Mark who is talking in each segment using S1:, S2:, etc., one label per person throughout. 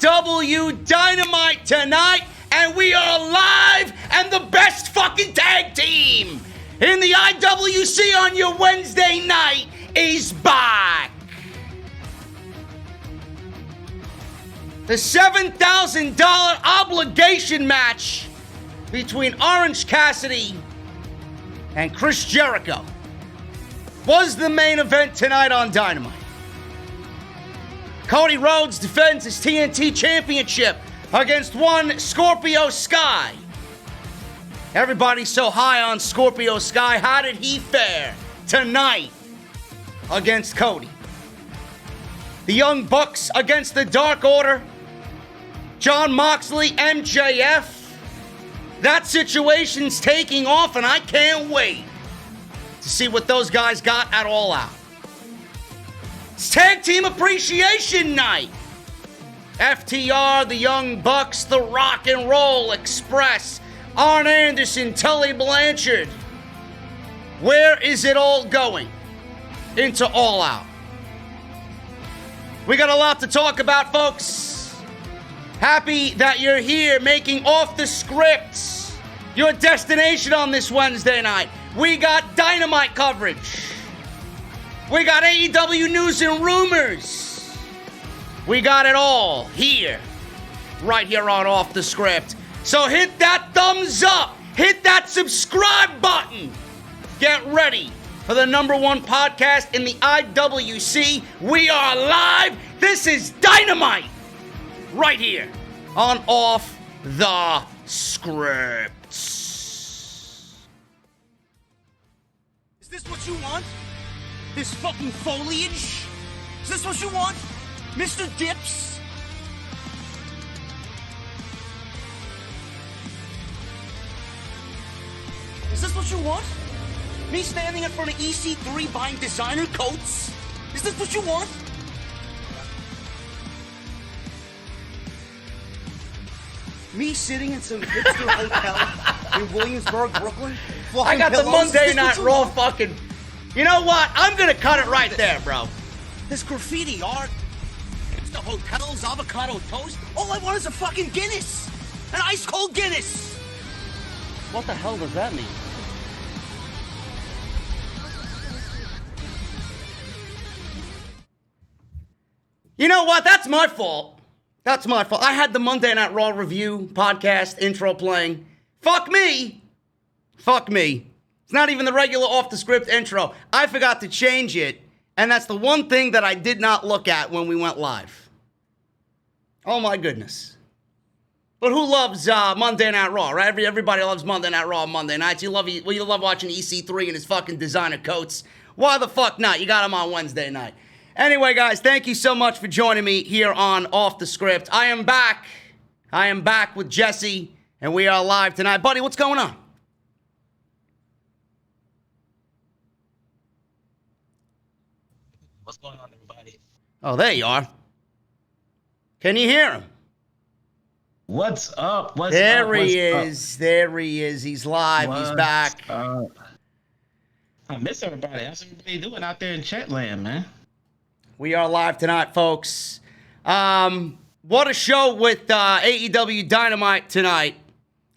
S1: AEW Dynamite tonight, and we are live, and the best fucking tag team in the IWC on your Wednesday night is back. The $7,000 obligation match between Orange Cassidy and Chris Jericho was the main event tonight on Dynamite. Cody Rhodes defends his TNT Championship against one Scorpio Sky. Everybody's so high on Scorpio Sky. How did he fare tonight against Cody? The Young Bucks against the Dark Order. Jon Moxley, MJF. That situation's taking off, and I can't wait to see what those guys got at All Out. It's Tag Team Appreciation Night. FTR, the Young Bucks, the Rock and Roll Express, Arn Anderson, Tully Blanchard. Where is it all going? Into All Out. We got a lot to talk about, folks. Happy that you're here making Off the Script your destination on this Wednesday night. We got Dynamite coverage. We got AEW news and rumors. We got it all here, right here on Off the Script. So hit that thumbs up. Hit that subscribe button. Get ready for the #1 podcast in the IWC. We are live. This is Dynamite. Right here on Off the Script.
S2: Is this what you want? This fucking foliage? Is this what you want? Mr. Dips? Is this what you want? Me standing in front of EC3 buying designer coats? Is this what you want? Me sitting in some hipster hotel in Williamsburg, Brooklyn?
S1: I got the Monday Night Raw fucking... You know what? I'm gonna cut it right there, bro.
S2: This graffiti art, the hotels, avocado toast. All I want is a fucking Guinness. An ice cold Guinness.
S1: What the hell does that mean? You know what? That's my fault. That's my fault. I had the Monday Night Raw review podcast intro playing. Fuck me. Fuck me. It's not even the regular Off the Script intro. I forgot to change it, and that's the one thing that I did not look at when we went live. Oh my goodness. But who loves Monday Night Raw, right? Everybody loves Monday Night Raw on Monday nights. You love watching EC3 in his fucking designer coats. Why the fuck not? You got him on Wednesday night. Anyway, guys, thank you so much for joining me here on Off the Script. I am back. I am back with Jesse, and we are live tonight. Buddy, what's going on?
S3: What's going on, everybody?
S1: Oh, there you are. Can you hear him?
S3: What's up?
S1: There he is. There he is. He's live. He's back.
S3: I miss everybody. How's everybody doing out there in chat land, man?
S1: We are live tonight, folks. What a show with AEW Dynamite tonight.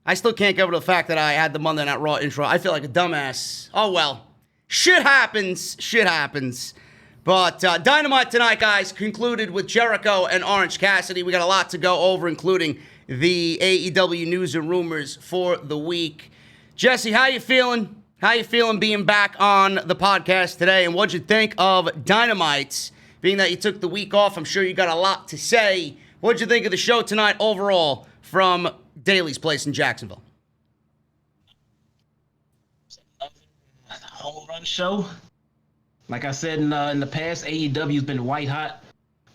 S1: I still can't get over the fact that I had the Monday Night Raw intro. I feel like a dumbass. Oh, well. Shit happens. Shit happens. But Dynamite tonight, guys, concluded with Jericho and Orange Cassidy. We got a lot to go over, including the AEW news and rumors for the week. Jesse, how you feeling? How you feeling being back on the podcast today? And what'd you think of Dynamite? Being that you took the week off, I'm sure you got a lot to say. What'd you think of the show tonight overall from Daly's place in Jacksonville?
S3: Home run show. Like I said in the past, AEW's been white hot.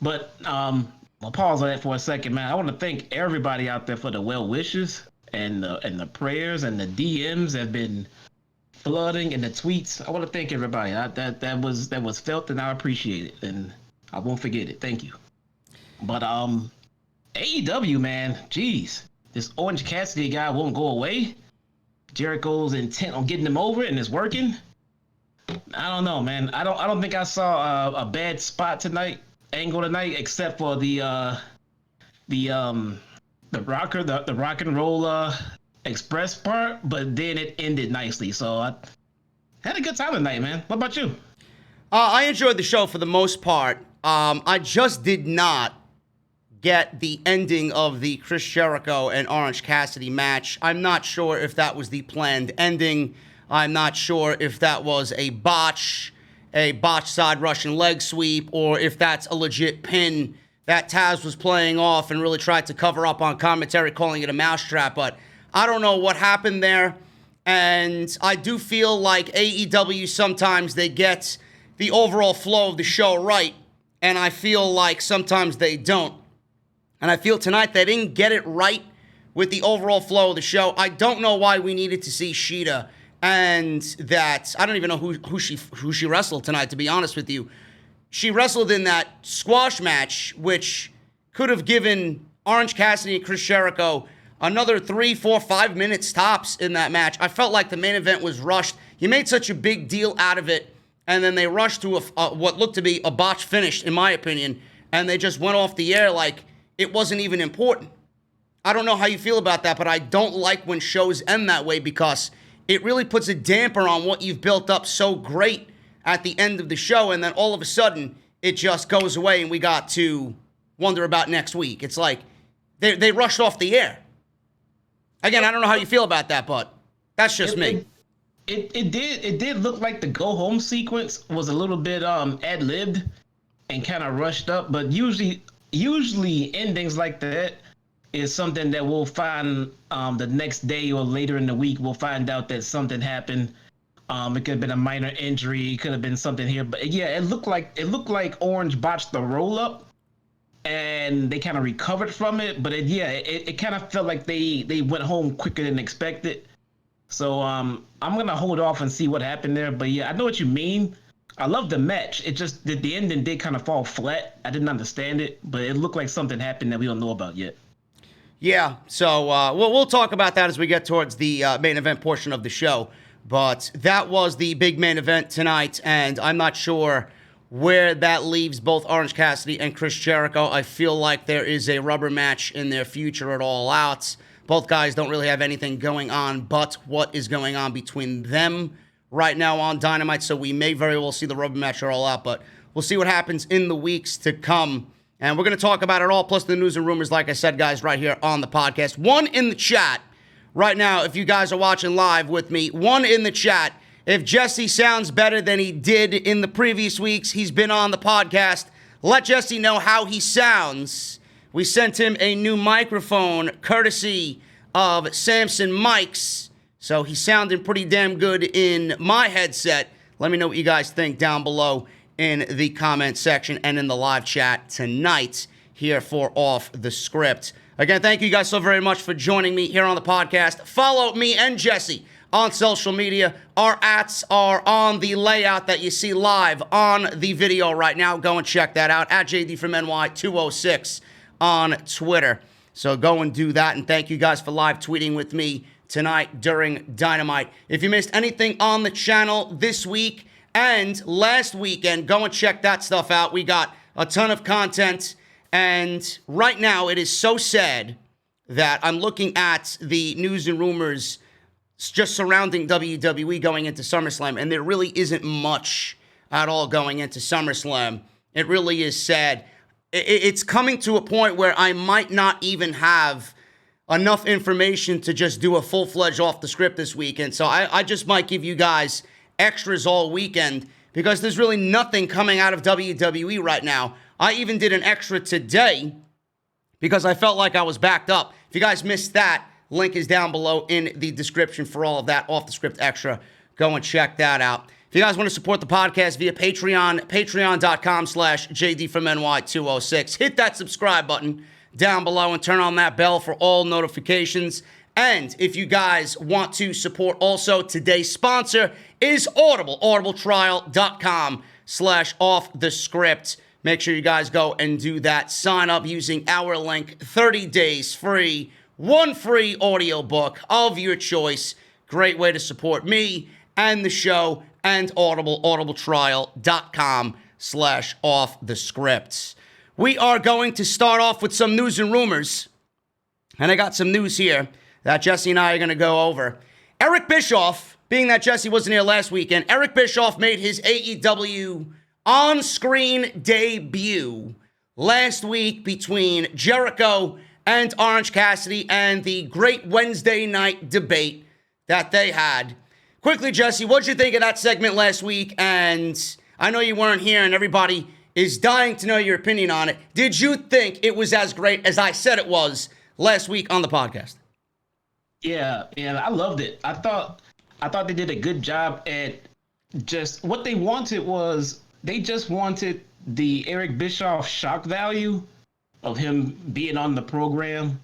S3: But I'll pause on that for a second, man. I want to thank everybody out there for the well wishes and the prayers and the DMs have been flooding and the tweets. I want to thank everybody. That was felt and I appreciate it, and I won't forget it. Thank you. But AEW, man, geez, this Orange Cassidy guy won't go away. Jericho's intent on getting him over, and it's working. I don't know, man. I don't think I saw a bad spot tonight, angle tonight, except for the the rock and roll express part, but then it ended nicely. So I had a good time tonight, man. What about you?
S1: I enjoyed the show for the most part. I just did not get the ending of the Chris Jericho and Orange Cassidy match. I'm not sure if that was the planned ending. I'm not sure if that was a botched side Russian leg sweep, or if that's a legit pin that Taz was playing off and really tried to cover up on commentary, calling it a mousetrap. But I don't know what happened there. And I do feel like AEW sometimes they get the overall flow of the show right, and I feel like sometimes they don't. And I feel tonight they didn't get it right with the overall flow of the show. I don't know why we needed to see Sheeta, and that I don't even know who she wrestled tonight, to be honest with you. She wrestled in that squash match, which could have given Orange Cassidy and Chris Jericho another 3, 4, 5 minutes tops in that match. I felt like the main event was rushed. You made such a big deal out of it, and then they rushed to what looked to be a botched finish, in my opinion, and they just went off the air like it wasn't even important. I don't know how you feel about that, but I don't like when shows end that way, because it really puts a damper on what you've built up so great at the end of the show, and then all of a sudden, it just goes away, and we got to wonder about next week. It's like they rushed off the air. Again, I don't know how you feel about that, but that's just me.
S3: It did look like the go home sequence was a little bit ad-libbed and kind of rushed up, but usually endings like that is something that we'll find the next day or later in the week. We'll find out that something happened. It could have been a minor injury. It could have been something here, but yeah, it looked like Orange botched the roll up, and they kind of recovered from it. But it kind of felt like they went home quicker than expected. So I'm gonna hold off and see what happened there. But yeah, I know what you mean. I love the match. It just the ending did kind of fall flat. I didn't understand it, but it looked like something happened that we don't know about yet.
S1: Yeah, so we'll talk about that as we get towards the main event portion of the show. But that was the big main event tonight, and I'm not sure where that leaves both Orange Cassidy and Chris Jericho. I feel like there is a rubber match in their future at All Out. Both guys don't really have anything going on but what is going on between them right now on Dynamite, so we may very well see the rubber match at All Out, but we'll see what happens in the weeks to come. And we're going to talk about it all, plus the news and rumors, like I said, guys, right here on the podcast. One in the chat right now, if you guys are watching live with me, one in the chat. If Jesse sounds better than he did in the previous weeks, he's been on the podcast. Let Jesse know how he sounds. We sent him a new microphone, courtesy of Samson Mics. So he's sounding pretty damn good in my headset. Let me know what you guys think down below in the comment section and in the live chat tonight here for Off the Script. Again, thank you guys so very much for joining me here on the podcast. Follow me and Jesse on social media. Our ats are on the layout that you see live on the video right now. Go and check that out at JD from NY206 on Twitter. So go and do that, and thank you guys for live tweeting with me tonight during Dynamite. If you missed anything on the channel this week and last weekend, go and check that stuff out. We got a ton of content, and right now it is so sad that I'm looking at the news and rumors just surrounding WWE going into SummerSlam, and there really isn't much at all going into SummerSlam. It really is sad. It's coming to a point where I might not even have enough information to just do a full-fledged off the script this weekend. So I just might give you guys extras all weekend, because there's really nothing coming out of WWE right now. I even did an extra today because I felt like I was backed up. If you guys missed that, link is down below in the description for all of that off the script extra. Go and check that out. If you guys want to support the podcast via Patreon, patreon.com/JD from NY206. Hit that subscribe button down below and turn on that bell for all notifications. And if you guys want to support also, today's sponsor is Audible, audibletrial.com/offthescript. Make sure you guys go and do that. Sign up using our link, 30 days free, one free audiobook of your choice. Great way to support me and the show, and Audible, audibletrial.com/offthescript. we are going to start off with some news and rumors. And I got some news here that Jesse and I are going to go over. Eric Bischoff, being that Jesse wasn't here last weekend, Eric Bischoff made his AEW on-screen debut last week between Jericho and Orange Cassidy and the great Wednesday night debate that they had. Quickly, Jesse, what'd you think of that segment last week? And I know you weren't here and everybody is dying to know your opinion on it. Did you think it was as great as I said it was last week on the podcast?
S3: Yeah, I loved it. I thought they did a good job at just what they wanted was they just wanted the Eric Bischoff shock value of him being on the program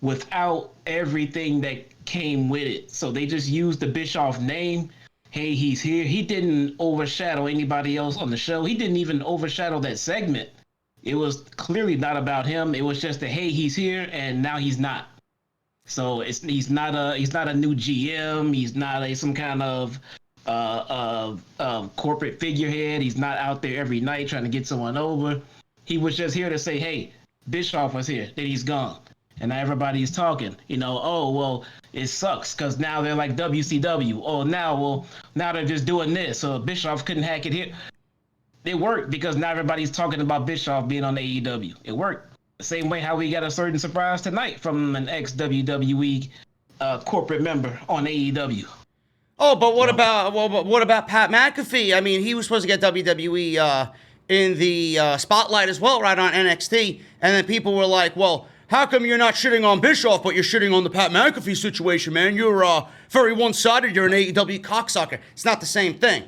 S3: without everything that came with it. So they just used the Bischoff name. Hey, he's here. He didn't overshadow anybody else on the show. He didn't even overshadow that segment. It was clearly not about him. It was just a, hey, he's here, and now he's not. So he's not a new GM. He's not some kind of corporate figurehead. He's not out there every night trying to get someone over. He was just here to say, hey, Bischoff was here, then he's gone. And now everybody's talking, oh, well, it sucks because now they're like WCW. Oh, now they're just doing this. So Bischoff couldn't hack it here. It worked because now everybody's talking about Bischoff being on AEW. It worked. The same way how we got a certain surprise tonight from an ex-WWE corporate member on AEW.
S1: Oh, but what about Pat McAfee? I mean, he was supposed to get WWE in the spotlight as well, right, on NXT. And then people were like, well, how come you're not shitting on Bischoff, but you're shitting on the Pat McAfee situation, man? You're very one-sided. You're an AEW cocksucker. It's not the same thing.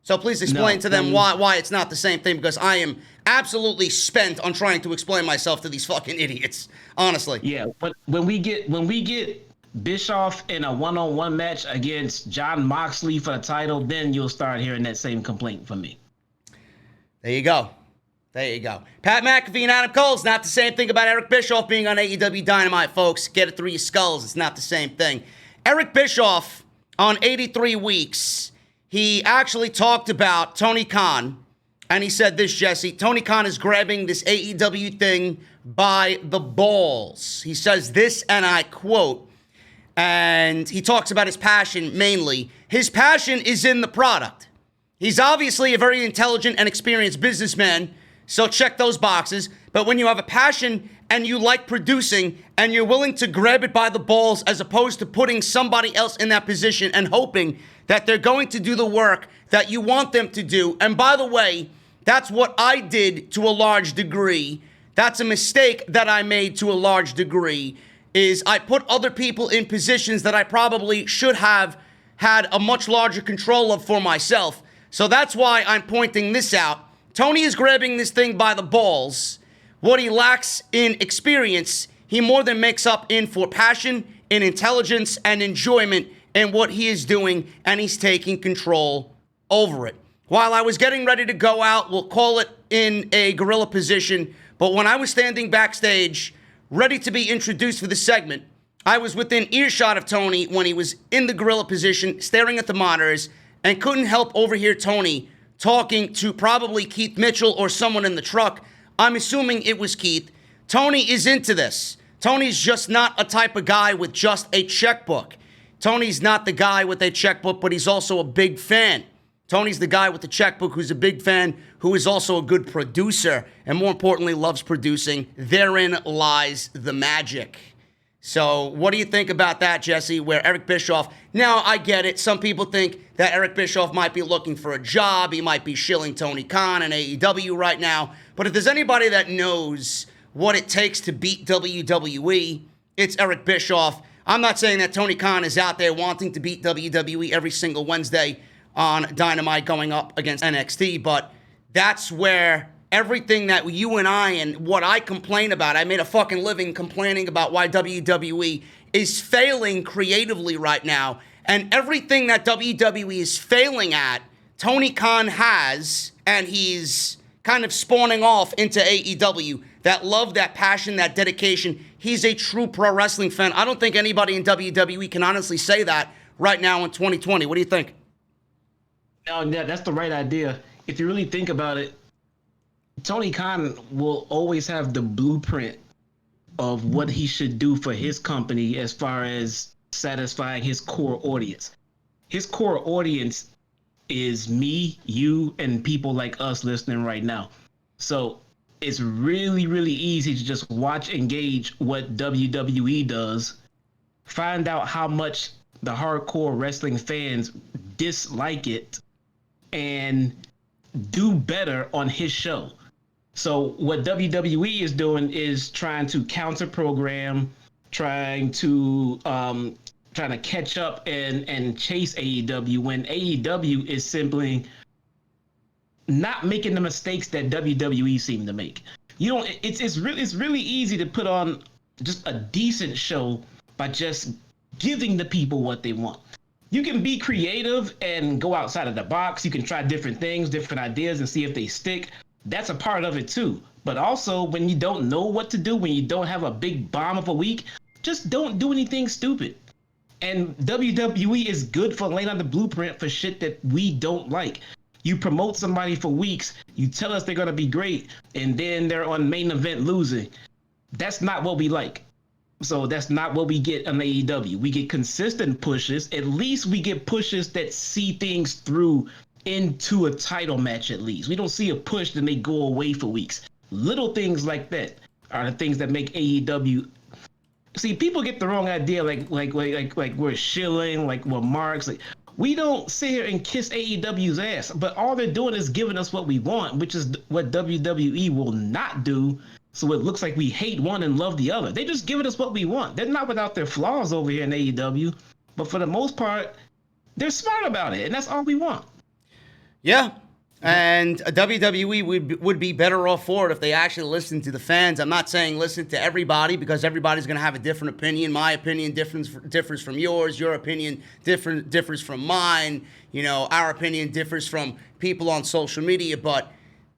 S1: So please explain to them why it's not the same thing, because I am absolutely spent on trying to explain myself to these fucking idiots, honestly.
S3: Yeah, but when we get Bischoff in a one-on-one match against Jon Moxley for the title, then you'll start hearing that same complaint from me.
S1: There you go. Pat McAfee and Adam Cole's not the same thing about Eric Bischoff being on AEW Dynamite, folks. Get it through your skulls. It's not the same thing. Eric Bischoff, on 83 Weeks, he actually talked about Tony Khan, and he said this, Jesse. Tony Khan is grabbing this AEW thing by the balls. He says this, and I quote, and he talks about his passion mainly. His passion is in the product. He's obviously a very intelligent and experienced businessman, so check those boxes. But when you have a passion and you like producing and you're willing to grab it by the balls as opposed to putting somebody else in that position and hoping that they're going to do the work that you want them to do. And by the way, that's what I did to a large degree. That's a mistake that I made to a large degree, is I put other people in positions that I probably should have had a much larger control of for myself. So that's why I'm pointing this out. Tony is grabbing this thing by the balls. What he lacks in experience, he more than makes up in for passion, in intelligence, and enjoyment in what he is doing, and he's taking control over it. While I was getting ready to go out, we'll call it in a gorilla position, but when I was standing backstage, ready to be introduced for the segment, I was within earshot of Tony when he was in the gorilla position, staring at the monitors, and couldn't help overhear Tony talking to probably Keith Mitchell or someone in the truck. I'm assuming it was Keith. Tony is into this. Tony's just not a type of guy with just a checkbook. Tony's not the guy with a checkbook, but he's also a big fan. Tony's the guy with the checkbook who's a big fan, who is also a good producer, and more importantly, loves producing. Therein lies the magic. So what do you think about that, Jesse, where Eric Bischoff, now I get it, some people think that Eric Bischoff might be looking for a job, he might be shilling Tony Khan and AEW right now, but if there's anybody that knows what it takes to beat WWE, it's Eric Bischoff. I'm not saying that Tony Khan is out there wanting to beat WWE every single Wednesday on Dynamite going up against NXT, but that's where everything that you and I and what I complain about, I made a fucking living complaining about why WWE is failing creatively right now. And everything that WWE is failing at, Tony Khan has, and he's kind of spawning off into AEW. That love, that passion, that dedication. He's a true pro wrestling fan. I don't think anybody in WWE can honestly say that right now in 2020. What do you think?
S3: No, yeah, that's the right idea. If you really think about it, Tony Khan will always have the blueprint of what he should do for his company as far as satisfying his core audience. His core audience is me, you, and people like us listening right now. So it's really, really easy to just watch and gauge what WWE does, find out how much the hardcore wrestling fans dislike it, and do better on his show. So what WWE is doing is trying to counter program, trying to catch up and chase AEW when AEW is simply not making the mistakes that WWE seem to make. You know, it's really easy to put on just a decent show by just giving the people what they want. You can be creative and go outside of the box. You can try different things, different ideas, and see if they stick. That's a part of it too. But also, when you don't know what to do, when you don't have a big bomb of a week, just don't do anything stupid. And WWE is good for laying out the blueprint for shit that we don't like. You promote somebody for weeks, you tell us they're going to be great, and then they're on main event losing. That's not what we like. So that's not what we get on AEW. We get consistent pushes. At least we get pushes that see things through into a title match at least. We don't see a push and they go away for weeks. Little things like that are the things that make AEW. See, people get the wrong idea, like we're shilling, like we're marks. Like, we don't sit here and kiss AEW's ass, but all they're doing is giving us what we want, which is what WWE will not do. So it looks like we hate one and love the other. They're just giving us what we want. They're not without their flaws over here in AEW, but for the most part, they're smart about it, and that's all we want.
S1: Yeah, and WWE would be better off for it if they actually listened to the fans. I'm not saying listen to everybody, because everybody's going to have a different opinion. My opinion differs from yours. Your opinion differs from mine. You know, our opinion differs from people on social media, but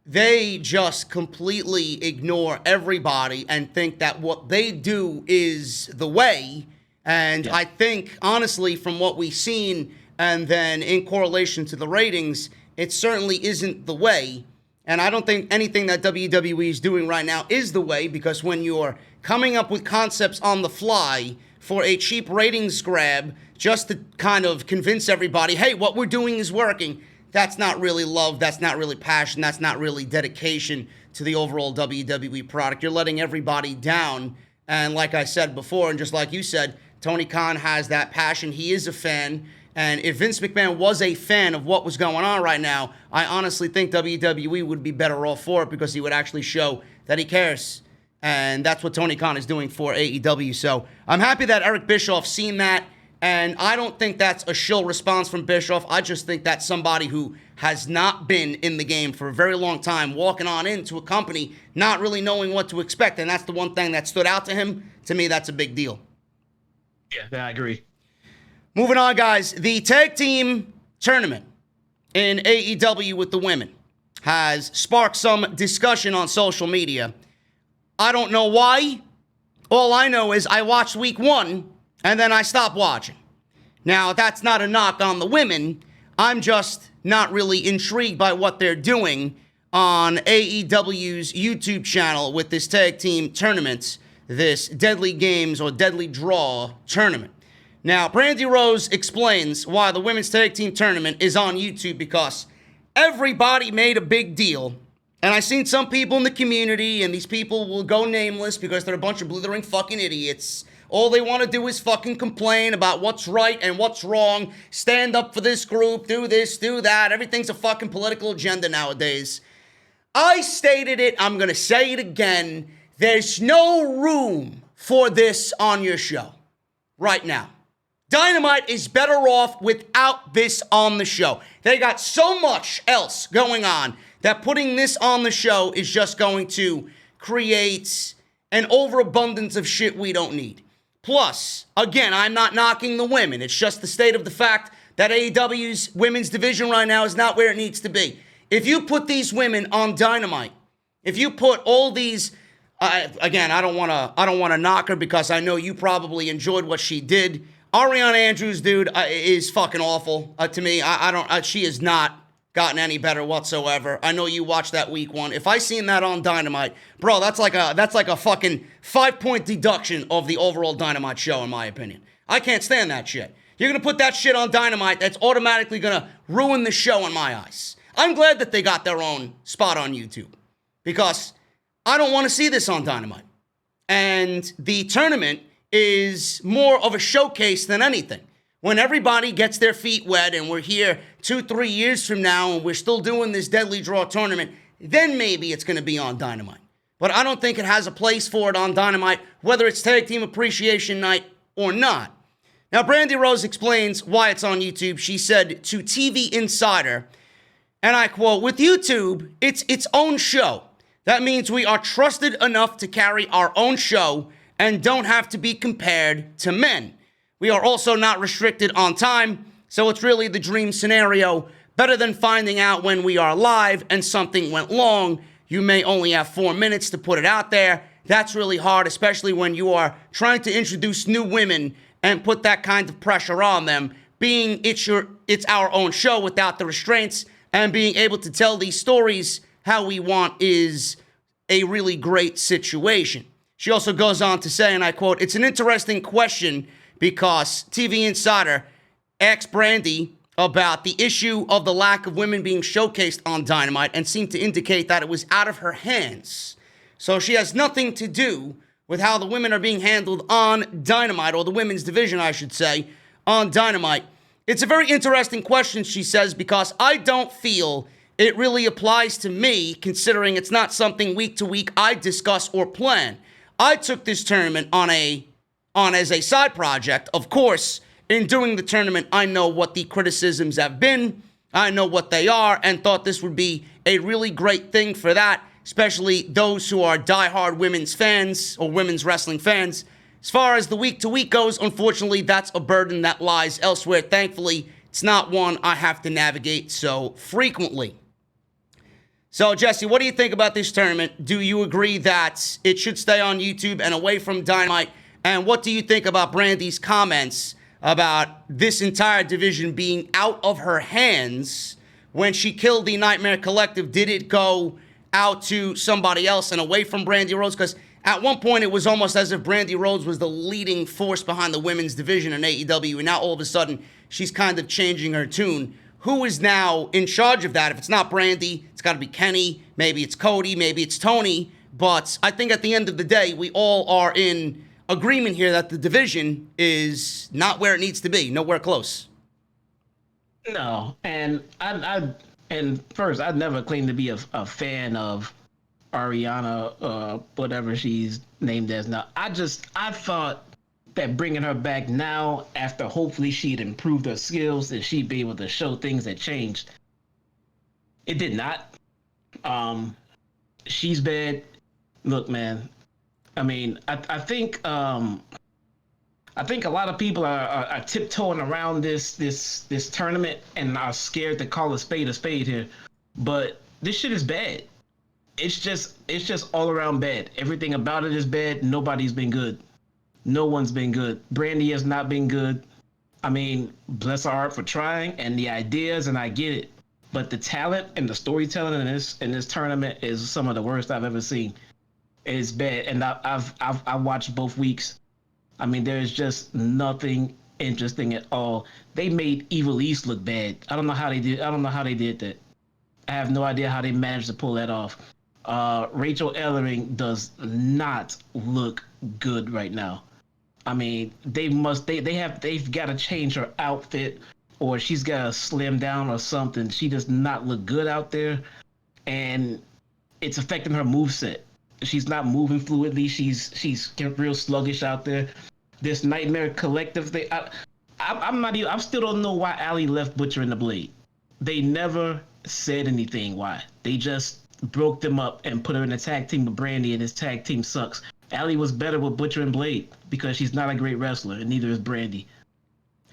S1: they just completely ignore everybody and think that what they do is the way. And I think, honestly, from what we've seen, and then in correlation to the ratings, it certainly isn't the way. And I don't think anything that WWE is doing right now is the way, because when you're coming up with concepts on the fly for a cheap ratings grab just to kind of convince everybody, hey, what we're doing is working, that's not really love, that's not really passion, that's not really dedication to the overall WWE product. You're letting everybody down. And like I said before, and just like you said, Tony Khan has that passion. He is a fan. And if Vince McMahon was a fan of what was going on right now, I honestly think WWE would be better off for it, because he would actually show that he cares. And that's what Tony Khan is doing for AEW. So I'm happy that Eric Bischoff seen that. And I don't think that's a shill response from Bischoff. I just think that's somebody who has not been in the game for a very long time, walking on into a company, not really knowing what to expect. And that's the one thing that stood out to him. To me, that's a big deal.
S3: Yeah, I agree.
S1: Moving on, guys. The tag team tournament in AEW with the women has sparked some discussion on social media. I don't know why. All I know is I watched week 1 and then I stopped watching. Now, that's not a knock on the women. I'm just not really intrigued by what they're doing on AEW's YouTube channel with this tag team tournament, this Deadly Games or Deadly Draw tournament. Now, Brandy Rose explains why the women's tag team tournament is on YouTube, because everybody made a big deal. And I've seen some people in the community, and these people will go nameless because they're a bunch of blithering fucking idiots. All they want to do is fucking complain about what's right and what's wrong, stand up for this group, do this, do that. Everything's a fucking political agenda nowadays. I stated it, I'm going to say it again. There's no room for this on your show right now. Dynamite is better off without this on the show. They got so much else going on that putting this on the show is just going to create an overabundance of shit we don't need. Plus, again, I'm not knocking the women. It's just the state of the fact that AEW's women's division right now is not where it needs to be. If you put these women on Dynamite, if you put all these, again, I don't want to knock her, because I know you probably enjoyed what she did. Ariana Andrews, dude, is fucking awful to me. She is not gotten any better whatsoever. I know you watched that week 1. If I seen that on Dynamite, bro, that's like a fucking 5-point deduction of the overall Dynamite show, in my opinion. I can't stand that shit. You're gonna put that shit on Dynamite, that's automatically gonna ruin the show in my eyes. I'm glad that they got their own spot on YouTube, because I don't want to see this on Dynamite. And the tournament is more of a showcase than anything. When everybody gets their feet wet and we're here 2-3 years from now and we're still doing this Deadly Draw tournament, then maybe it's going to be on Dynamite. But I don't think it has a place for it on Dynamite, whether it's Tag Team Appreciation Night or not. Now, Brandy Rose explains why it's on YouTube. She said to TV Insider, and I quote, "With YouTube, it's its own show. That means we are trusted enough to carry our own show and don't have to be compared to men. We are also not restricted on time, so it's really the dream scenario. Better than finding out when we are live and something went long. You may only have 4 minutes to put it out there. That's really hard, especially when you are trying to introduce new women and put that kind of pressure on them. Being it's our own show without the restraints and being able to tell these stories how we want is a really great situation." She also goes on to say, and I quote, "It's an interesting question because TV Insider asked Brandy about the issue of the lack of women being showcased on Dynamite and seemed to indicate that it was out of her hands. So she has nothing to do with how the women are being handled on Dynamite, or the women's division, I should say, on Dynamite. It's a very interesting question," she says, "because I don't feel it really applies to me, considering it's not something week to week I discuss or plan. I took this tournament on as a side project. Of course, in doing the tournament, I know what the criticisms have been. I know what they are, and thought this would be a really great thing for that, especially those who are diehard women's fans or women's wrestling fans. As far as the week to week goes, unfortunately, that's a burden that lies elsewhere. Thankfully, it's not one I have to navigate so frequently." So, Jesse, what do you think about this tournament? Do you agree that it should stay on YouTube and away from Dynamite? And what do you think about Brandy's comments about this entire division being out of her hands when she killed the Nightmare Collective? Did it go out to somebody else and away from Brandy Rose? Because at one point, it was almost as if Brandy Rose was the leading force behind the women's division in AEW, and now all of a sudden, she's kind of changing her tune. Who is now in charge of that? If it's not Brandy, it's got to be Kenny. Maybe it's Cody. Maybe it's Tony. But I think at the end of the day, we all are in agreement here that the division is not where it needs to be. Nowhere close.
S3: No, and first, I'd never claimed to be a fan of Ariana, whatever she's named as now. I thought that bringing her back now, after hopefully she'd improved her skills and she'd be able to show things that changed. It did not. She's bad. Look, man. I mean, I think a lot of people are tiptoeing around this tournament and are scared to call a spade here. But this shit is bad. It's just all around bad. Everything about it is bad. Nobody's been good. No one's been good. Brandy has not been good. I mean, bless her heart for trying and the ideas, and I get it. But the talent and the storytelling in this tournament is some of the worst I've ever seen. It's bad, and I've watched both weeks. I mean, there's just nothing interesting at all. They made Evil East look bad. I don't know how they did that. I have no idea how they managed to pull that off. Rachel Ellering does not look good right now. I mean, they've got to change her outfit, or she's got to slim down or something. She does not look good out there, and it's affecting her moveset. She's not moving fluidly. She's real sluggish out there. This Nightmare Collective thing, I still don't know why Allie left Butcher and the Blade. They never said anything why. They just broke them up and put her in a tag team with Brandy, and this tag team sucks. Allie was better with Butcher and Blade because she's not a great wrestler, and neither is Brandy.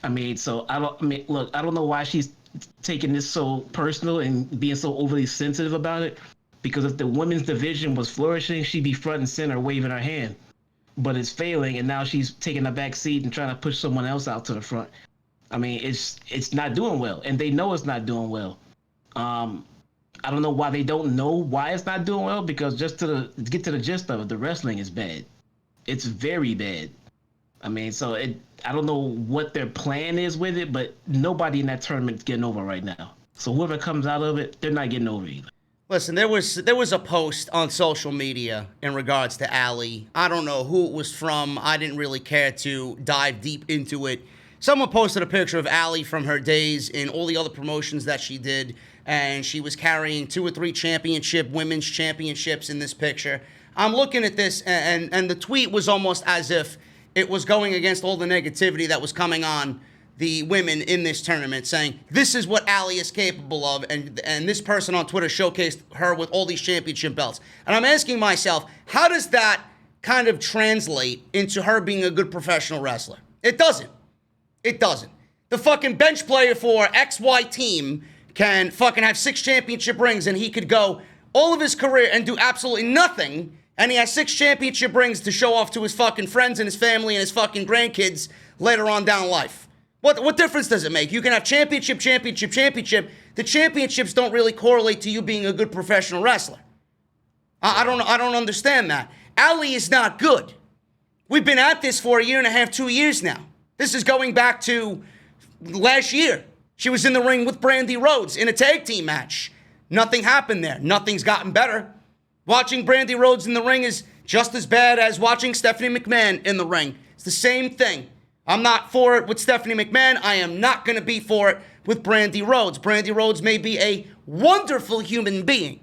S3: I mean, I don't know why she's taking this so personal and being so overly sensitive about it. Because if the women's division was flourishing, she'd be front and center waving her hand. But it's failing, and now she's taking a back seat and trying to push someone else out to the front. I mean, it's not doing well, and they know it's not doing well. I don't know why they don't know why it's not doing well, because just to get to the gist of it, the wrestling is bad. It's very bad. I mean, I don't know what their plan is with it, but nobody in that tournament is getting over right now. So whoever comes out of it, they're not getting over either.
S1: Listen, there was a post on social media in regards to Allie. I don't know who it was from. I didn't really care to dive deep into it. Someone posted a picture of Allie from her days in all the other promotions that she did, and she was carrying 2 or 3 women's championships in this picture. I'm looking at this, and the tweet was almost as if it was going against all the negativity that was coming on the women in this tournament, saying, this is what Allie is capable of, and this person on Twitter showcased her with all these championship belts. And I'm asking myself, how does that kind of translate into her being a good professional wrestler? It doesn't. It doesn't. The fucking bench player for XY team can fucking have 6 championship rings, and he could go all of his career and do absolutely nothing, and he has 6 championship rings to show off to his fucking friends and his family and his fucking grandkids later on down life. What difference does it make? You can have championship. The championships don't really correlate to you being a good professional wrestler. I don't understand that. Allie is not good. We've been at this for 1.5 2 years now. This is going back to last year. She was in the ring with Brandy Rhodes in a tag team match. Nothing happened there. Nothing's gotten better. Watching Brandy Rhodes in the ring is just as bad as watching Stephanie McMahon in the ring. It's the same thing. I'm not for it with Stephanie McMahon. I am not going to be for it with Brandy Rhodes. Brandy Rhodes may be a wonderful human being,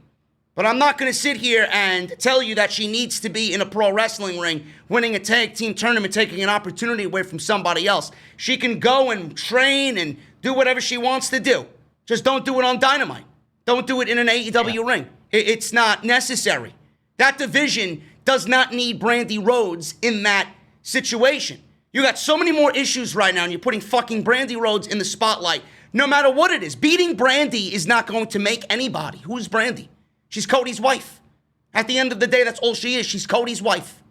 S1: but I'm not going to sit here and tell you that she needs to be in a pro wrestling ring, winning a tag team tournament, taking an opportunity away from somebody else. She can go and train and do whatever she wants to do. Just don't do it on Dynamite. Don't do it in an AEW ring. It's not necessary. That division does not need Brandy Rhodes in that situation. You got so many more issues right now, and you're putting fucking Brandy Rhodes in the spotlight. No matter what it is, beating Brandy is not going to make anybody. Who's Brandy? She's Cody's wife. At the end of the day, that's all she is. She's Cody's wife.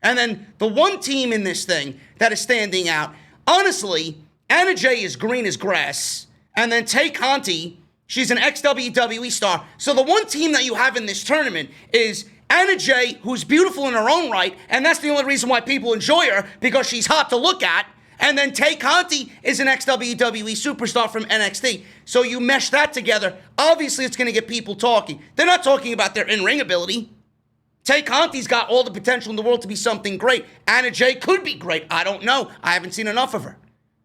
S1: And then the one team in this thing that is standing out, honestly, Anna Jay is green as grass. And then Tay Conti, she's an ex-WWE star. So the one team that you have in this tournament is Anna Jay, who's beautiful in her own right, and that's the only reason why people enjoy her, because she's hot to look at. And then Tay Conti is an ex-WWE superstar from NXT. So you mesh that together, obviously it's going to get people talking. They're not talking about their in-ring ability. Tay Conti's got all the potential in the world to be something great. Anna Jay could be great. I don't know. I haven't seen enough of her.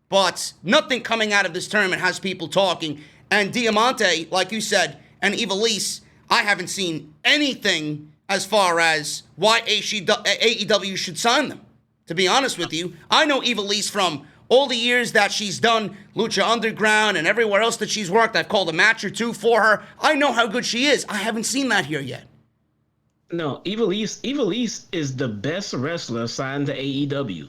S1: But nothing coming out of this tournament has people talking. And Diamante, like you said, and Ivelisse, I haven't seen anything as far as why AEW should sign them. To be honest with you, I know Ivelisse from all the years that she's done Lucha Underground and everywhere else that she's worked. I've called a match or 2 for her. I know how good she is. I haven't seen that here yet.
S3: No, Ivelisse is the best wrestler signed to AEW.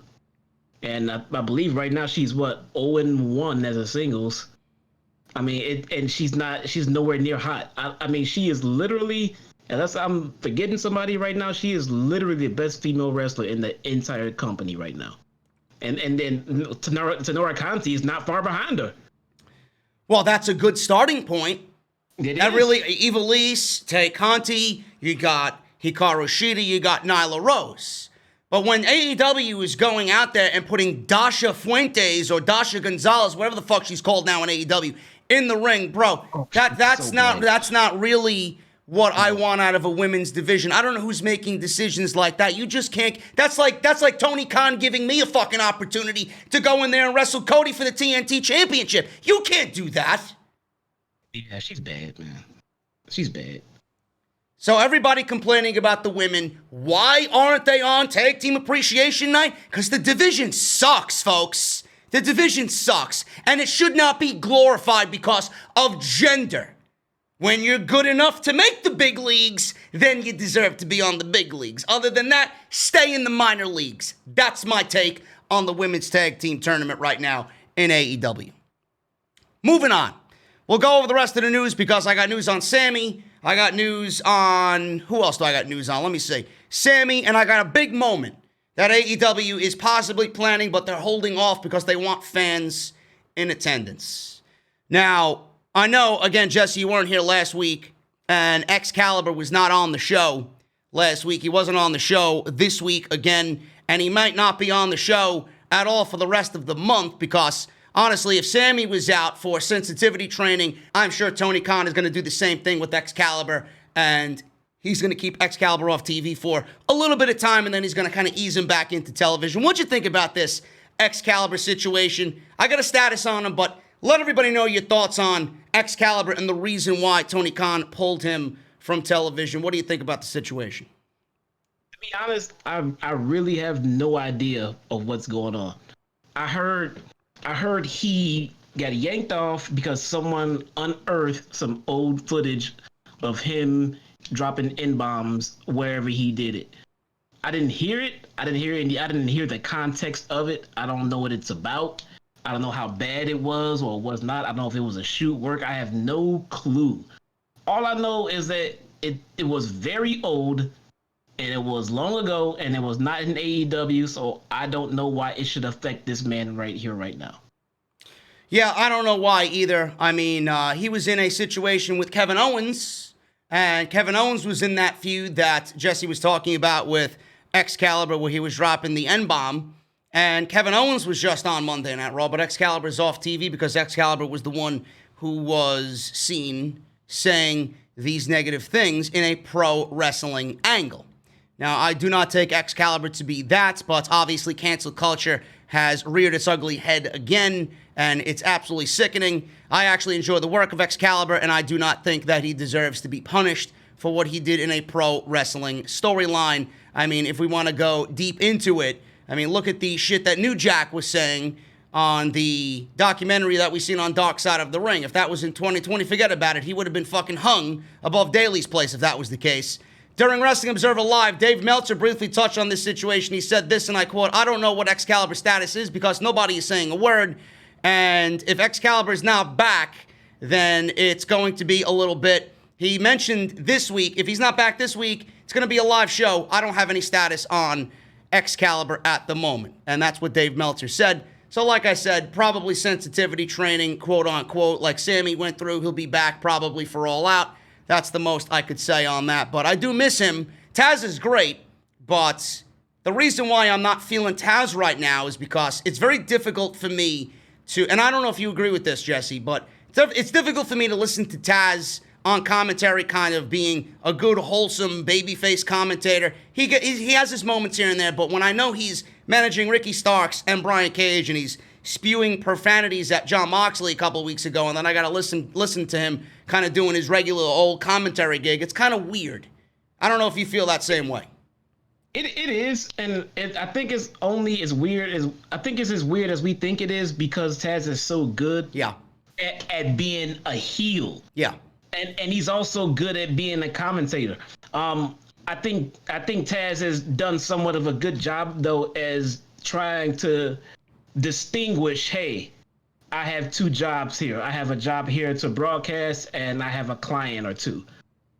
S3: And I believe right now she's 0-1 as a singles. I mean, and she's nowhere near hot. I mean, she is literally, unless I'm forgetting somebody right now, she is literally the best female wrestler in the entire company right now. And then Tenora Conti is not far behind her.
S1: Well, that's a good starting point.
S3: It
S1: that
S3: is.
S1: really, Ivelisse, Tay Conti, you got Hikaru Shida, you got Nyla Rose. But when AEW is going out there and putting Dasha Fuentes or Dasha Gonzalez, whatever the fuck she's called now in AEW, in the ring, bro, that's not really what I want out of a women's division. I don't know who's making decisions like that. You just can't. That's like Tony Khan giving me a fucking opportunity to go in there and wrestle Cody for the TNT Championship. You can't do that.
S3: Yeah, she's bad, man. She's bad.
S1: So everybody complaining about the women, why aren't they on Tag Team Appreciation Night? Because the division sucks, folks. The division sucks. And it should not be glorified because of gender. When you're good enough to make the big leagues, then you deserve to be on the big leagues. Other than that, stay in the minor leagues. That's my take on the women's tag team tournament right now in AEW. Moving on. We'll go over the rest of the news because I got news on Sammy. I got news on... Who else do I got news on? Let me see. Sammy, and I got a big moment that AEW is possibly planning, but they're holding off because they want fans in attendance. Now, I know, again, Jesse, you weren't here last week, and Excalibur was not on the show last week. He wasn't on the show this week again, and he might not be on the show at all for the rest of the month because, honestly, if Sammy was out for sensitivity training, I'm sure Tony Khan is going to do the same thing with Excalibur, and he's going to keep Excalibur off TV for a little bit of time, and then he's going to kind of ease him back into television. What'd you think about this Excalibur situation? I got a status on him, but let everybody know your thoughts on Excalibur and the reason why Tony Khan pulled him from television. What do you think about the situation?
S3: To be honest, I really have no idea of what's going on. I heard he got yanked off because someone unearthed some old footage of him dropping N-bombs wherever he did it. I didn't hear it. I didn't hear the context of it. I don't know what it's about. I don't know how bad it was or was not. I don't know if it was a shoot work. I have no clue. All I know is that it was very old and it was long ago and it was not in AEW, so I don't know why it should affect this man right here, right now.
S1: Yeah, I don't know why either. I mean, he was in a situation with Kevin Owens, and Kevin Owens was in that feud that Jesse was talking about with Excalibur where he was dropping the N-bomb. And Kevin Owens was just on Monday Night Raw, but Excalibur's off TV because Excalibur was the one who was seen saying these negative things in a pro wrestling angle. Now, I do not take Excalibur to be that, but obviously cancel culture has reared its ugly head again, and it's absolutely sickening. I actually enjoy the work of Excalibur, and I do not think that he deserves to be punished for what he did in a pro wrestling storyline. I mean, if we want to go deep into it, I mean, look at the shit that New Jack was saying on the documentary that we seen on Dark Side of the Ring. If that was in 2020, forget about it. He would have been fucking hung above Daly's place if that was the case. During Wrestling Observer Live, Dave Meltzer briefly touched on this situation. He said this, and I quote, "I don't know what Excalibur's status is because nobody is saying a word. And if Excalibur is not back, then it's going to be a little bit." He mentioned this week, if he's not back this week, it's going to be a live show. I don't have any status on Excalibur at the moment. And that's what Dave Meltzer said. So like I said, probably sensitivity training, quote unquote, like Sammy went through. He'll be back probably for All Out. That's the most I could say on that. But I do miss him. Taz is great, but the reason why I'm not feeling Taz right now is because it's very difficult for me to, and I don't know if you agree with this, Jesse, but it's difficult for me to listen to Taz on commentary, kind of being a good, wholesome, babyface commentator. He has his moments here and there, but when I know he's managing Ricky Starks and Brian Cage, and he's spewing profanities at Jon Moxley a couple of weeks ago, and then I got to listen to him kind of doing his regular old commentary gig, it's kind of weird. I don't know if you feel that same way.
S3: It is, and I think it's only as weird as we think it is because Taz is so good at being a heel.
S1: Yeah.
S3: And he's also good at being a commentator. I think Taz has done somewhat of a good job though as trying to distinguish, hey, I have two jobs here. I have a job here to broadcast and I have a client or two.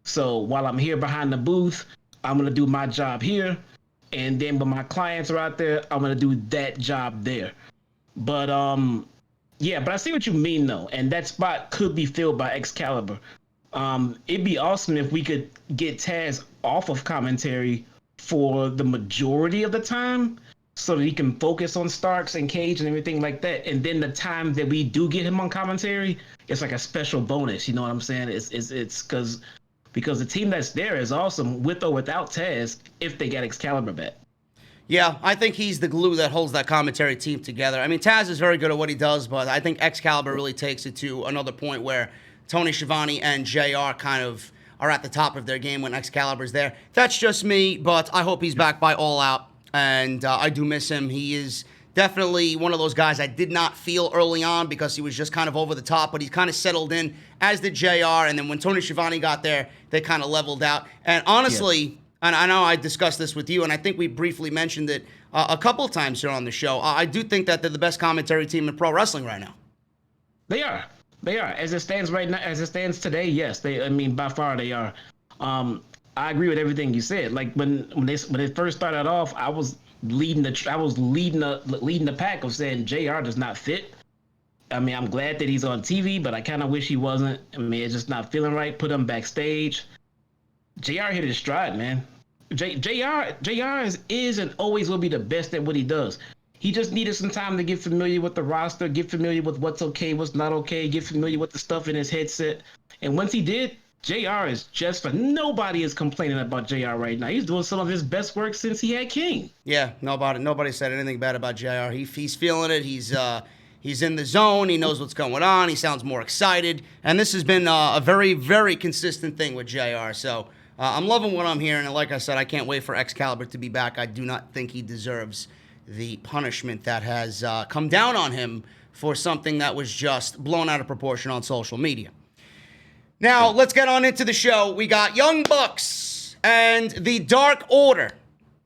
S3: So while I'm here behind the booth, I'm going to do my job here. And then when my clients are out there, I'm going to do that job there. But yeah, but I see what you mean though. And that spot could be filled by Excalibur. It'd be awesome if we could get Taz off of commentary for the majority of the time so that he can focus on Starks and Cage and everything like that. And then the time that we do get him on commentary, it's like a special bonus. You know what I'm saying? It's because the team that's there is awesome with or without Taz if they get Excalibur back.
S1: Yeah, I think he's the glue that holds that commentary team together. I mean, Taz is very good at what he does, but I think Excalibur really takes it to another point where Tony Schiavone and JR kind of are at the top of their game when Excalibur's there. That's just me, but I hope he's back by All Out, and I do miss him. He is definitely one of those guys I did not feel early on because he was just kind of over the top, but he's kind of settled in, as did JR, and then when Tony Schiavone got there, they kind of leveled out. And honestly, and I know I discussed this with you, and I think we briefly mentioned it a couple of times here on the show, I do think that they're the best commentary team in pro wrestling right now.
S3: They are. As it stands right now, as it stands today, yes. By far they are. I agree with everything you said. Like when they first started off, I was leading the pack of saying JR does not fit. I mean, I'm glad that he's on TV, but I kind of wish he wasn't. I mean, it's just not feeling right. Put him backstage. JR hit his stride, man. JR is and always will be the best at what he does. He just needed some time to get familiar with the roster, get familiar with what's okay, what's not okay, get familiar with the stuff in his headset. And once he did, JR is just nobody is complaining about JR right now. He's doing some of his best work since he had King.
S1: Yeah, nobody said anything bad about JR. He's feeling it. He's in the zone. He knows what's going on. He sounds more excited. And this has been a very, very consistent thing with JR. So I'm loving what I'm hearing. And like I said, I can't wait for Excalibur to be back. I do not think he deserves the punishment that has come down on him for something that was just blown out of proportion on social media. Now, let's get on into the show. We got Young Bucks and the Dark Order.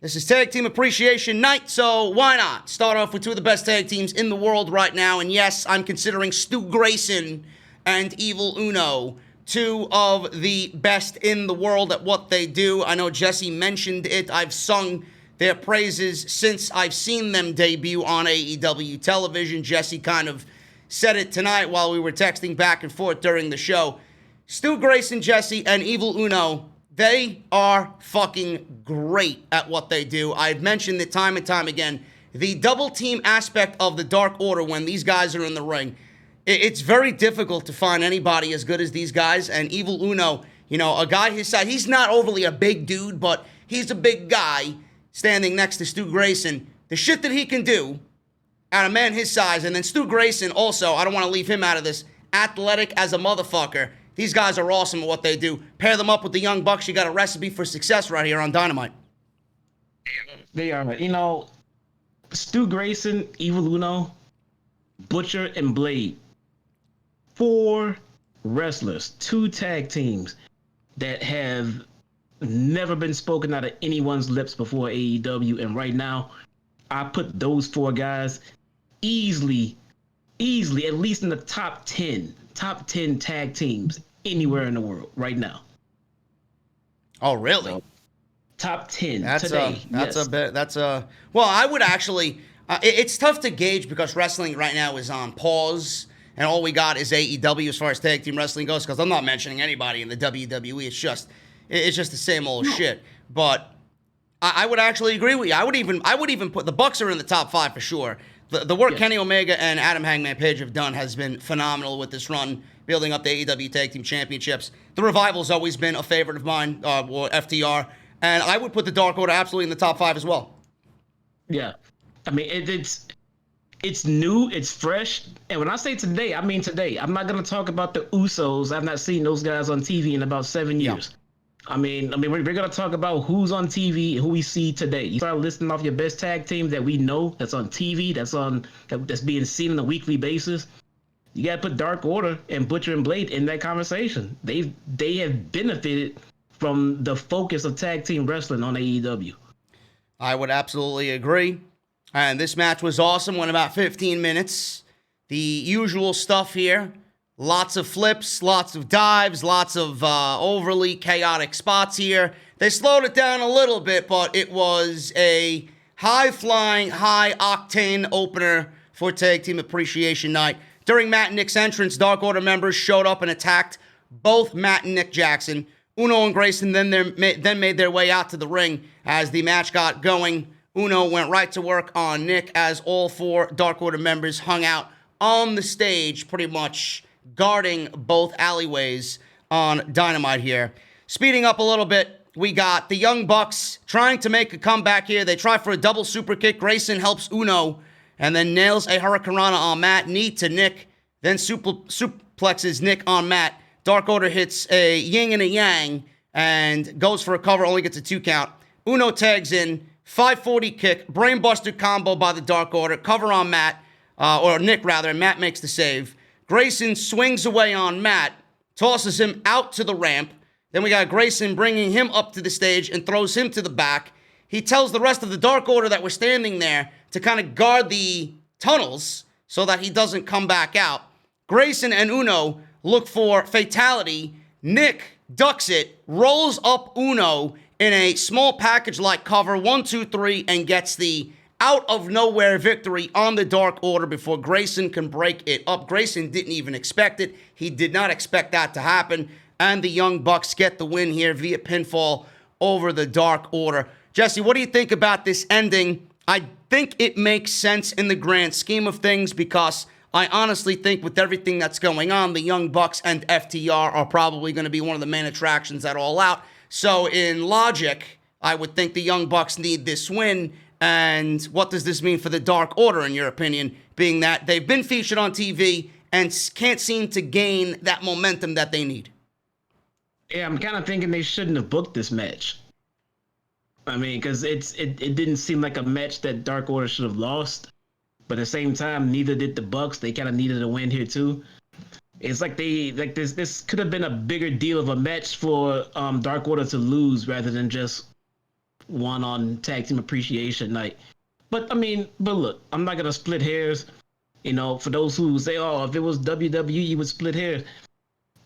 S1: This is Tag Team Appreciation Night, so why not start off with two of the best tag teams in the world right now? And yes, I'm considering Stu Grayson and Evil Uno two of the best in the world at what they do. I know Jesse mentioned it. I've sung their praises since I've seen them debut on AEW television. Jesse kind of said it tonight while we were texting back and forth during the show. Stu Grayson, Jesse, and Evil Uno, they are fucking great at what they do. I've mentioned it time and time again. The double team aspect of the Dark Order when these guys are in the ring, it's very difficult to find anybody as good as these guys. And Evil Uno, you know, a guy his size, he's not overly a big dude, but he's a big guy standing next to Stu Grayson. The shit that he can do at a man his size, and then Stu Grayson also, I don't want to leave him out of this, athletic as a motherfucker. These guys are awesome at what they do. Pair them up with the Young Bucks. You got a recipe for success right here on Dynamite.
S3: They are. You know, Stu Grayson, Evil Uno, Butcher, and Blade. 4 wrestlers, 2 tag teams that have never been spoken out of anyone's lips before AEW. And right now, I put those 4 guys easily, at least in the top 10 tag teams anywhere in the world right now.
S1: Oh, really? So,
S3: top 10 today.
S1: Well, I would actually, it's tough to gauge because wrestling right now is on pause and all we got is AEW as far as tag team wrestling goes, because I'm not mentioning anybody in the WWE. It's just the same old shit. But I would actually agree with you. I would even put the Bucks are in the top 5 for sure. The work Kenny Omega and Adam Hangman Page have done has been phenomenal with this run, building up the AEW Tag Team Championships. The Revival's always been a favorite of mine, or FTR, and I would put the Dark Order absolutely in the top 5 as well.
S3: Yeah, I mean it's new, it's fresh, and when I say today, I mean today. I'm not gonna talk about the Usos. I've not seen those guys on TV in about 7 years. I mean, we're gonna talk about who's on TV, who we see today. You start listing off your best tag teams that we know that's on TV, that's being seen on a weekly basis. You gotta put Dark Order and Butcher and Blade in that conversation. They have benefited from the focus of tag team wrestling on AEW.
S1: I would absolutely agree. And this match was awesome. Went about 15 minutes. The usual stuff here. Lots of flips, lots of dives, lots of overly chaotic spots here. They slowed it down a little bit, but it was a high-flying, high-octane opener for Tag Team Appreciation Night. During Matt and Nick's entrance, Dark Order members showed up and attacked both Matt and Nick Jackson. Uno and Grayson then made their way out to the ring as the match got going. Uno went right to work on Nick as all 4 Dark Order members hung out on the stage, pretty much guarding both alleyways on Dynamite here. Speeding up a little bit, we got the Young Bucks trying to make a comeback here. They try for a double super kick. Grayson helps Uno and then nails a Hurricanrana on Matt. Knee to Nick, then suplexes Nick on Matt. Dark Order hits a yin and a yang and goes for a cover, only gets a 2 count. Uno tags in, 540 kick, brainbuster combo by the Dark Order, cover on Matt, or Nick rather, and Matt makes the save. Grayson swings away on Matt, tosses him out to the ramp. Then we got Grayson bringing him up to the stage and throws him to the back. He tells the rest of the Dark Order that were standing there to kind of guard the tunnels so that he doesn't come back out. Grayson and Uno look for fatality. Nick ducks it, rolls up Uno in a small package-like cover, 1, 2, 3, and gets the out of nowhere victory on the Dark Order before Grayson can break it up. Grayson didn't even expect it. He did not expect that to happen. And the Young Bucks get the win here via pinfall over the Dark Order. Jesse, what do you think about this ending? I think it makes sense in the grand scheme of things because I honestly think with everything that's going on, the Young Bucks and FTR are probably going to be one of the main attractions at All Out. So in logic, I would think the Young Bucks need this win. And what does this mean for the Dark Order, in your opinion, being that they've been featured on TV and can't seem to gain that momentum that they need?
S3: Yeah, I'm kind of thinking they shouldn't have booked this match. I mean, because it didn't seem like a match that Dark Order should have lost. But at the same time, neither did the Bucks. They kind of needed a win here too. It's like this could have been a bigger deal of a match for Dark Order to lose rather than just one on Tag Team Appreciation Night. But look, I'm not gonna split hairs. You know, for those who say, "Oh, if it was WWE, you would split hairs."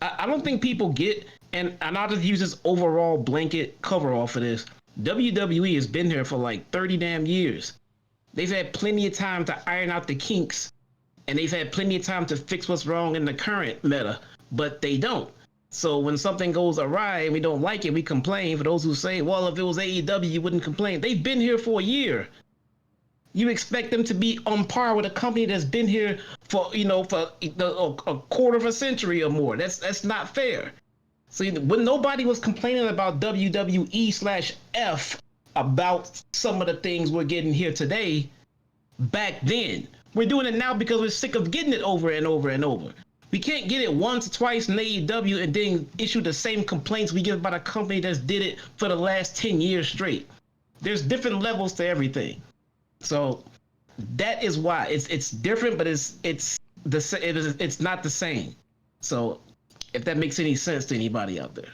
S3: I don't think people get, and I'll just use this overall blanket cover off of this. WWE has been here for like 30 damn years. They've had plenty of time to iron out the kinks, and they've had plenty of time to fix what's wrong in the current meta, but they don't. So when something goes awry and we don't like it, we complain. For those who say, well, if it was AEW, you wouldn't complain. They've been here for a year. You expect them to be on par with a company that's been here for a quarter of a century or more. That's not fair. So when nobody was complaining about WWE/F about some of the things we're getting here today, back then, we're doing it now because we're sick of getting it over and over and over. We can't get it once or twice in AEW and then issue the same complaints we get about a company that's did it for the last 10 years straight. There's different levels to everything. So that is why it's different, but it's not the same. So if that makes any sense to anybody out there.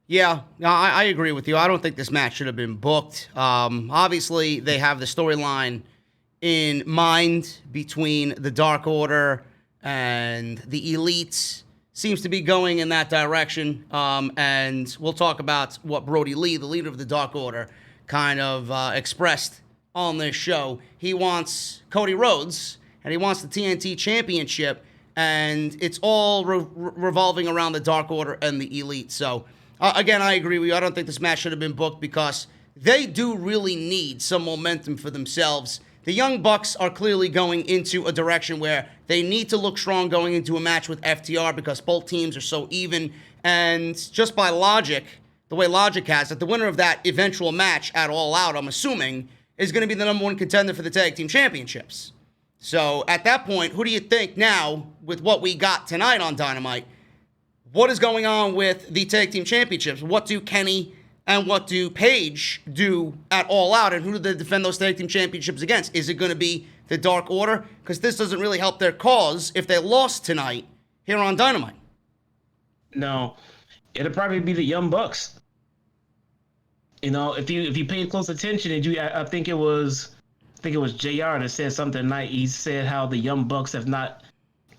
S1: Yeah, I agree with you. I don't think this match should have been booked. Obviously, they have the storyline in mind between the Dark Order and the Elite. Seems to be going in that direction. And we'll talk about what Brody Lee, the leader of the Dark Order, kind of expressed on this show. He wants Cody Rhodes, and he wants the TNT Championship, and it's all revolving around the Dark Order and the Elite. So, again, I agree with you. I don't think this match should have been booked because they do really need some momentum for themselves. The Young Bucks are clearly going into a direction where they need to look strong going into a match with FTR because both teams are so even. And just by logic, the way logic has it, the winner of that eventual match at All Out, I'm assuming, is going to be the number one contender for the Tag Team Championships. So at that point, who do you think now, with what we got tonight on Dynamite, what is going on with the Tag Team Championships? What do Kenny and what do Paige do at All Out, and who do they defend those Tag Team Championships against? Is it going to be the Dark Order? Because this doesn't really help their cause if they lost tonight here on Dynamite.
S3: No, it'll probably be the Young Bucks. You know, if you paid close attention, and I think it was JR that said something tonight. He said how the Young Bucks have not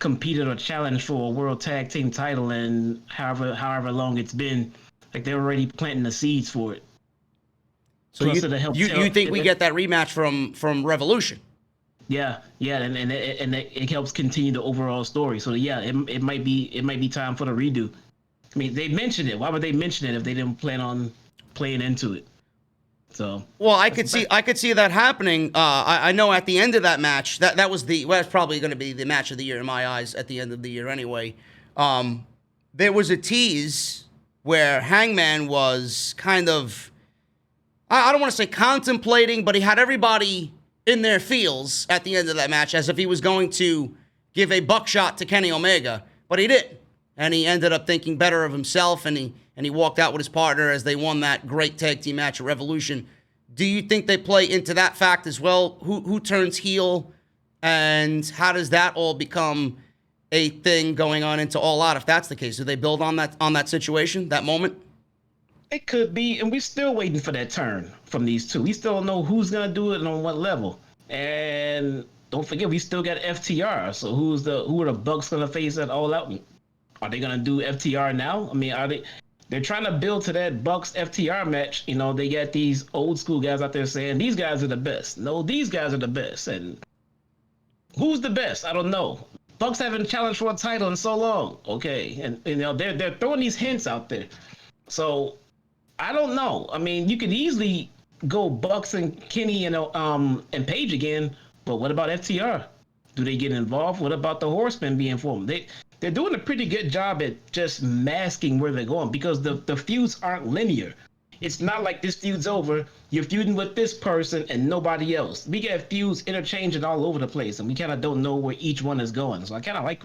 S3: competed or challenged for a World Tag Team title in however long it's been. Like, they're already planting the seeds for it.
S1: So you think we get that rematch from Revolution?
S3: Yeah, and it helps continue the overall story. So yeah, it might be time for the redo. I mean, they mentioned it. Why would they mention it if they didn't plan on playing into it? So
S1: well, I could see that happening. I know at the end of that match, that's probably going to be the match of the year in my eyes at the end of the year anyway. There was a tease where Hangman was kind of, I don't want to say contemplating, but he had everybody in their feels at the end of that match as if he was going to give a buckshot to Kenny Omega, but he didn't. And he ended up thinking better of himself, and he walked out with his partner as they won that great tag team match at Revolution. Do you think they play into that fact as well? Who turns heel, and how does that all become a thing going on into All Out? If that's the case, do they build on that situation, that moment?
S3: It could be, and we're still waiting for that turn from these two. We still don't know who's gonna do it and on what level. And don't forget, we still got FTR. So who are the Bucks gonna face at All Out? Are they gonna do FTR now? I mean, they're trying to build to that Bucks FTR match. You know, they got these old school guys out there saying these guys are the best. No, these guys are the best. And who's the best? I don't know. Bucks haven't challenged for a title in so long. Okay, and you know they're throwing these hints out there. So I don't know. I mean, you could easily go Bucks and Kenny and Page again, but what about FTR? Do they get involved? What about the Horsemen being formed? They're doing a pretty good job at just masking where they're going because the feuds aren't linear. It's not like this feud's over. You're feuding with this person and nobody else. We get feuds interchanging all over the place, and we kind of don't know where each one is going. So I kind of like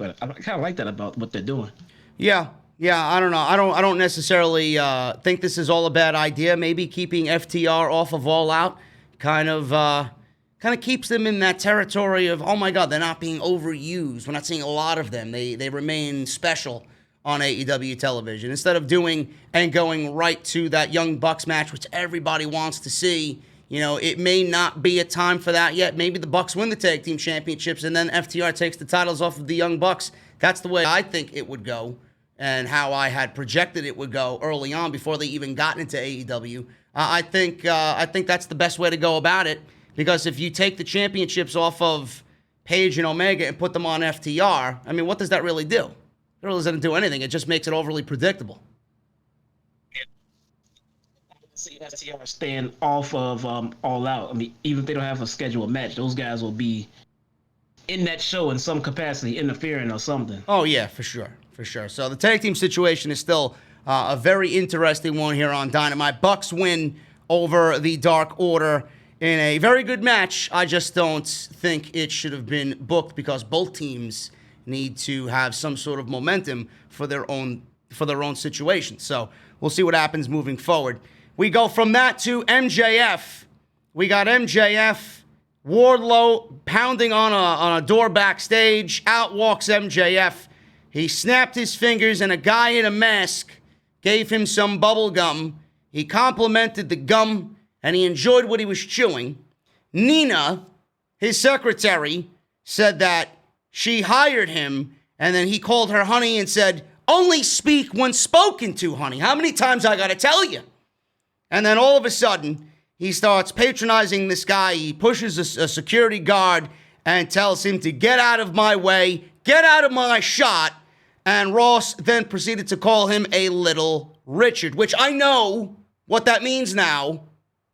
S3: that about what they're doing.
S1: Yeah, I don't know. I don't necessarily think this is all a bad idea. Maybe keeping FTR off of All Out kind of keeps them in that territory of, oh my God, they're not being overused. We're not seeing a lot of them. They remain special on AEW television. Instead of doing and going right to that Young Bucks match, which everybody wants to see, you know, it may not be a time for that yet. Maybe the Bucks win the tag team championships and then FTR takes the titles off of the Young Bucks. That's the way I think it would go and how I had projected it would go early on before they even got into AEW. I think that's the best way to go about it, because if you take the championships off of Page and Omega and put them on FTR, I mean, what does that really do? It really doesn't do anything. It just makes it overly predictable.
S3: See FTR staying off of All Out. I mean, even if they don't have a scheduled match, those guys will be in that show in some capacity, interfering or something.
S1: Oh, yeah, for sure. So the tag team situation is still a very interesting one here on Dynamite. Bucks win over the Dark Order in a very good match. I just don't think it should have been booked because both teams need to have some sort of momentum for their own situation. So we'll see what happens moving forward. We go from that to MJF. We got MJF, Wardlow pounding on a door backstage. Out walks MJF. He snapped his fingers and a guy in a mask gave him some bubble gum. He complimented the gum and he enjoyed what he was chewing. Nina, his secretary, said that she hired him, and then he called her honey and said, "Only speak when spoken to, honey. How many times I gotta tell you?" And then all of a sudden, he starts patronizing this guy. He pushes a security guard and tells him to get out of my way, get out of my shot. And Ross then proceeded to call him a little Richard, which I know what that means now.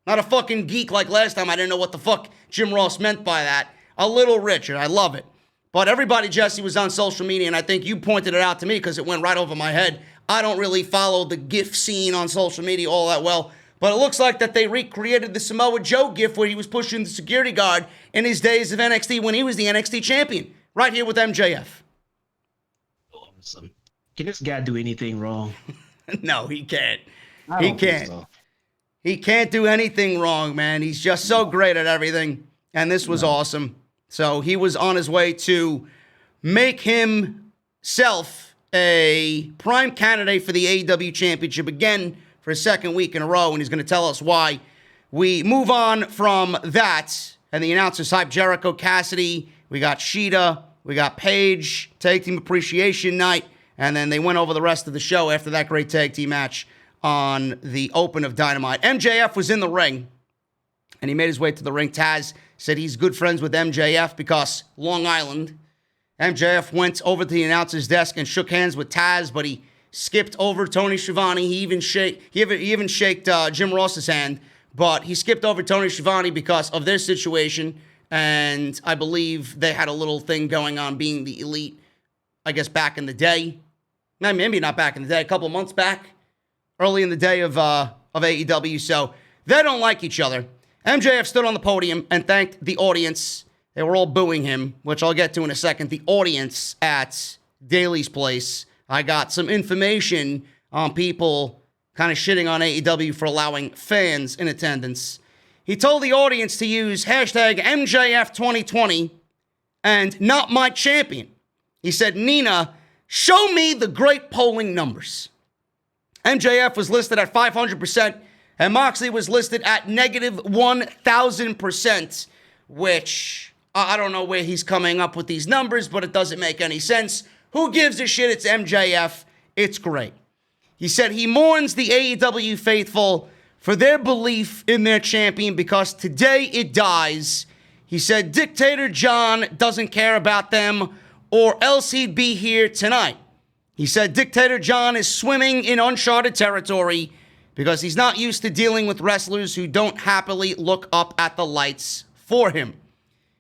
S1: Not a fucking geek like last time. I didn't know what the fuck Jim Ross meant by that. A little Richard. I love it. But everybody, Jesse, was on social media, and I think you pointed it out to me because it went right over my head. I don't really follow the GIF scene on social media all that well, but it looks like that they recreated the Samoa Joe GIF where he was pushing the security guard in his days of NXT when he was the NXT champion, right here with MJF.
S3: Awesome. Can this guy do anything wrong?
S1: No, he can't.
S3: He can't. So.
S1: He can't do anything wrong, man. He's just so great at everything, and this was awesome. So he was on his way to make himself a prime candidate for the AEW Championship again for a second week in a row, and he's going to tell us why. We move on from that, and the announcers hype Jericho, Cassidy. We got Sheeta. We got Paige, Tag Team Appreciation Night, and then they went over the rest of the show after that great tag team match on the Open of Dynamite. MJF was in the ring, and he made his way to the ring. Taz said he's good friends with MJF because Long Island. MJF went over to the announcer's desk and shook hands with Taz, but he skipped over Tony Schiavone. He even shaked Jim Ross's hand, but he skipped over Tony Schiavone because of their situation, and I believe they had a little thing going on being the Elite, I guess, back in the day. Maybe not back in the day, a couple months back, early in the day of AEW, so they don't like each other. MJF stood on the podium and thanked the audience. They were all booing him, which I'll get to in a second. The audience at Daly's Place. I got some information on people kind of shitting on AEW for allowing fans in attendance. He told the audience to use hashtag MJF2020 and not my champion. He said, "Nina, show me the great polling numbers." MJF was listed at 500%, and Moxley was listed at negative 1,000%, which I don't know where he's coming up with these numbers, but it doesn't make any sense. Who gives a shit? It's MJF. It's great. He said he mourns the AEW faithful for their belief in their champion because today it dies. He said Dictator John doesn't care about them or else he'd be here tonight. He said Dictator John is swimming in uncharted territory because he's not used to dealing with wrestlers who don't happily look up at the lights for him. He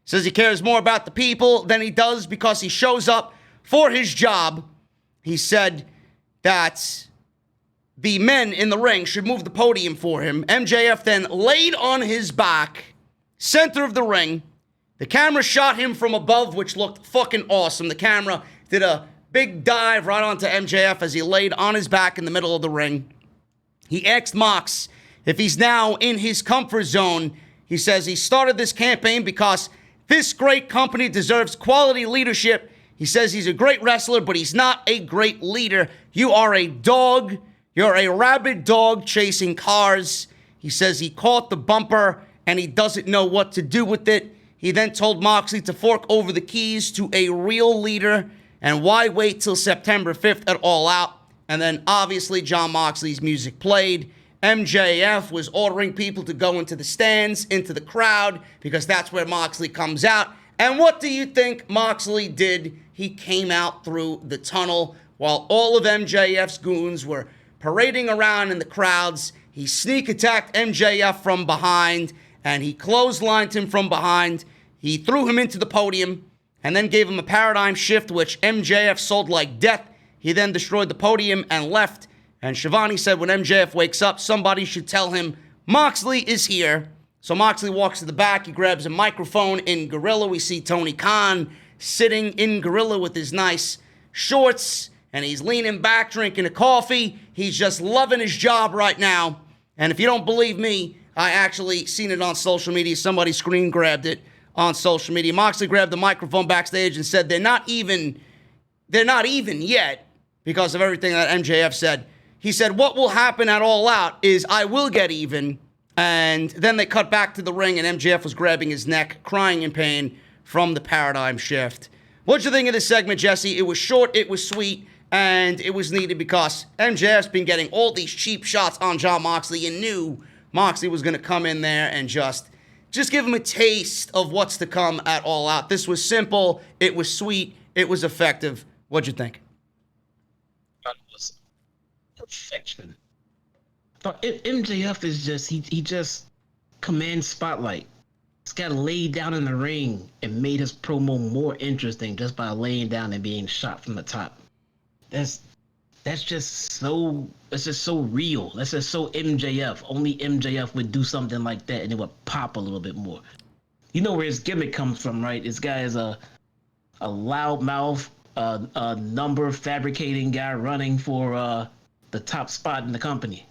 S1: says he cares more about the people than he does because he shows up for his job. He said that the men in the ring should move the podium for him. MJF then laid on his back, center of the ring. The camera shot him from above, which looked fucking awesome. The camera did a big dive right onto MJF as he laid on his back in the middle of the ring. He asked Mox if he's now in his comfort zone. He says he started this campaign because this great company deserves quality leadership. He says he's a great wrestler, but he's not a great leader. You are a dog. You're a rabid dog chasing cars. He says he caught the bumper and he doesn't know what to do with it. He then told Moxley to fork over the keys to a real leader and why wait till September 5th at All Out. And then obviously Jon Moxley's music played. MJF was ordering people to go into the stands, into the crowd, because that's where Moxley comes out. And what do you think Moxley did? He came out through the tunnel while all of MJF's goons were parading around in the crowds. He sneak attacked MJF from behind, and he clotheslined him from behind. He threw him into the podium, and then gave him a paradigm shift, which MJF sold like death. He then destroyed the podium and left. And Shivani said when MJF wakes up, somebody should tell him Moxley is here. So Moxley walks to the back. He grabs a microphone in Gorilla. We see Tony Khan sitting in Gorilla with his nice shorts, and he's leaning back, drinking a coffee. He's just loving his job right now. And if you don't believe me, I actually seen it on social media. Somebody screen grabbed it on social media. Moxley grabbed the microphone backstage and said they're not even yet because of everything that MJF said. He said what will happen at All Out is I will get even. And then they cut back to the ring and MJF was grabbing his neck, crying in pain from the paradigm shift. What'd you think of this segment, Jesse? It was short, it was sweet, and it was needed because MJF's been getting all these cheap shots on Jon Moxley and knew Moxley was going to come in there and just give him a taste of what's to come at All Out. This was simple, it was sweet, it was effective. What'd you think?
S3: That was perfection. MJF is just, he just commands spotlight. He's got laid down in the ring and made his promo more interesting just by laying down and being shot from the top. That's just so real. That's just so MJF. Only MJF would do something like that and it would pop a little bit more. You know where his gimmick comes from, right? This guy is a loudmouth, a number fabricating guy running for the top spot in the company.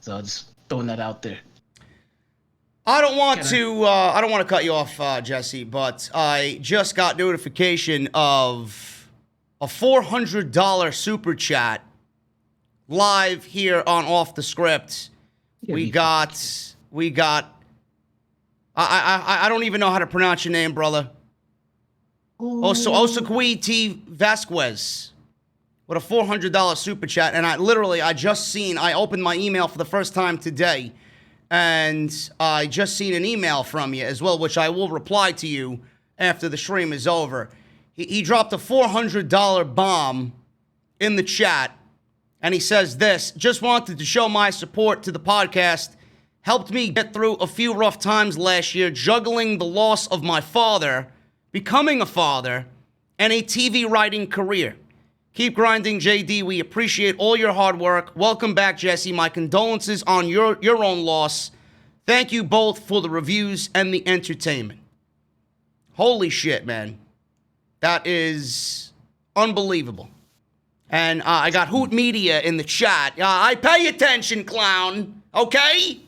S3: So just throwing that out there.
S1: I don't want to cut you off, Jesse, but I just got notification of a $400 super chat live here on Off the Script. We got I don't even know how to pronounce your name, brother. Osakui T. Vasquez with a $400 super chat. And I opened my email for the first time today. And I just seen an email from you as well, which I will reply to you after the stream is over. He dropped a $400 bomb in the chat. And he says this: just wanted to show my support to the podcast. Helped me get through a few rough times last year, juggling the loss of my father, becoming a father, and a TV writing career. Keep grinding, JD. We appreciate all your hard work. Welcome back, Jesse. My condolences on your own loss. Thank you both for the reviews and the entertainment. Holy shit, man. That is unbelievable. And I got Hoot Media in the chat. I pay attention, clown. Okay?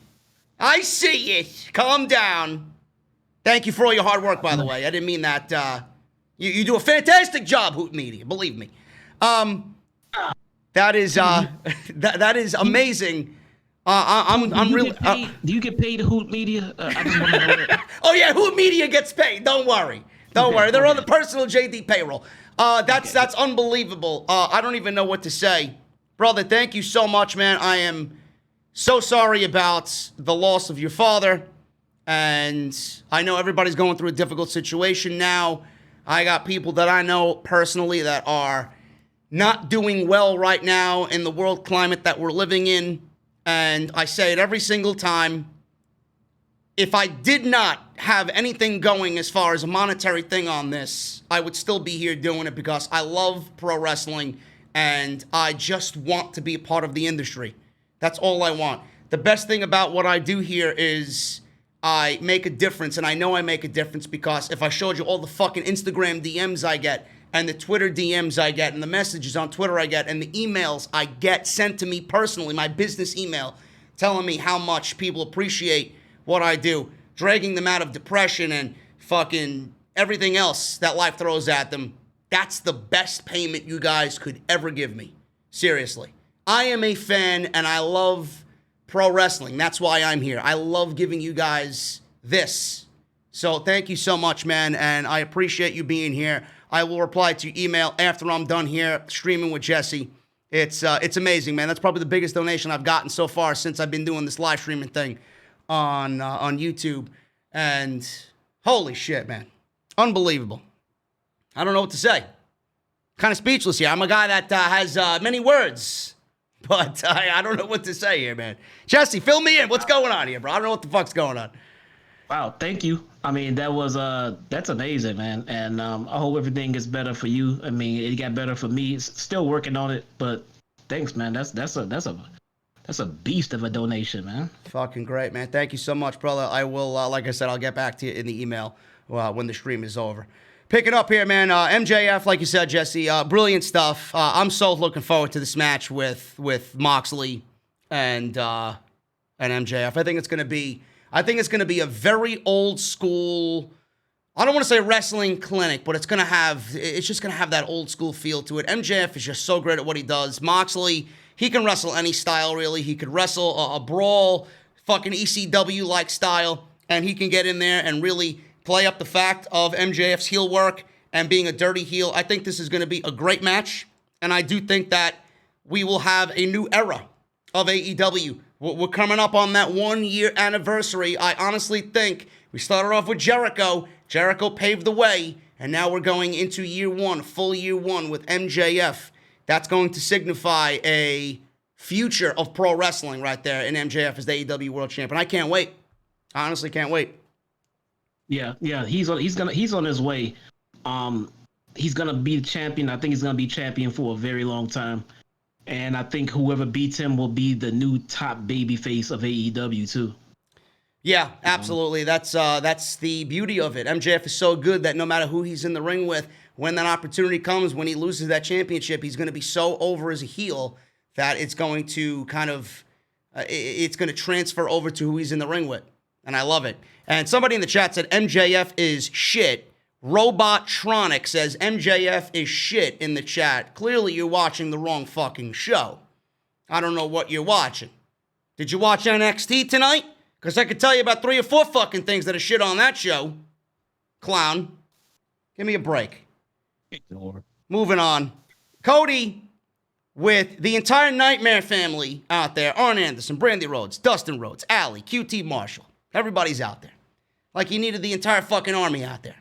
S1: I see it. Calm down. Thank you for all your hard work, by the way. I didn't mean that. You do a fantastic job, Hoot Media. Believe me. That is that is amazing. I'm really.
S3: Do you get paid to Hoot Media? I just want to know that.
S1: Oh yeah, Hoot Media gets paid. Don't worry. Don't worry. They're on the personal JD payroll. That's unbelievable. I don't even know what to say. Brother, thank you so much, man. I am so sorry about the loss of your father. And I know everybody's going through a difficult situation now. I got people that I know personally that are not doing well right now in the world climate that we're living in. And I say it every single time. If I did not have anything going as far as a monetary thing on this, I would still be here doing it because I love pro wrestling and I just want to be a part of the industry. That's all I want. The best thing about what I do here is I make a difference, and I know I make a difference because if I showed you all the fucking Instagram DMs I get and the Twitter DMs I get and the messages on Twitter I get and the emails I get sent to me personally, my business email, telling me how much people appreciate what I do, dragging them out of depression and fucking everything else that life throws at them, that's the best payment you guys could ever give me. Seriously. I am a fan and I love pro wrestling. That's why I'm here. I love giving you guys this. So thank you so much, man, and I appreciate you being here. I will reply to your email after I'm done here streaming with Jesse. It's amazing, man. That's probably the biggest donation I've gotten so far since I've been doing this live streaming thing on YouTube. And holy shit, man. Unbelievable. I don't know what to say. Kind of speechless here. I'm a guy that has many words. But I don't know what to say here, man. Jesse, fill me in. What's going on here, bro? I don't know what the fuck's going on.
S3: Wow, thank you. I mean, that's amazing, man. And I hope everything gets better for you. I mean, it got better for me. Still working on it, but thanks, man. That's a beast of a donation, man.
S1: Fucking great, man. Thank you so much, brother. I will, like I said, I'll get back to you in the email when the stream is over. Picking up here, man, MJF, like you said, Jesse, brilliant stuff. I'm so looking forward to this match with Moxley and MJF. I think it's going to be a very old school, I don't want to say wrestling clinic, but it's just going to have that old school feel to it. MJF is just so great at what he does. Moxley, he can wrestle any style, really. He could wrestle a brawl, fucking ECW-like style, and he can get in there and really play up the fact of MJF's heel work and being a dirty heel. I think this is going to be a great match, and I do think that we will have a new era of AEW. We're coming up on that 1-year anniversary. I honestly think we started off with Jericho. Jericho paved the way, and now we're going into year one, full year one with MJF. That's going to signify a future of pro wrestling right there in MJF as the AEW World Champion. I can't wait. I honestly can't wait.
S3: Yeah, he's on his way. He's gonna be the champion. I think he's gonna be champion for a very long time, and I think whoever beats him will be the new top babyface of AEW too.
S1: Yeah, absolutely. That's the beauty of it. MJF is so good that no matter who he's in the ring with, when that opportunity comes, when he loses that championship, he's going to be so over as a heel that it's going to it's going to transfer over to who he's in the ring with, and I love it. And somebody in the chat said MJF is shit. Robottronic says MJF is shit in the chat. Clearly, you're watching the wrong fucking show. I don't know what you're watching. Did you watch NXT tonight? Because I could tell you about 3 or 4 fucking things that are shit on that show. Clown. Give me a break.
S3: Ignore.
S1: Moving on. Cody with the entire Nightmare family out there. Arn Anderson, Brandy Rhodes, Dustin Rhodes, Allie, QT Marshall. Everybody's out there. Like he needed the entire fucking army out there.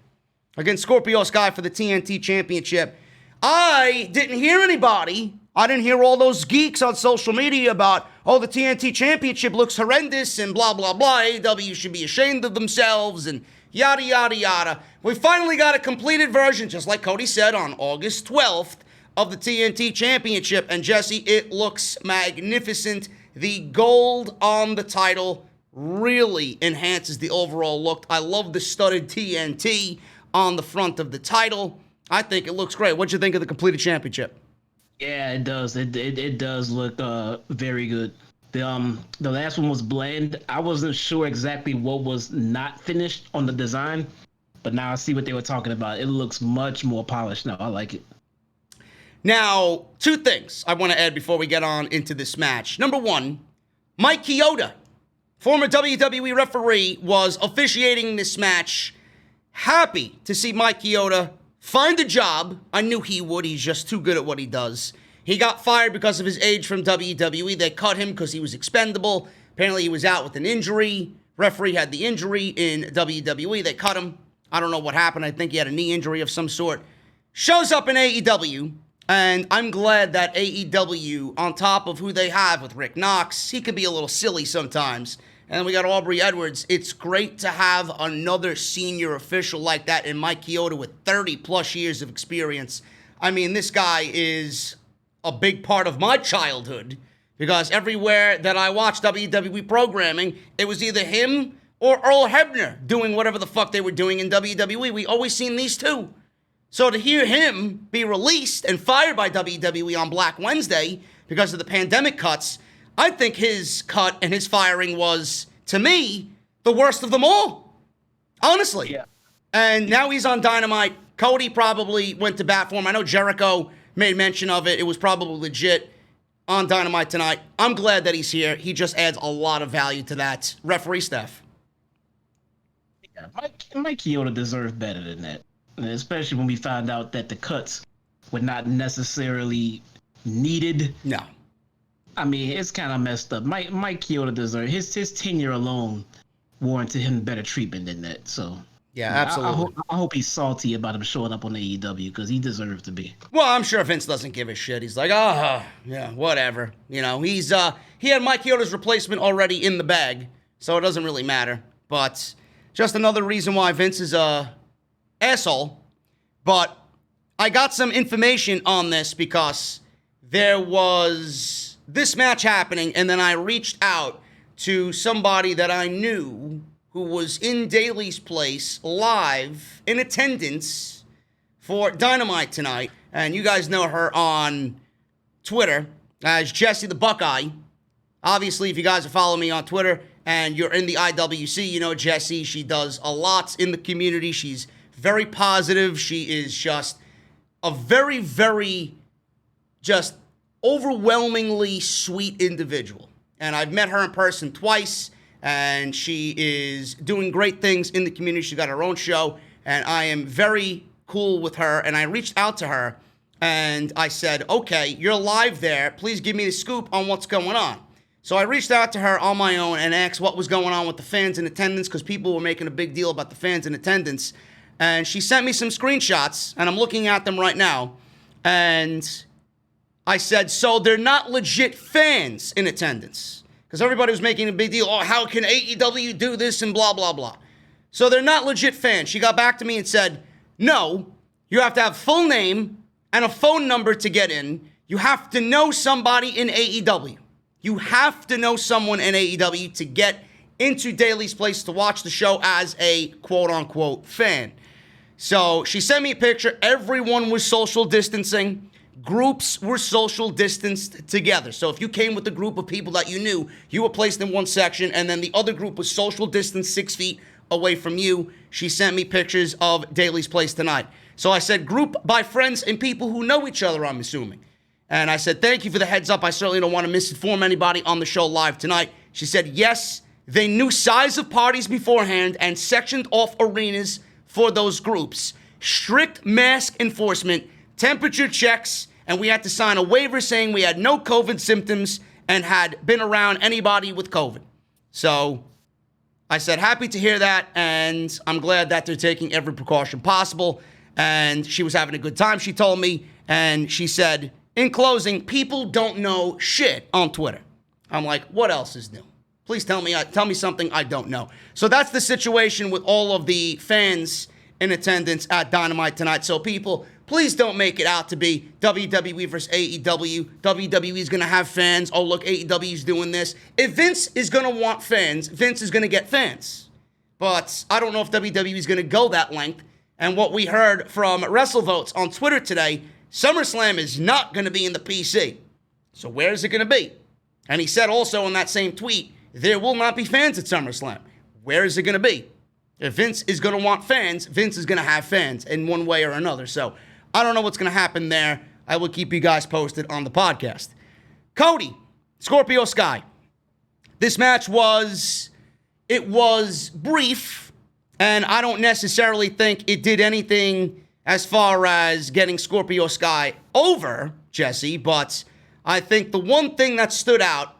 S1: Against Scorpio Sky for the TNT Championship. I didn't hear anybody. I didn't hear all those geeks on social media about, oh, the TNT Championship looks horrendous and blah, blah, blah. AEW should be ashamed of themselves and yada, yada, yada. We finally got a completed version, just like Cody said, on August 12th of the TNT Championship. And Jesse, it looks magnificent. The gold on the title really enhances the overall look. I love the studded TNT on the front of the title. I think it looks great. What'd you think of the completed championship?
S3: Yeah, it does. It does look very good. The last one was bland. I wasn't sure exactly what was not finished on the design, but now I see what they were talking about. It looks much more polished now. I like it.
S1: Now, 2 things I want to add before we get on into this match. Number 1, Mike Chioda, former WWE referee, was officiating this match. Happy to see Mike Chioda find a job. I knew he would. He's just too good at what he does. He got fired because of his age from WWE. They cut him because he was expendable. Apparently, he was out with an injury. Referee had the injury in WWE. They cut him. I don't know what happened. I think he had a knee injury of some sort. Shows up in AEW, and I'm glad that AEW, on top of who they have with Rick Knox, he could be a little silly sometimes. And then we got Aubrey Edwards. It's great to have another senior official like that in Mike Chioda with 30-plus years of experience. I mean, this guy is a big part of my childhood because everywhere that I watched WWE programming, it was either him or Earl Hebner doing whatever the fuck they were doing in WWE. We always seen these two. So to hear him be released and fired by WWE on Black Wednesday because of the pandemic cuts, I think his cut and his firing was, to me, the worst of them all. Honestly.
S3: Yeah.
S1: And now he's on Dynamite. Cody probably went to bat for him. I know Jericho made mention of it. It was probably legit on Dynamite tonight. I'm glad that he's here. He just adds a lot of value to that referee staff.
S3: Yeah, Mike Chioda deserved better than that. Especially when we found out that the cuts were not necessarily needed.
S1: No.
S3: I mean, it's kind of messed up. Mike Chioda deserved his tenure alone warranted him better treatment than that. So
S1: yeah, absolutely.
S3: I hope he's salty about him showing up on AEW because he deserves to be.
S1: Well, I'm sure Vince doesn't give a shit. He's like, yeah, whatever. You know, he had Mike Chioda's replacement already in the bag, so it doesn't really matter. But just another reason why Vince is a asshole. But I got some information on this because there was this match happening, and then I reached out to somebody that I knew who was in Daly's place live in attendance for Dynamite tonight. And you guys know her on Twitter as Jessie the Buckeye. Obviously, if you guys are following me on Twitter and you're in the IWC, you know Jessie. She does a lot in the community. She's very positive. She is just a very, very just overwhelmingly sweet individual. And I've met her in person twice, and she is doing great things in the community. She's got her own show, and I am very cool with her. And I reached out to her, and I said, okay, you're live there. Please give me the scoop on what's going on. So I reached out to her on my own and asked what was going on with the fans in attendance because people were making a big deal about the fans in attendance. And she sent me some screenshots, and I'm looking at them right now. And I said, so they're not legit fans in attendance. Because everybody was making a big deal. Oh, how can AEW do this and blah, blah, blah. So they're not legit fans. She got back to me and said, no, you have to have full name and a phone number to get in. You have to know somebody in AEW. You have to know someone in AEW to get into Daly's place to watch the show as a quote-unquote fan. So she sent me a picture. Everyone was social distancing. Groups were social distanced together. So if you came with a group of people that you knew, you were placed in one section, and then the other group was social distanced 6 feet away from you. She sent me pictures of Daly's place tonight. So I said group by friends and people who know each other, I'm assuming. And I said, thank you for the heads up. I certainly don't want to misinform anybody on the show live tonight. She said, yes, they knew size of parties beforehand and sectioned off arenas for those groups. Strict mask enforcement, temperature checks, and we had to sign a waiver saying we had no COVID symptoms and had been around anybody with COVID. So I said, happy to hear that, and I'm glad that they're taking every precaution possible. And she was having a good time, she told me, and she said, in closing, people don't know shit on Twitter. I'm like, what else is new? Please tell me something I don't know. So that's the situation with all of the fans in attendance at Dynamite tonight. So people, please don't make it out to be WWE versus AEW. WWE is going to have fans. Oh, look, AEW is doing this. If Vince is going to want fans, Vince is going to get fans. But I don't know if WWE is going to go that length. And what we heard from WrestleVotes on Twitter today, SummerSlam is not going to be in the PC. So where is it going to be? And he said also in that same tweet, there will not be fans at SummerSlam. Where is it going to be? If Vince is going to want fans, Vince is going to have fans in one way or another. So I don't know what's going to happen there. I will keep you guys posted on the podcast. Cody Scorpio Sky. This match was brief, and I don't necessarily think it did anything as far as getting Scorpio Sky over, Jesse, but I think the one thing that stood out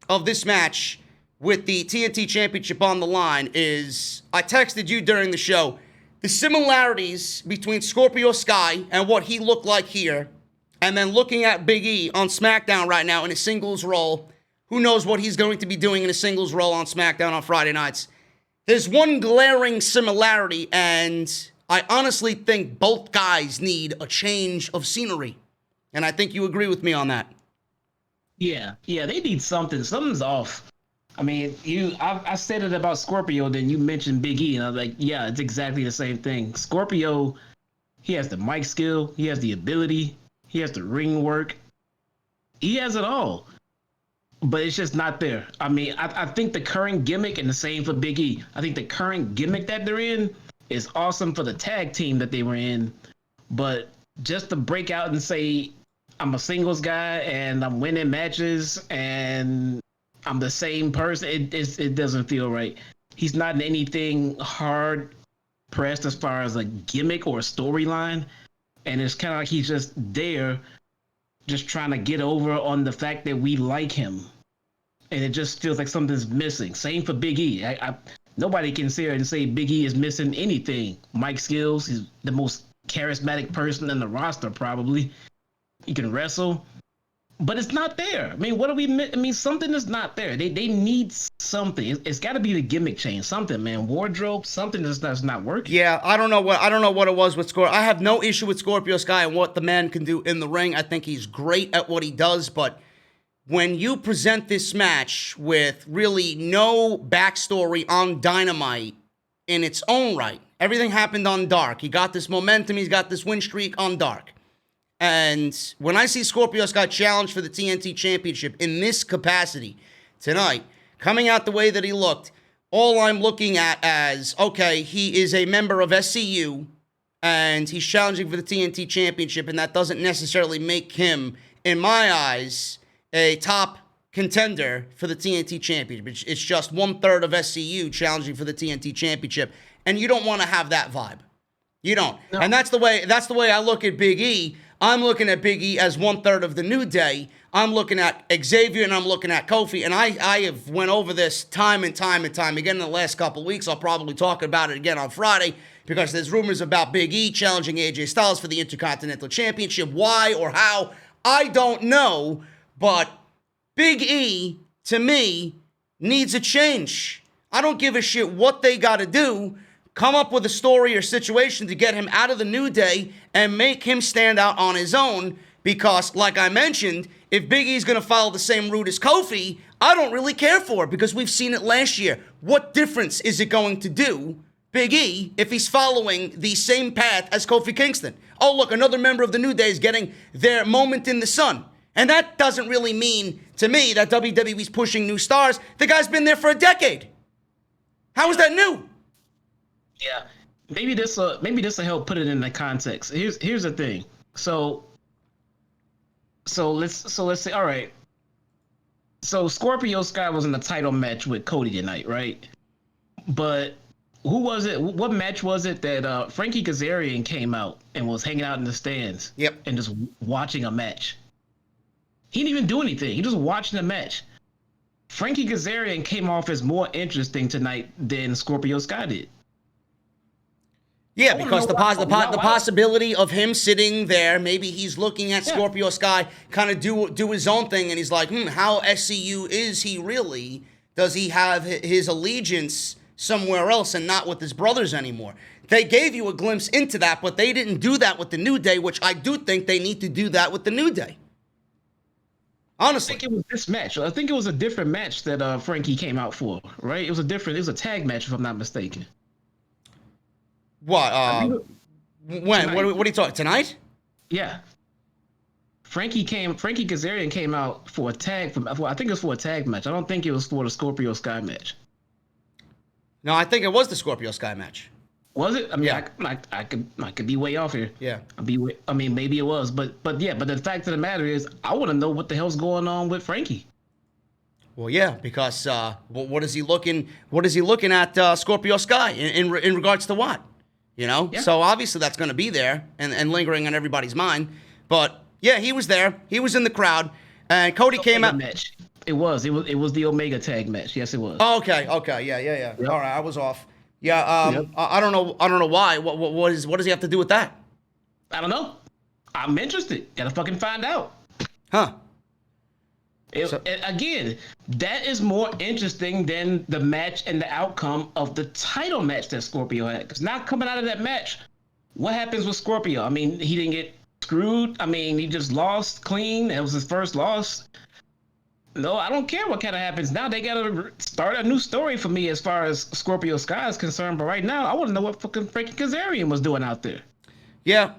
S1: of this match with the TNT Championship on the line is, I texted you during the show, the similarities between Scorpio Sky and what he looked like here, and then looking at Big E on SmackDown right now in a singles role. Who knows what he's going to be doing in a singles role on SmackDown on Friday nights. There's one glaring similarity, and I honestly think both guys need a change of scenery. And I think you agree with me on that.
S3: Yeah, they need something. Something's off. I mean, I said it about Scorpio, then you mentioned Big E, and I was like, yeah, it's exactly the same thing. Scorpio, he has the mic skill, he has the ability, he has the ring work. He has it all. But it's just not there. I mean, I think the current gimmick, and the same for Big E, I think the current gimmick that they're in is awesome for the tag team that they were in. But just to break out and say, I'm a singles guy and I'm winning matches and I'm the same person, it doesn't feel right. He's not in anything hard pressed as far as a gimmick or a storyline. And it's kind of like he's just there, just trying to get over on the fact that we like him. And it just feels like something's missing. Same for Big E. Nobody can sit here and say Big E is missing anything. Mic skills, he's the most charismatic person in the roster, probably. He can wrestle. But it's not there. I mean, what do we I mean, something is not there. They need something. It's got to be the gimmick change. Something, man. Wardrobe, something that's not working.
S1: Yeah, I don't know what it was with Scorpio. I have no issue with Scorpio Sky and what the man can do in the ring. I think he's great at what he does, but when you present this match with really no backstory on Dynamite in its own right, everything happened on Dark. He got this momentum. He's got this win streak on Dark. And when I see Scorpio Sky challenge for the TNT Championship in this capacity tonight, coming out the way that he looked, all I'm looking at as, okay, he is a member of SCU, and he's challenging for the TNT Championship, and that doesn't necessarily make him, in my eyes, a top contender for the TNT Championship. It's just 1/3 of SCU challenging for the TNT Championship, and you don't want to have that vibe. You don't. No. And that's the way I look at Big E. I'm looking at Big E as 1/3 of the New Day. I'm looking at Xavier and I'm looking at Kofi. And I have went over this time and time again in the last couple weeks. I'll probably talk about it again on Friday because there's rumors about Big E challenging AJ Styles for the Intercontinental Championship. Why or how, I don't know. But Big E, to me, needs a change. I don't give a shit what they got to do. Come up with a story or situation to get him out of the New Day and make him stand out on his own because, like I mentioned, if Big E's going to follow the same route as Kofi, I don't really care for it because we've seen it last year. What difference is it going to do, Big E, if he's following the same path as Kofi Kingston? Oh, look, another member of the New Day is getting their moment in the sun. And that doesn't really mean, to me, that WWE's pushing new stars. The guy's been there for a decade. How is that new?
S3: Yeah, maybe this will help put it in the context. Here's the thing. So let's say, all right. So Scorpio Sky was in the title match with Cody tonight, right? But who was it? What match was it that Frankie Kazarian came out and was hanging out in the stands?
S1: Yep.
S3: And just watching a match. He didn't even do anything. He just watching the match. Frankie Kazarian came off as more interesting tonight than Scorpio Sky did.
S1: Yeah, because the possibility of him sitting there, maybe he's looking at Scorpio Sky kind of do his own thing, and he's like, how SCU is he really? Does he have his allegiance somewhere else and not with his brothers anymore? They gave you a glimpse into that, but they didn't do that with the New Day, which I do think they need to do that with the New Day. Honestly.
S3: I think it was this match. I think it was a different match that Frankie came out for, right? It was a tag match, if I'm not mistaken.
S1: What? When? What are you talking? Tonight?
S3: Yeah. Frankie Kazarian came out for a tag. I think it was for a tag match. I don't think it was for the Scorpio Sky match.
S1: No, I think it was the Scorpio Sky match.
S3: Was it? I mean, yeah. I could be way off here.
S1: Yeah.
S3: I mean, maybe it was, but the fact of the matter is, I want to know what the hell's going on with Frankie.
S1: Well, yeah, because what is he looking at Scorpio Sky in regards to what? You know, so obviously that's going to be there and lingering on everybody's mind. But Yeah, he was there. He was in the crowd. And Cody came out.
S3: Match. It was the Omega tag match. Yes, it was.
S1: Oh, okay. Yeah.
S3: Yep.
S1: All right, I was off. Yeah,
S3: Yep.
S1: I don't know why. What does he have to do with that?
S3: I don't know. I'm interested. Gotta fucking find out.
S1: Huh.
S3: Again, that is more interesting than the match and the outcome of the title match that Scorpio had. Because now coming out of that match, what happens with Scorpio? I mean, he didn't get screwed. I mean, he just lost clean. It was his first loss. No, I don't care what kind of happens. Now they gotta start a new story for me as far as Scorpio Sky is concerned. But right now, I want to know what fucking Frankie Kazarian was doing out there.
S1: Yeah.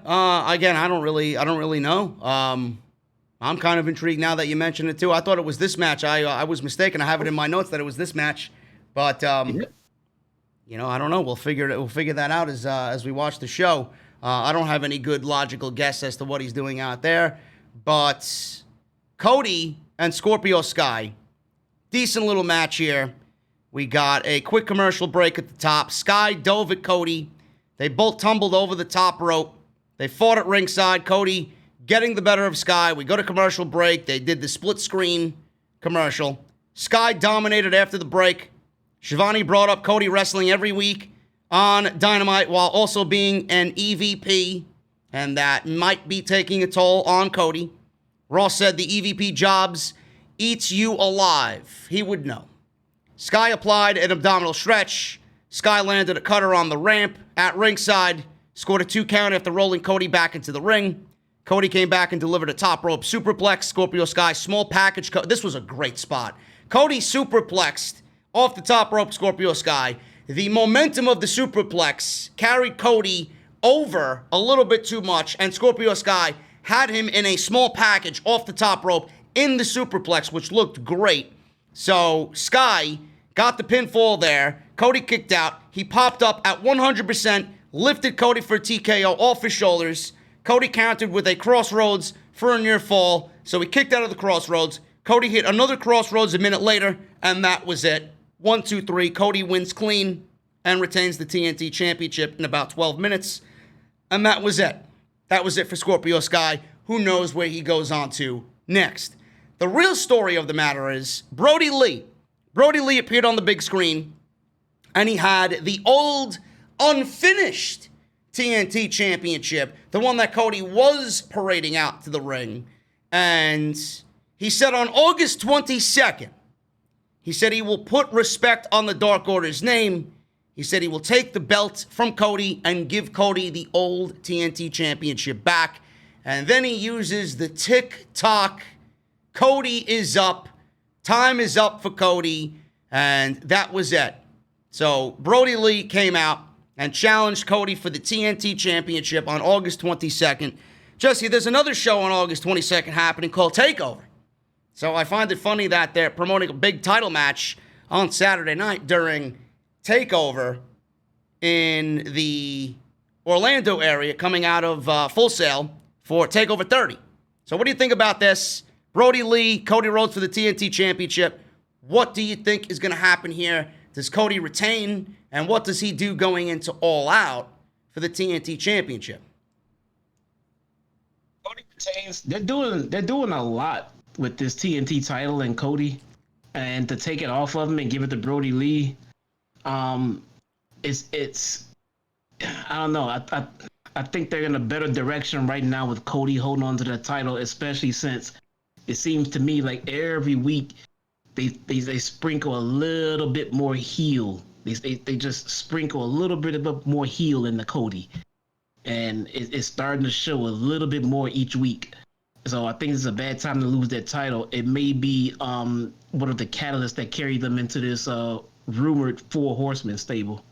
S1: Again, I don't really know. I'm kind of intrigued now that you mentioned it too. I thought it was this match. I was mistaken. I have it in my notes that it was this match, but you know, I don't know. We'll figure that out as we watch the show. I don't have any good logical guess as to what he's doing out there, but Cody and Scorpio Sky, decent little match here. We got a quick commercial break at the top. Sky dove at Cody. They both tumbled over the top rope. They fought at ringside. Cody getting the better of Sky. We go to commercial break. They did the split screen commercial. Sky dominated after the break. Shivani brought up Cody wrestling every week on Dynamite while also being an EVP, and that might be taking a toll on Cody. Ross said the EVP jobs eats you alive. He would know. Sky applied an abdominal stretch. Sky landed a cutter on the ramp at ringside. Scored a 2 count after rolling Cody back into the ring. Cody came back and delivered a top rope superplex. Scorpio Sky, small package. This was a great spot. Cody superplexed off the top rope Scorpio Sky. The momentum of the superplex carried Cody over a little bit too much, and Scorpio Sky had him in a small package off the top rope in the superplex, which looked great. So Sky got the pinfall there. Cody kicked out. He popped up at 100%, lifted Cody for a TKO off his shoulders. Cody countered with a crossroads for a near fall, so he kicked out of the crossroads. Cody hit another crossroads a minute later, and that was it. 1, 2, 3. Cody wins clean and retains the TNT Championship in about 12 minutes, and that was it. That was it for Scorpio Sky. Who knows where he goes on to next? The real story of the matter is Brody Lee. Brody Lee appeared on the big screen, and he had the old, unfinished TNT Championship, the one that Cody was parading out to the ring. And he said on August 22nd, he said he will put respect on the Dark Order's name. He said he will take the belt from Cody and give Cody the old TNT Championship back. And then he uses the tick-tock. Cody is up. Time is up for Cody. And that was it. So Brody Lee came out and challenged Cody for the TNT Championship on August 22nd. Jesse, there's another show on August 22nd happening called TakeOver. So I find it funny that they're promoting a big title match on Saturday night during TakeOver in the Orlando area coming out of Full Sail for TakeOver 30. So what do you think about this? Brody Lee, Cody Rhodes for the TNT Championship. What do you think is going to happen here? Does Cody retain? And what does he do going into All Out for the TNT Championship?
S3: Cody retains. They're doing a lot with this TNT title and Cody, and to take it off of him and give it to Brody Lee, it's I don't know. I think they're in a better direction right now with Cody holding on to the title, especially since it seems to me like every week they sprinkle a little bit more heel. They just sprinkle a little bit of more heel in the Cody, and it's starting to show a little bit more each week. So I think it's a bad time to lose that title. It may be one of the catalysts that carry them into this rumored 4 Horsemen stable.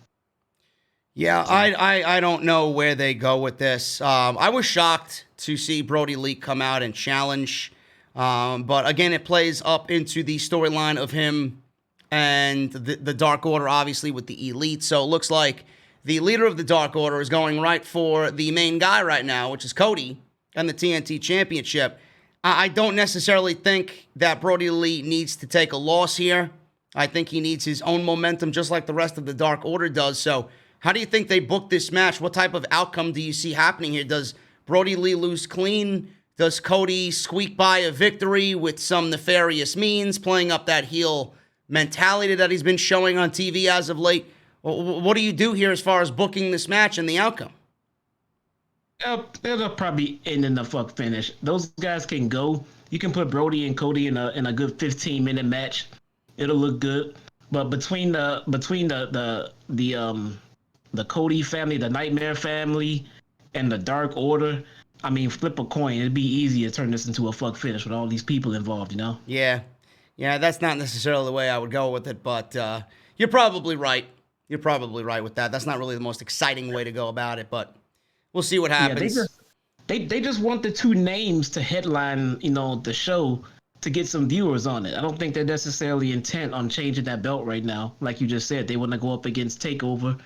S1: Yeah, I don't know where they go with this. I was shocked to see Brody Lee come out and challenge. But again, it plays up into the storyline of him and the Dark Order, obviously, with the Elite. So it looks like the leader of the Dark Order is going right for the main guy right now, which is Cody, and the TNT Championship. I don't necessarily think that Brody Lee needs to take a loss here. I think he needs his own momentum, just like the rest of the Dark Order does. So how do you think they book this match? What type of outcome do you see happening here? Does Brody Lee lose clean? Does Cody squeak by a victory with some nefarious means, playing up that heel mentality that he's been showing on TV as of late? What do you do here as far as booking this match and the outcome?
S3: It'll probably end in the fuck finish. Those guys can go. You can put Brody and Cody in a good 15-minute match. It'll look good. But between the Cody family, the Nightmare family, and the Dark Order, I mean, flip a coin. It'd be easy to turn this into a fuck finish with all these people involved, you know?
S1: Yeah, that's not necessarily the way I would go with it, but you're probably right. You're probably right with that. That's not really the most exciting way to go about it, but we'll see what happens.
S3: Yeah, they just want the two names to headline, the show to get some viewers on it. I don't think they're necessarily intent on changing that belt right now. Like you just said, they want to go up against TakeOver,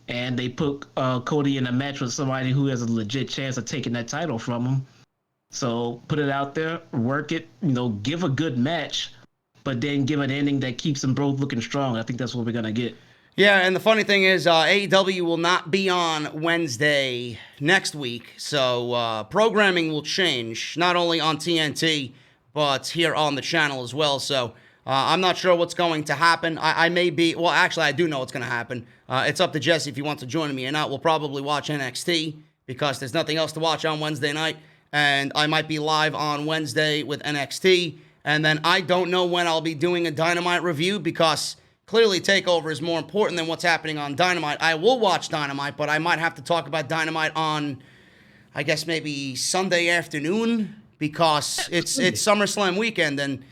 S3: and they put Cody in a match with somebody who has a legit chance of taking that title from him. So put it out there, work it, give a good match, but then give an ending that keeps them both looking strong. I think that's what we're going to get.
S1: Yeah, and the funny thing is, AEW will not be on Wednesday next week, so programming will change, not only on TNT, but here on the channel as well. So I'm not sure what's going to happen. I may be, well, actually, I do know what's going to happen. It's up to Jesse if he wants to join me or not. We'll probably watch NXT because there's nothing else to watch on Wednesday night, and I might be live on Wednesday with NXT, and then I don't know when I'll be doing a Dynamite review because clearly TakeOver is more important than what's happening on Dynamite. I will watch Dynamite, but I might have to talk about Dynamite on, I guess, maybe Sunday afternoon because it's SummerSlam weekend, and,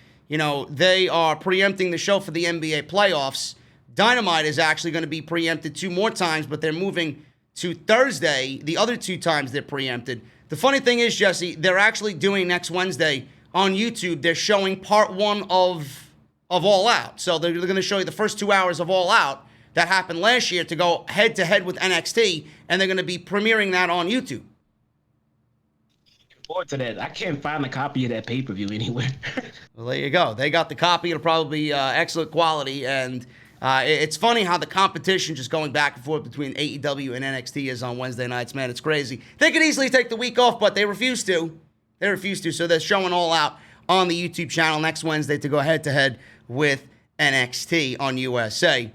S1: they are preempting the show for the NBA playoffs. Dynamite is actually going to be preempted 2 more times, but they're moving to Thursday. The other 2 times they're preempted. The funny thing is, Jesse, they're actually doing next Wednesday on YouTube. They're showing part 1 of All Out. So they're going to show you the first 2 hours of All Out that happened last year to go head-to-head with NXT, and they're going to be premiering that on YouTube.
S3: Looking forward to that. I can't find a copy of that pay-per-view anywhere.
S1: Well, there you go. They got the copy. It'll probably be excellent quality, and it's funny how the competition just going back and forth between AEW and NXT is on Wednesday nights, man. It's crazy. They could easily take the week off, but they refuse to. So they're showing All Out on the YouTube channel next Wednesday to go head-to-head with NXT on USA.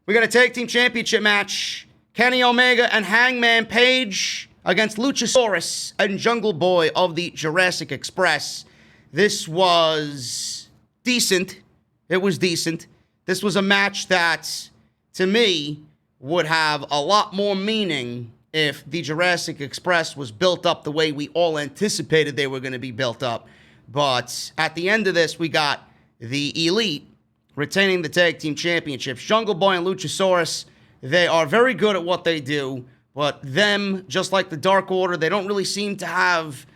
S1: We got a tag team championship match. Kenny Omega and Hangman Page against Luchasaurus and Jungle Boy of the Jurassic Express. This was decent. It was decent. This was a match that, to me, would have a lot more meaning if the Jurassic Express was built up the way we all anticipated they were going to be built up. But at the end of this, we got the Elite retaining the tag team championships. Jungle Boy and Luchasaurus, they are very good at what they do, but them, just like the Dark Order, they don't really seem to have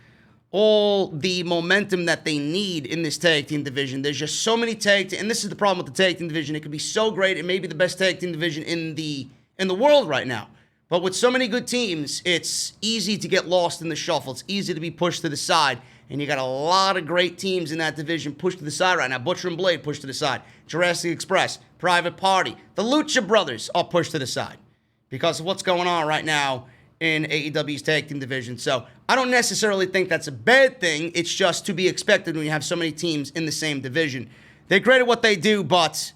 S1: all the momentum that they need in this tag team division. There's just so many and this is the problem with the tag team division. It could be so great. It may be the best tag team division in the world right now. But with so many good teams, it's easy to get lost in the shuffle. It's easy to be pushed to the side. And you got a lot of great teams in that division pushed to the side right now. Butcher and Blade pushed to the side. Jurassic Express, Private Party. The Lucha Brothers are pushed to the side because of what's going on right now in AEW's tag team division. So I don't necessarily think that's a bad thing. It's just to be expected when you have so many teams in the same division. They're great at what they do, but,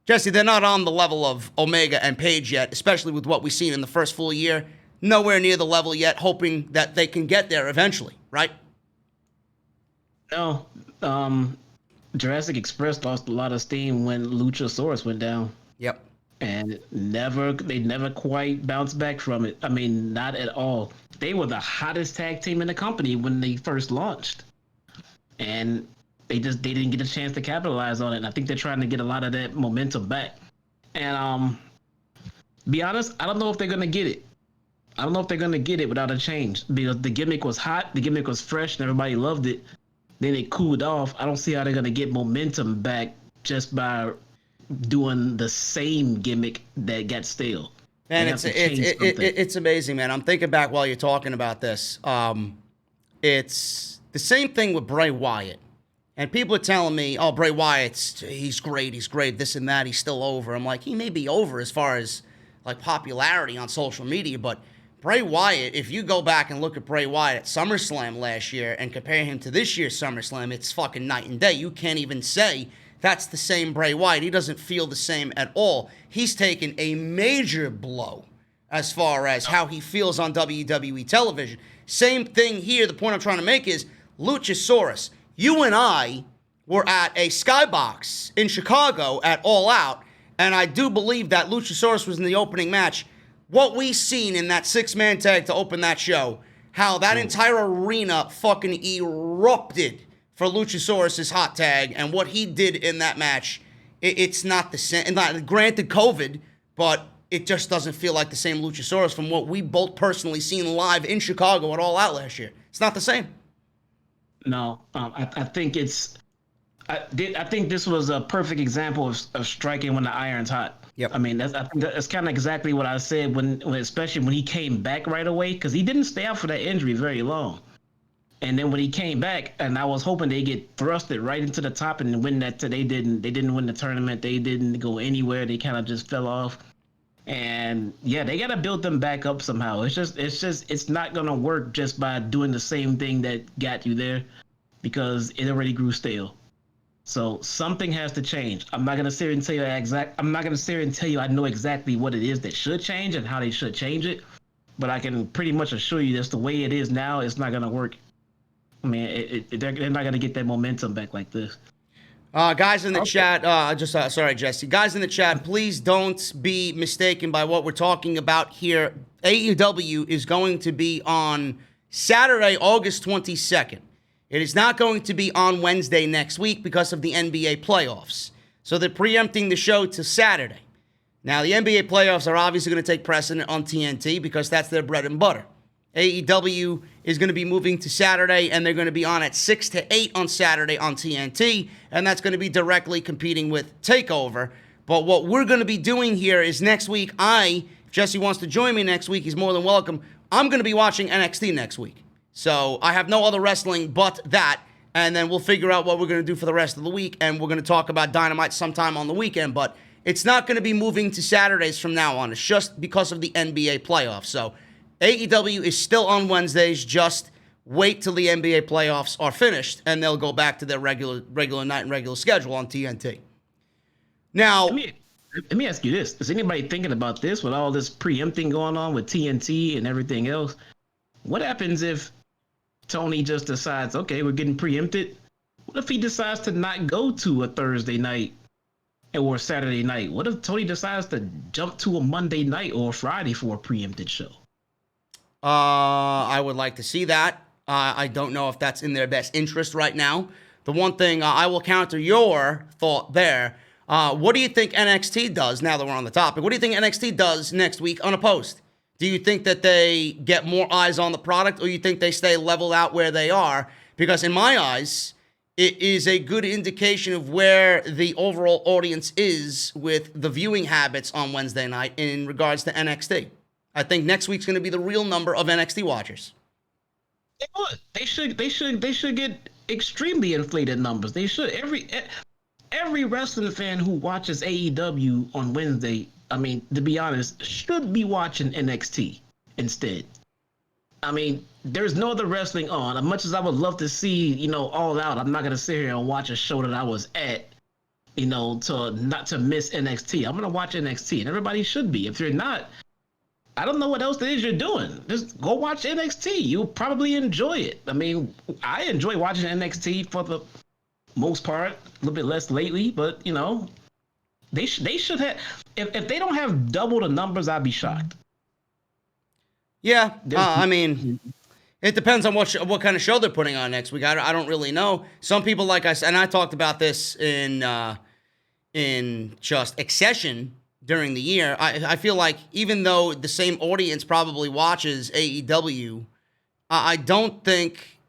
S1: Jesse, they're not on the level of Omega and Page yet, especially with what we've seen in the first full year. Nowhere near the level yet, hoping that they can get there eventually, right?
S3: No, Jurassic Express lost a lot of steam when Luchasaurus went down.
S1: Yep.
S3: And they never quite bounced back from it. I mean, not at all. They were the hottest tag team in the company when they first launched. And they didn't get a chance to capitalize on it. And I think they're trying to get a lot of that momentum back. And be honest, I don't know if they're gonna get it. I don't know if they're gonna get it without a change. Because the gimmick was hot, the gimmick was fresh, and everybody loved it. Then it cooled off. I don't see how they're going to get momentum back just by doing the same gimmick that got stale.
S1: Man, it's amazing, man. I'm thinking back while you're talking about this. It's the same thing with Bray Wyatt. And people are telling me, oh, Bray Wyatt, he's great, this and that, he's still over. I'm like, he may be over as far as like popularity on social media, but Bray Wyatt, if you go back and look at Bray Wyatt at SummerSlam last year and compare him to this year's SummerSlam, it's fucking night and day. You can't even say that's the same Bray Wyatt. He doesn't feel the same at all. He's taken a major blow as far as how he feels on WWE television. Same thing here. The point I'm trying to make is Luchasaurus. You and I were at a Skybox in Chicago at All Out, and I do believe that Luchasaurus was in the opening match. What we seen in that 6-man tag to open that show, how that entire arena fucking erupted for Luchasaurus' hot tag, and what he did in that match, it's not the same. Granted, COVID, but it just doesn't feel like the same Luchasaurus from what we both personally seen live in Chicago at All Out last year. It's not the same.
S3: No, I think it's. I think this was a perfect example of striking when the iron's hot.
S1: Yep.
S3: I mean, I think that's kind of exactly what I said when especially when he came back right away, because he didn't stay out for that injury very long. And then when he came back, and I was hoping they get thrusted right into the top and win that. They didn't win the tournament. They didn't go anywhere. They kind of just fell off. And yeah, they gotta build them back up somehow. It's not gonna work just by doing the same thing that got you there, because it already grew stale. So something has to change. I'm not gonna sit here and tell you I know exactly what it is that should change and how they should change it, but I can pretty much assure you that's the way it is now. It's not gonna work. I mean, they're not gonna get that momentum back like this.
S1: Guys in the chat, sorry, Jesse. Guys in the chat, please don't be mistaken by what we're talking about here. AEW is going to be on Saturday, August 22nd. It is not going to be on Wednesday next week because of the NBA playoffs. So they're preempting the show to Saturday. Now, the NBA playoffs are obviously going to take precedent on TNT because that's their bread and butter. AEW is going to be moving to Saturday, and they're going to be on at 6 to 8 on Saturday on TNT, and that's going to be directly competing with TakeOver. But what we're going to be doing here is next week, if Jesse wants to join me next week, he's more than welcome. I'm going to be watching NXT next week. So I have no other wrestling but that, and then we'll figure out what we're going to do for the rest of the week, and we're going to talk about Dynamite sometime on the weekend, but it's not going to be moving to Saturdays from now on. It's just because of the NBA playoffs. So AEW is still on Wednesdays. Just wait till the NBA playoffs are finished, and they'll go back to their regular night and regular schedule on TNT. Now,
S3: let me ask you this. Is anybody thinking about this with all this preempting going on with TNT and everything else? What happens if Tony just decides, okay, we're getting preempted? What if he decides to not go to a Thursday night or a Saturday night? What if Tony decides to jump to a Monday night or a Friday for a preempted show?
S1: I would like to see that. I don't know if that's in their best interest right now. The one thing I will counter your thought there. What do you think NXT does now that we're on the topic? What do you think NXT does next week unopposed? Do you think that they get more eyes on the product, or you think they stay leveled out where they are? Because in my eyes, it is a good indication of where the overall audience is with the viewing habits on Wednesday night in regards to NXT. I think next week's going to be the real number of NXT watchers.
S3: They would. They should get extremely inflated numbers. They should. Every wrestling fan who watches AEW on Wednesday, I mean, to be honest, should be watching NXT instead. I mean, there's no other wrestling on. As much as I would love to see, All Out, I'm not gonna sit here and watch a show that I was at, to not to miss NXT. I'm gonna watch NXT, and everybody should be. If you're not, I don't know what else it is you're doing. Just go watch NXT. You'll probably enjoy it. I mean, I enjoy watching NXT for the most part. A little bit less lately, but they should have. If they don't have double the numbers, I'd be shocked.
S1: Yeah, I mean, it depends on what kind of show they're putting on next week. I don't really know. Some people, like I said, and I talked about this in just Accession during the year. I feel like even though the same audience probably watches AEW, I don't think,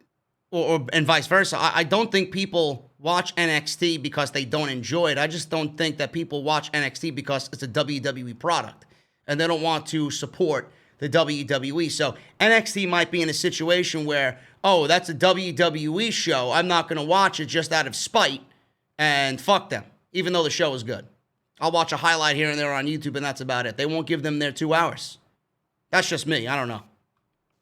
S1: and vice versa, I don't think people watch NXT because they don't enjoy it. I just don't think that people watch NXT because it's a WWE product and they don't want to support the WWE. So NXT might be in a situation where, oh, that's a WWE show. I'm not going to watch it just out of spite, and fuck them, even though the show is good. I'll watch a highlight here and there on YouTube, and that's about it. They won't give them their 2 hours. That's just me. I don't know.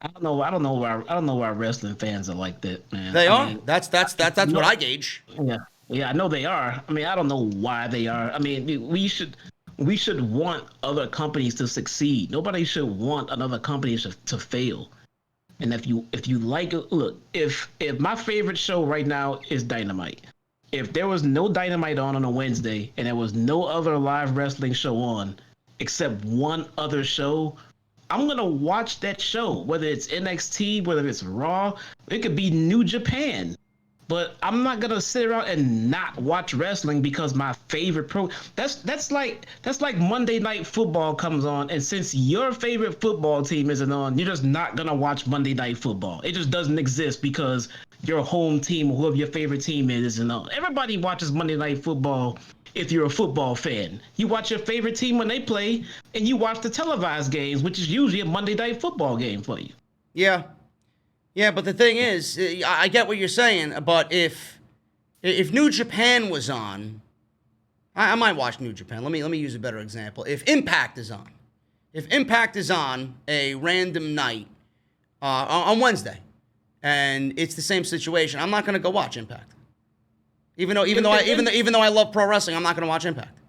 S3: I don't know why wrestling fans are like that, man.
S1: They are. That's what I gauge.
S3: Yeah. Yeah, I know they are. I mean, I don't know why they are. I mean, we should want other companies to succeed. Nobody should want another company to fail. And if you like it, look, if my favorite show right now is Dynamite, if there was no Dynamite on a Wednesday and there was no other live wrestling show on except one other show, I'm going to watch that show, whether it's NXT, whether it's Raw, it could be New Japan. But I'm not going to sit around and not watch wrestling because my favorite that's like Monday Night Football comes on, and since your favorite football team isn't on, you're just not going to watch Monday Night Football. It just doesn't exist because your home team or whoever your favorite team isn't on. Everybody watches Monday Night Football. If you're a football fan, you watch your favorite team when they play, and you watch the televised games, which is usually a Monday Night Football game for you.
S1: Yeah. Yeah, but the thing is, I get what you're saying, but if New Japan was on, I might watch New Japan. Let me use a better example. If Impact is on a random night on Wednesday, and it's the same situation, I'm not going to go watch Impact. Even though I love pro wrestling, I'm not going to watch Impact.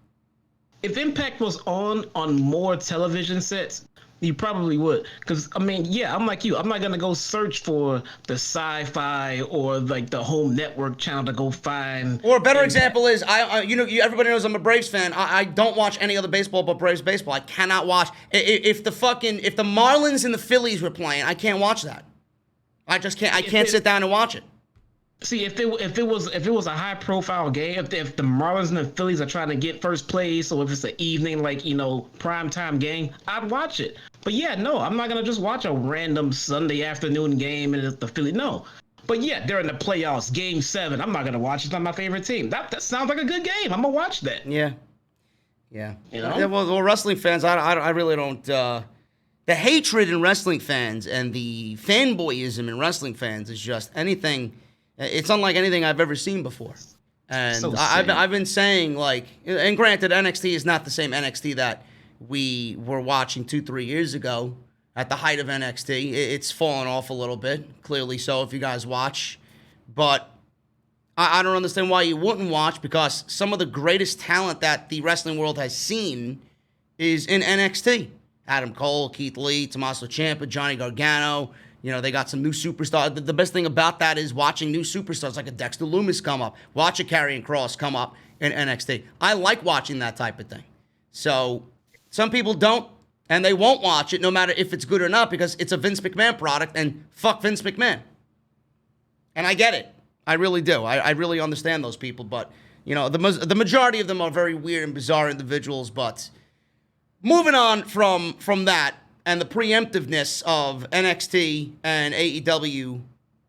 S3: If Impact was on more television sets, you probably would. Because, I mean, yeah, I'm like you. I'm not going to go search for the Sci-Fi or, like, the home network channel to go find.
S1: Or a better example is, everybody knows I'm a Braves fan. I don't watch any other baseball but Braves baseball. I cannot watch. If the Marlins and the Phillies were playing, I can't watch that. I just can't. I can't sit down and watch it.
S3: See, if it was a high profile game, if the Marlins and the Phillies are trying to get first place, or if it's an evening, like, prime time game, I'd watch it. But yeah, no, I'm not gonna just watch a random Sunday afternoon game and it's the Phillies. No. But yeah, during the playoffs, Game 7, I'm not gonna watch it. It's not my favorite team. That sounds like a good game. I'm gonna watch that.
S1: Yeah. Yeah, well, wrestling fans, I really don't. The hatred in wrestling fans and the fanboyism in wrestling fans is just anything. It's unlike anything I've ever seen before. And
S3: So
S1: I've been saying, like, and granted, NXT is not the same NXT that we were watching 2-3 years ago at the height of NXT. It's fallen off a little bit, clearly so if you guys watch. But I don't understand why you wouldn't watch, because some of the greatest talent that the wrestling world has seen is in NXT. Adam Cole, Keith Lee, Tommaso Ciampa, Johnny Gargano. They got some new superstars. The best thing about that is watching new superstars like a Dexter Lumis come up, watch a Karrion Kross come up in NXT. I like watching that type of thing. So some people don't, and they won't watch it no matter if it's good or not, because it's a Vince McMahon product, and fuck Vince McMahon. And I get it. I really do. I really understand those people, but, the majority of them are very weird and bizarre individuals. But moving on from that, and the preemptiveness of NXT and AEW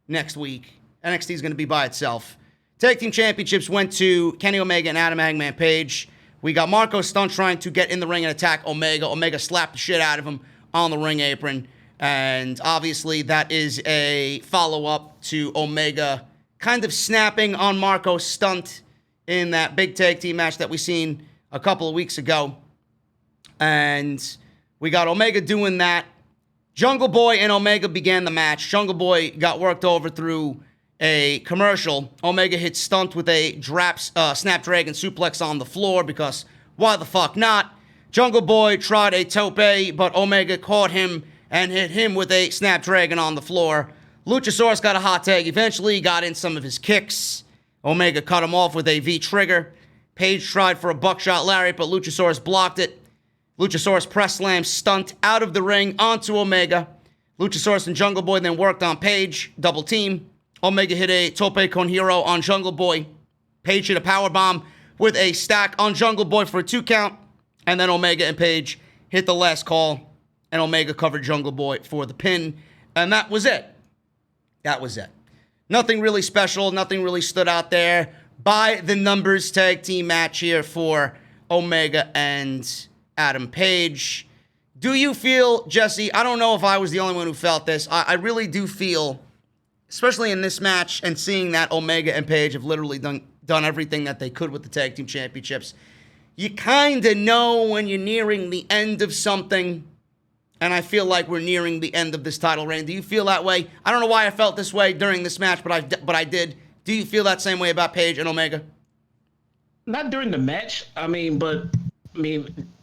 S1: next week. NXT is going to be by itself. Tag Team Championships went to Kenny Omega and Adam Hangman Page. We got Marco Stunt trying to get in the ring and attack Omega. Omega slapped the shit out of him on the ring apron. And obviously that is a follow-up to Omega kind of snapping on Marco Stunt in that big tag team match that we seen a couple of weeks ago. And we got Omega doing that. Jungle Boy and Omega began the match. Jungle Boy got worked over through a commercial. Omega hit Stunt with a Snapdragon suplex on the floor, because why the fuck not? Jungle Boy tried a tope, but Omega caught him and hit him with a Snapdragon on the floor. Luchasaurus got a hot tag. Eventually, he got in some of his kicks. Omega cut him off with a V-trigger. Page tried for a buckshot lariat, but Luchasaurus blocked it. Luchasaurus press slam Stunt out of the ring onto Omega. Luchasaurus and Jungle Boy then worked on Page, double team. Omega hit a tope con hero on Jungle Boy. Page hit a powerbomb with a stack on Jungle Boy for a 2 count. And then Omega and Page hit the last call, and Omega covered Jungle Boy for the pin. And that was it. That was it. Nothing really special. Nothing really stood out there. By the numbers tag team match here for Omega and Adam Page. Do you feel, Jesse, I don't know if I was the only one who felt this. I really do feel, especially in this match and seeing that Omega and Page have literally done everything that they could with the tag team championships, you kind of know when you're nearing the end of something, and I feel like we're nearing the end of this title reign. Do you feel that way? I don't know why I felt this way during this match, but I did. Do you feel that same way about Paige and Omega?
S3: Not during the match.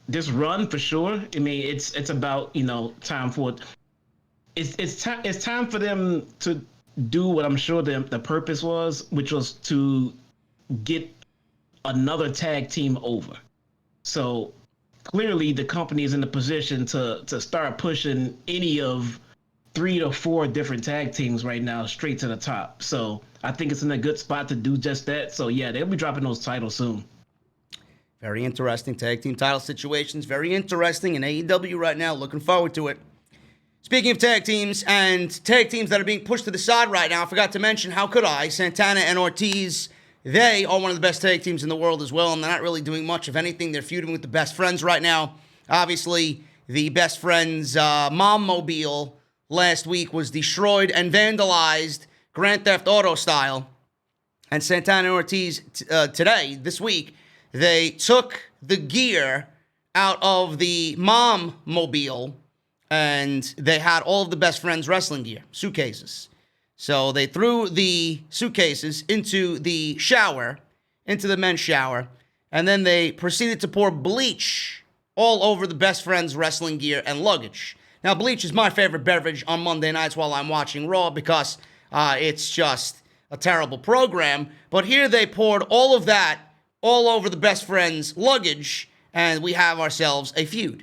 S3: This run for sure. It's about time for it. It's time for them to do what I'm sure the purpose was, which was to get another tag team over. So clearly the company is in the position to start pushing any of 3 to 4 different tag teams right now straight to the top. So I think it's in a good spot to do just that. So yeah, they'll be dropping those titles soon.
S1: Very interesting tag team title situations. Very interesting in AEW right now. Looking forward to it. Speaking of tag teams and tag teams that are being pushed to the side right now, I forgot to mention, how could I? Santana and Ortiz, they are one of the best tag teams in the world as well, and they're not really doing much of anything. They're feuding with the Best Friends right now. Obviously, the Best Friends mom-mobile last week was destroyed and vandalized Grand Theft Auto style. And Santana and Ortiz this week, they took the gear out of the mom-mobile, and they had all of the Best Friends wrestling gear, suitcases. So they threw the suitcases into the shower, into the men's shower, and then they proceeded to pour bleach all over the Best Friends wrestling gear and luggage. Now, bleach is my favorite beverage on Monday nights while I'm watching Raw because it's just a terrible program. But here they poured all of that all over the Best Friends luggage, and we have ourselves a feud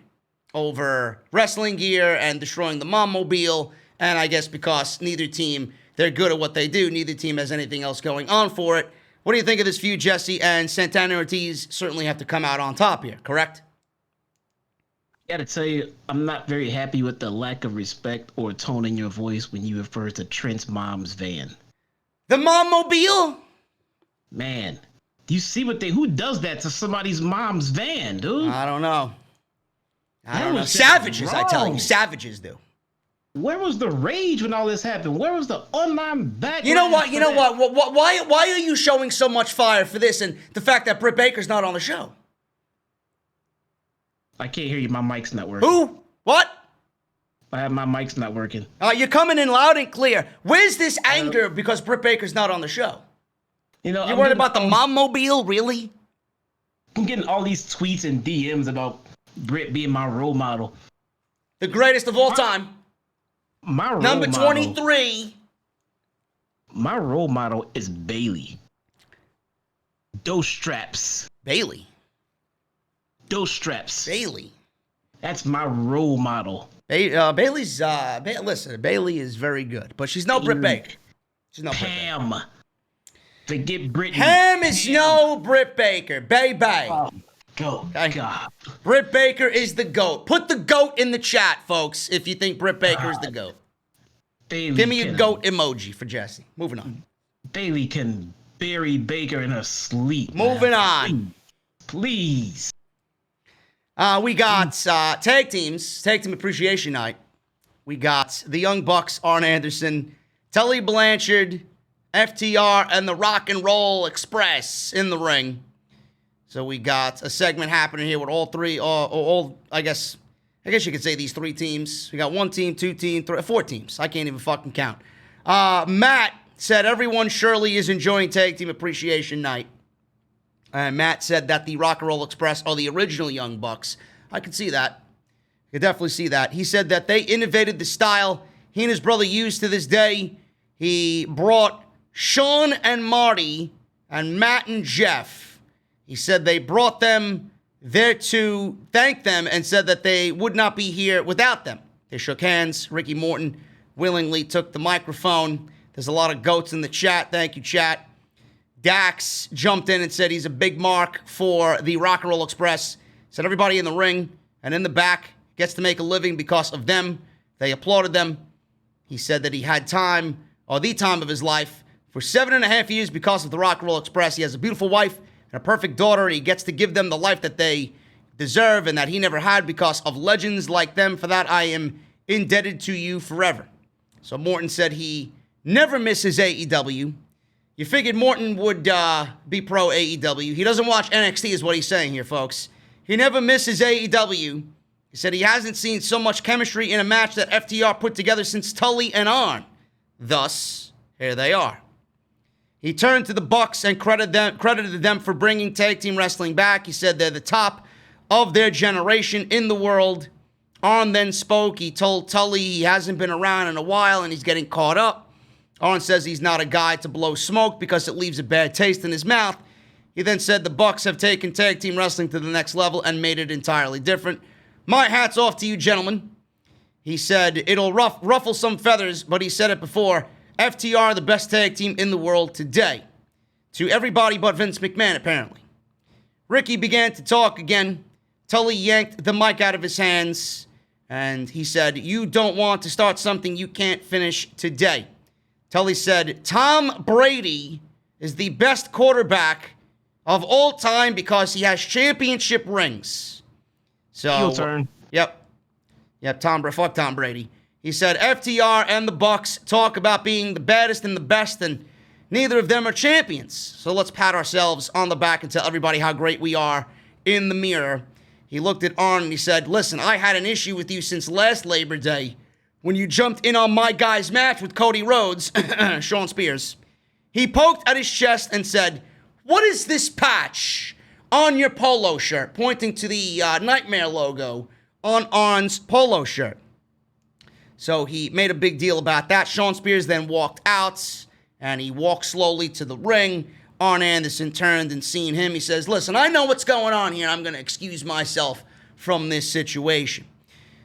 S1: over wrestling gear and destroying the mom-mobile. And I guess because neither team, they're good at what they do, neither team has anything else going on for it. What do you think of this feud, Jesse? And Santana and Ortiz certainly have to come out on top here, correct?
S3: I gotta tell you, I'm not very happy with the lack of respect or tone in your voice when you refer to Trent's mom's van.
S1: The mom-mobile?
S3: Man, do you see who does that to somebody's mom's van, dude?
S1: I don't know. Savages, I tell you. Savages do.
S3: Where was the rage when all this happened? Where was the online backlash?
S1: You know what? Why are you showing so much fire for this and the fact that Britt Baker's not on the show?
S3: I can't hear you. My mic's not working.
S1: Who? What?
S3: My mic's not working.
S1: You're coming in loud and clear. Where's this anger because Britt Baker's not on the show? You worried about the mom-mobile, really?
S3: I'm getting all these tweets and DMs about Britt being my role model.
S1: The greatest of all time.
S3: My role
S1: Number
S3: model,
S1: 23.
S3: My role model is Bayley. Those straps.
S1: Bayley.
S3: That's my role model.
S1: Bayley's, listen, Bayley is very good, but she's no Britt Baker. She's no
S3: Pam. Britt Baker. Forget Brittany.
S1: Pam is no Britt Baker, baby.
S3: Oh, go.
S1: Okay?
S3: God.
S1: Britt Baker is the GOAT. Put the GOAT in the chat, folks, if you think Britt Baker is the GOAT.
S3: Bayley
S1: Give me a GOAT emoji for Jesse. Moving on.
S3: Bayley can bury Baker in her sleep.
S1: Moving on.
S3: Please.
S1: We got tag team appreciation night. We got the Young Bucks, Arn Anderson, Tully Blanchard, FTR, and the Rock and Roll Express in the ring. So we got a segment happening here with all three, I guess you could say these 3 teams. We got 1 team, 2 team, 4 teams. I can't even fucking count. Matt said everyone surely is enjoying tag team appreciation night. And Matt said that the Rock and Roll Express are the original Young Bucks. I could see that. I could definitely see that. He said that they innovated the style he and his brother use to this day. He brought Sean and Marty and Matt and Jeff. He said they brought them there to thank them and said that they would not be here without them. They shook hands. Ricky Morton willingly took the microphone. There's a lot of goats in the chat. Thank you, chat. Dax jumped in and said he's a big mark for the Rock and Roll Express. Said everybody in the ring and in the back gets to make a living because of them. They applauded them. He said that he had time, or the time of his life, for 7.5 years because of the Rock and Roll Express. He has a beautiful wife and a perfect daughter, and he gets to give them the life that they deserve and that he never had because of legends like them. For that, I am indebted to you forever. So Morton said he never misses AEW. You figured Morton would be pro AEW. He doesn't watch NXT is what he's saying here, folks. He never misses AEW. He said he hasn't seen so much chemistry in a match that FTR put together since Tully and Arn. Thus, here they are. He turned to the Bucks and credited them for bringing tag team wrestling back. He said they're the top of their generation in the world. Arn then spoke. He told Tully he hasn't been around in a while and he's getting caught up. Arn says he's not a guy to blow smoke because it leaves a bad taste in his mouth. He then said the Bucks have taken tag team wrestling to the next level and made it entirely different. My hat's off to you, gentlemen. He said it'll ruffle some feathers, but he said it before. FTR, the best tag team in the world today. To everybody but Vince McMahon, apparently. Ricky began to talk again. Tully yanked the mic out of his hands, and he said, you don't want to start something you can't finish today. Tully said, Tom Brady is the best quarterback of all time because he has championship rings. So,
S3: heel turn.
S1: Yep, fuck Tom Brady. He said FTR and the Bucks talk about being the baddest and the best, and neither of them are champions. So let's pat ourselves on the back and tell everybody how great we are in the mirror. He looked at Arn and he said, listen, I had an issue with you since last Labor Day when you jumped in on my guy's match with Cody Rhodes, Sean Spears. He poked at his chest and said, what is this patch on your polo shirt? Pointing to the Nightmare logo on Arn's polo shirt. So he made a big deal about that. Sean Spears then walked out, and he walked slowly to the ring. Arn Anderson turned and seen him. He says, listen, I know what's going on here. I'm going to excuse myself from this situation.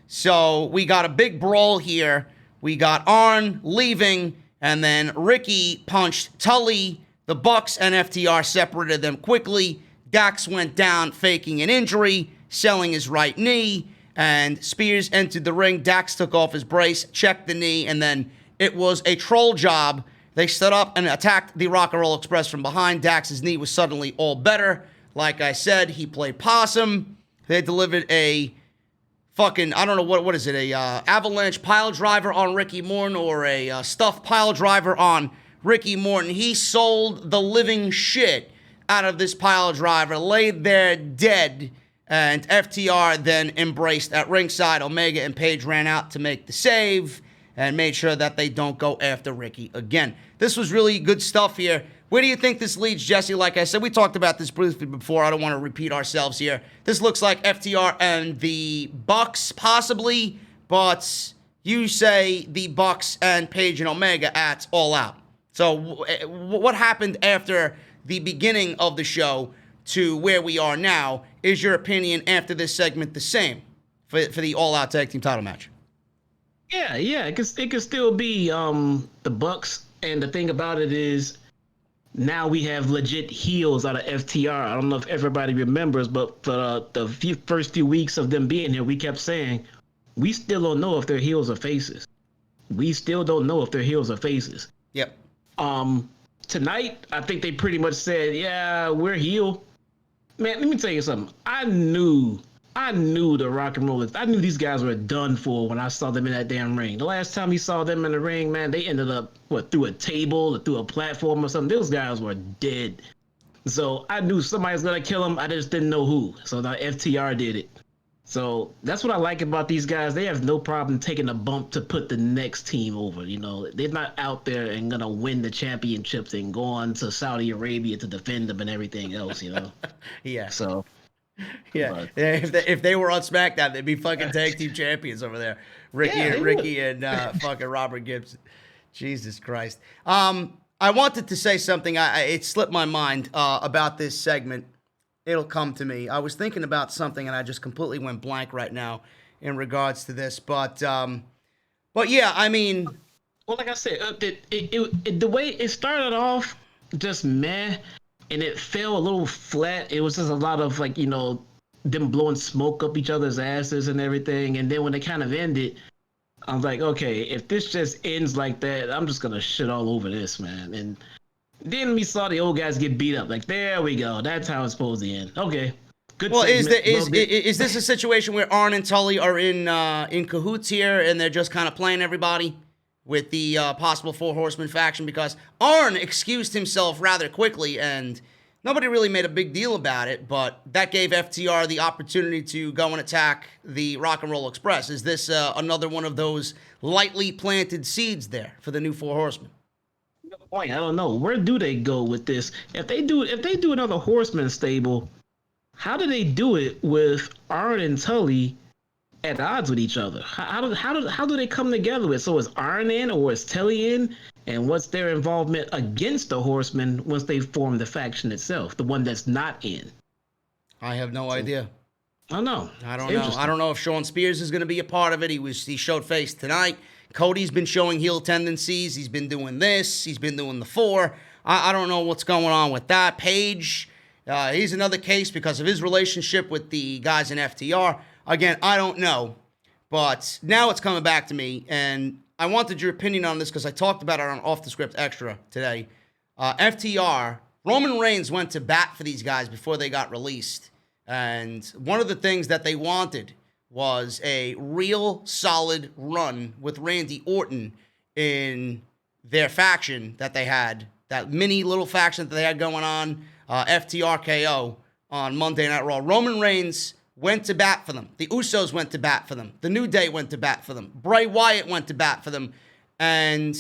S1: So we got a big brawl here. We got Arn leaving, and then Ricky punched Tully. The Bucks and FTR separated them quickly. Dax went down faking an injury, selling his right knee, and Spears entered the ring. Dax took off his brace, checked the knee, and then it was a troll job. They stood up and attacked the Rock and Roll Express from behind. Dax's knee was suddenly all better. Like I said, he played possum. They delivered a fucking, I don't know, what is it, a avalanche pile driver on Ricky Morton or a stuffed pile driver on Ricky Morton. He sold the living shit out of this pile driver, laid there dead, and FTR then embraced at ringside. Omega and Page ran out to make the save and made sure that they don't go after Ricky again. This was really good stuff here. Where do you think this leads, Jesse? Like I said, we talked about this briefly before. I don't want to repeat ourselves here. This looks like FTR and the Bucks, possibly, but you say the Bucks and Page and Omega at All Out. So what happened after the beginning of the show to where we are now? Is your opinion after this segment the same for the All Out Tag Team title match?
S3: Yeah, it could still be the Bucks, and the thing about it is now we have legit heels out of FTR. I don't know if everybody remembers, but for the first few weeks of them being here, we kept saying we still don't know if they're heels or faces. We still don't know if they're heels or faces.
S1: Yep.
S3: Tonight, I think they pretty much said, yeah, we're heel. Man, let me tell you something. I knew the Rock and Rollers. I knew these guys were done for when I saw them in that damn ring. The last time we saw them in the ring, man, they ended up, through a table or through a platform or something. Those guys were dead. So I knew somebody's going to kill them. I just didn't know who. So now FTR did it. So that's what I like about these guys. They have no problem taking a bump to put the next team over. You know, they're not out there and going to win the championships and go on to Saudi Arabia to defend them and everything else, you know?
S1: Yeah.
S3: So...
S1: Yeah, if they were on SmackDown, they'd be fucking tag team champions over there. Ricky and fucking Robert Gibson. Jesus Christ. I wanted to say something. It slipped my mind about this segment. It'll come to me. I was thinking about something and I just completely went blank right now in regards to this. But yeah, I mean,
S3: well, like I said, the way it started off, just meh. And it fell a little flat. It was just a lot of, like, you know, them blowing smoke up each other's asses and everything. And then when it kind of ended, I was like, okay, if this just ends like that, I'm just going to shit all over this, man. And then we saw the old guys get beat up. Like, there we go. That's how it's supposed to end. Okay. Good.
S1: Well, is this a situation where Arn and Tully are in cahoots here and they're just kind of playing everybody with the possible Four Horsemen faction? Because Arn excused himself rather quickly, and Nobody really made a big deal about it, but that gave FTR the opportunity to go and attack the Rock and Roll Express. Is this another one of those lightly planted seeds there for the new Four Horsemen?
S3: Good point. I don't know. Where do they go with this? If they do another Horseman stable, how do they do it with Arn and Tully at odds with each other? How do they come together with? So is Arn in or is Tully in? And what's their involvement against the Horsemen once they form the faction itself, the one that's not in?
S1: I have no idea.
S3: I don't know.
S1: I don't know if Sean Spears is going to be a part of it. He showed face tonight. Cody's been showing heel tendencies. He's been doing this. He's been doing the 4. I don't know what's going on with that. Page, he's another case because of his relationship with the guys in FTR. Again, I don't know. But now it's coming back to me, and I wanted your opinion on this because I talked about it on Off the Script Extra today. FTR, Roman Reigns went to bat for these guys before they got released. And one of the things that they wanted was a real solid run with Randy Orton in their faction that they had, that mini little faction that they had going on, FTRKO on Monday Night Raw. Roman Reigns went to bat for them. The Usos went to bat for them. The New Day went to bat for them. Bray Wyatt went to bat for them. And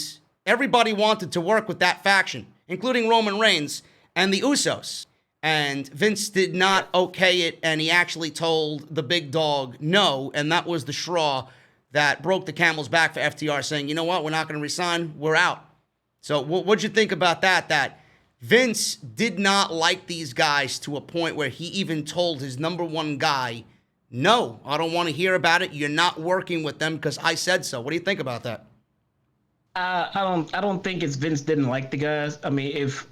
S1: everybody wanted to work with that faction, including Roman Reigns and the Usos. And Vince did not okay it, and he actually told the big dog no, and that was the straw that broke the camel's back for FTR, saying, you know what, we're not going to resign, we're out. So what'd you think about that? That Vince did not like these guys to a point where he even told his number one guy, no, I don't want to hear about it. You're not working with them because I said so. What do you think about that?
S3: I don't think it's Vince didn't like the guys. I mean, if,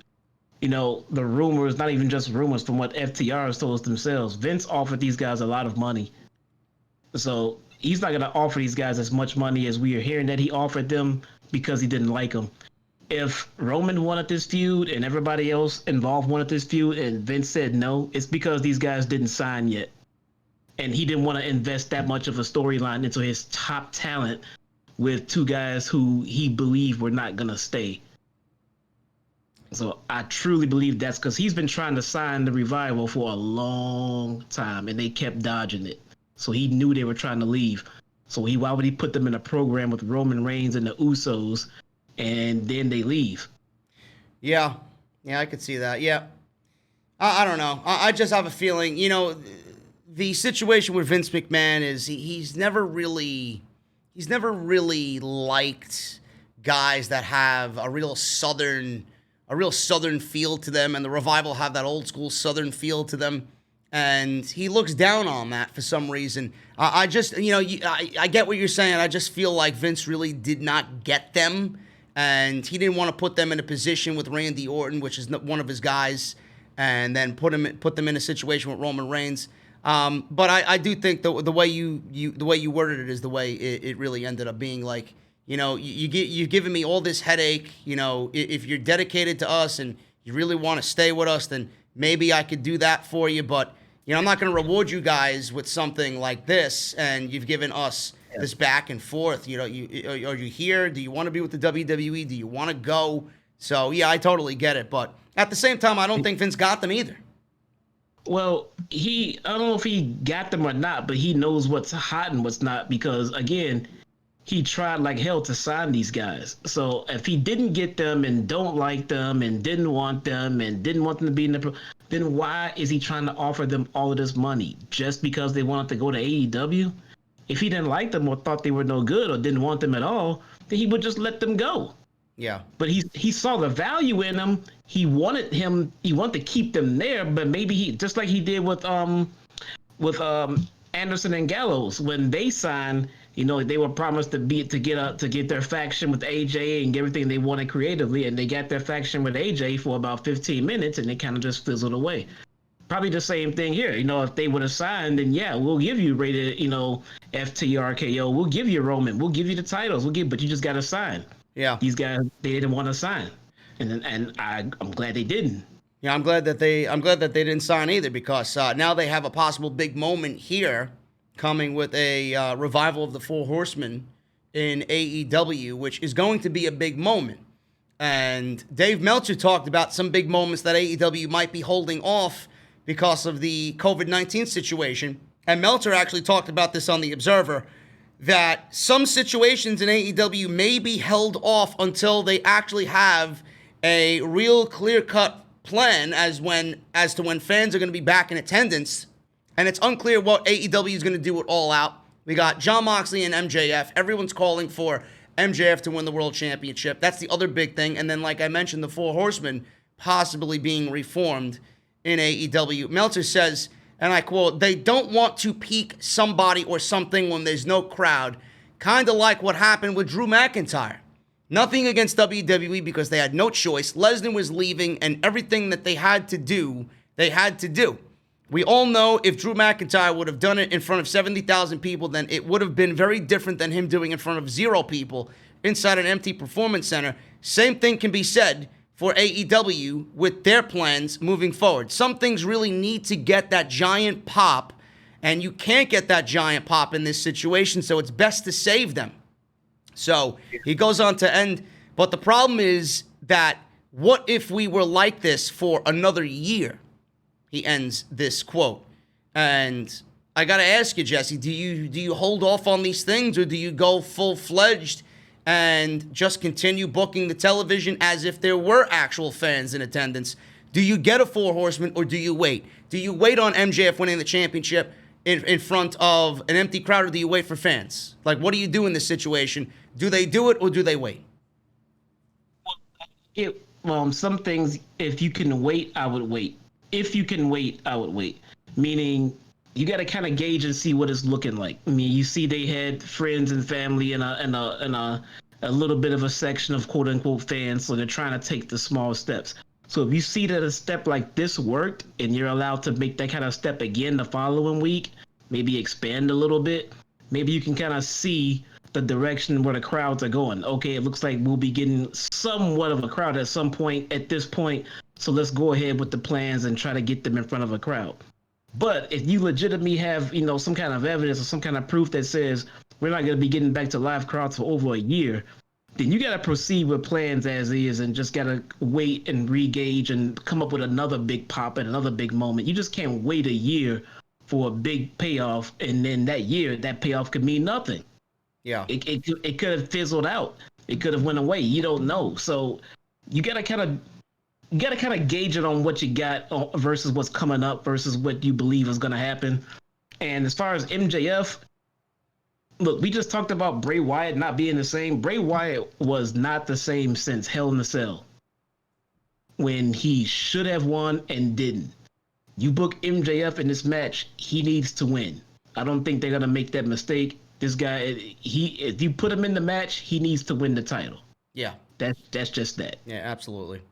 S3: you know, the rumors, not even just rumors from what FTR has told us themselves, Vince offered these guys a lot of money. So he's not going to offer these guys as much money as we are hearing that he offered them because he didn't like them. If Roman wanted this feud and everybody else involved wanted this feud and Vince said no, it's because these guys didn't sign yet. And he didn't want to invest that much of a storyline into his top talent with 2 guys who he believed were not going to stay. So I truly believe that's because he's been trying to sign the Revival for a long time and they kept dodging it. So he knew they were trying to leave. So why would he put them in a program with Roman Reigns and the Usos and then they leave? Yeah,
S1: I could see that. Yeah. I don't know. I just have a feeling, you know, the situation with Vince McMahon is he's never really liked guys that have a real southern feel to them, and the Revival have that old school southern feel to them, and he looks down on that for some reason. I just, you know, I get what you're saying. I just feel like Vince really did not get them, and he didn't want to put them in a position with Randy Orton, which is one of his guys, and then put them in a situation with Roman Reigns. But I do think the way you worded it is the way it really ended up being. Like, you know, you've given me all this headache. You know, if you're dedicated to us and you really want to stay with us, then maybe I could do that for you. But, you know, I'm not going to reward you guys with something like this. And you've given us this back and forth. You know, are you here? Do you want to be with the WWE? Do you want to go? So, yeah, I totally get it. But at the same time, I don't think Vince got them either.
S3: Well, I don't know if he got them or not, but he knows what's hot and what's not because, again, he tried like hell to sign these guys. So if he didn't get them and don't like them and didn't want them to be in the then why is he trying to offer them all of this money? Just because they wanted to go to AEW? If he didn't like them or thought they were no good or didn't want them at all, then he would just let them go.
S1: Yeah.
S3: But he saw the value in them. He wanted to keep them there, but maybe he, just like he did with Anderson and Gallows when they signed, you know, they were promised to get their faction with AJ and get everything they wanted creatively, and they got their faction with AJ for about 15 minutes and they kind of just fizzled away. Probably the same thing here. You know, if they would have signed, then yeah, we'll give you rated, you know, FTRKO, we'll give you Roman, we'll give you the titles, but you just got to sign.
S1: Yeah.
S3: These guys, they didn't want to sign. And I'm glad they didn't.
S1: Yeah, I'm glad that they didn't sign either because now they have a possible big moment here coming with a revival of the Four Horsemen in AEW, which is going to be a big moment. And Dave Meltzer talked about some big moments that AEW might be holding off because of the COVID-19 situation. And Meltzer actually talked about this on The Observer, that some situations in AEW may be held off until they actually have a real clear-cut plan as to when fans are going to be back in attendance. And it's unclear what AEW is going to do with All Out. We got Jon Moxley and MJF. Everyone's calling for MJF to win the World Championship. That's the other big thing. And then, like I mentioned, the Four Horsemen possibly being reformed in AEW. Meltzer says, and I quote, "They don't want to peak somebody or something when there's no crowd. Kind of like what happened with Drew McIntyre. Nothing against WWE because they had no choice. Lesnar was leaving and everything that they had to do, they had to do. We all know if Drew McIntyre would have done it in front of 70,000 people, then it would have been very different than him doing it in front of 0 people inside an empty performance center. Same thing can be said for AEW with their plans moving forward. Some things really need to get that giant pop, and you can't get that giant pop in this situation, so it's best to save them." So he goes on to end, but the problem is that what if we were like this for another year? He ends this quote. And I got to ask you, Jesse, do you hold off on these things, or do you go full-fledged and just continue booking the television as if there were actual fans in attendance? Do you get a Four Horsemen, or do you wait? Do you wait on MJF winning the championship in front of an empty crowd, or do you wait for fans? Like, what do you do in this situation? Do they do it, or do they wait?
S3: Some things, if you can wait, I would wait. If you can wait, I would wait. Meaning, you got to kind of gauge and see what it's looking like. I mean, you see they had friends and family and a little bit of a section of quote unquote fans, so they're trying to take the small steps. So if you see that a step like this worked and you're allowed to make that kind of step again the following week, maybe expand a little bit, maybe you can kind of see the direction where the crowds are going. Okay, it looks like we'll be getting somewhat of a crowd at some point at this point, so let's go ahead with the plans and try to get them in front of a crowd. But if you legitimately have, some kind of evidence or some kind of proof that says we're not going to be getting back to live crowds for over a year, then you got to proceed with plans as is and just got to wait and re-gauge and come up with another big pop and another big moment. You just can't wait a year for a big payoff, and then that year, that payoff could mean nothing.
S1: Yeah.
S3: It could have fizzled out. It could have went away. You don't know. So you got to kind of gauge it on what you got versus what's coming up versus what you believe is going to happen. And as far as MJF, look, we just talked about Bray Wyatt not being the same. Bray Wyatt was not the same since Hell in a Cell, when he should have won and didn't. You book MJF in this match, he needs to win. I don't think they're going to make that mistake. This guy, if you put him in the match, he needs to win the title.
S1: Yeah.
S3: That's just that.
S1: Yeah, absolutely.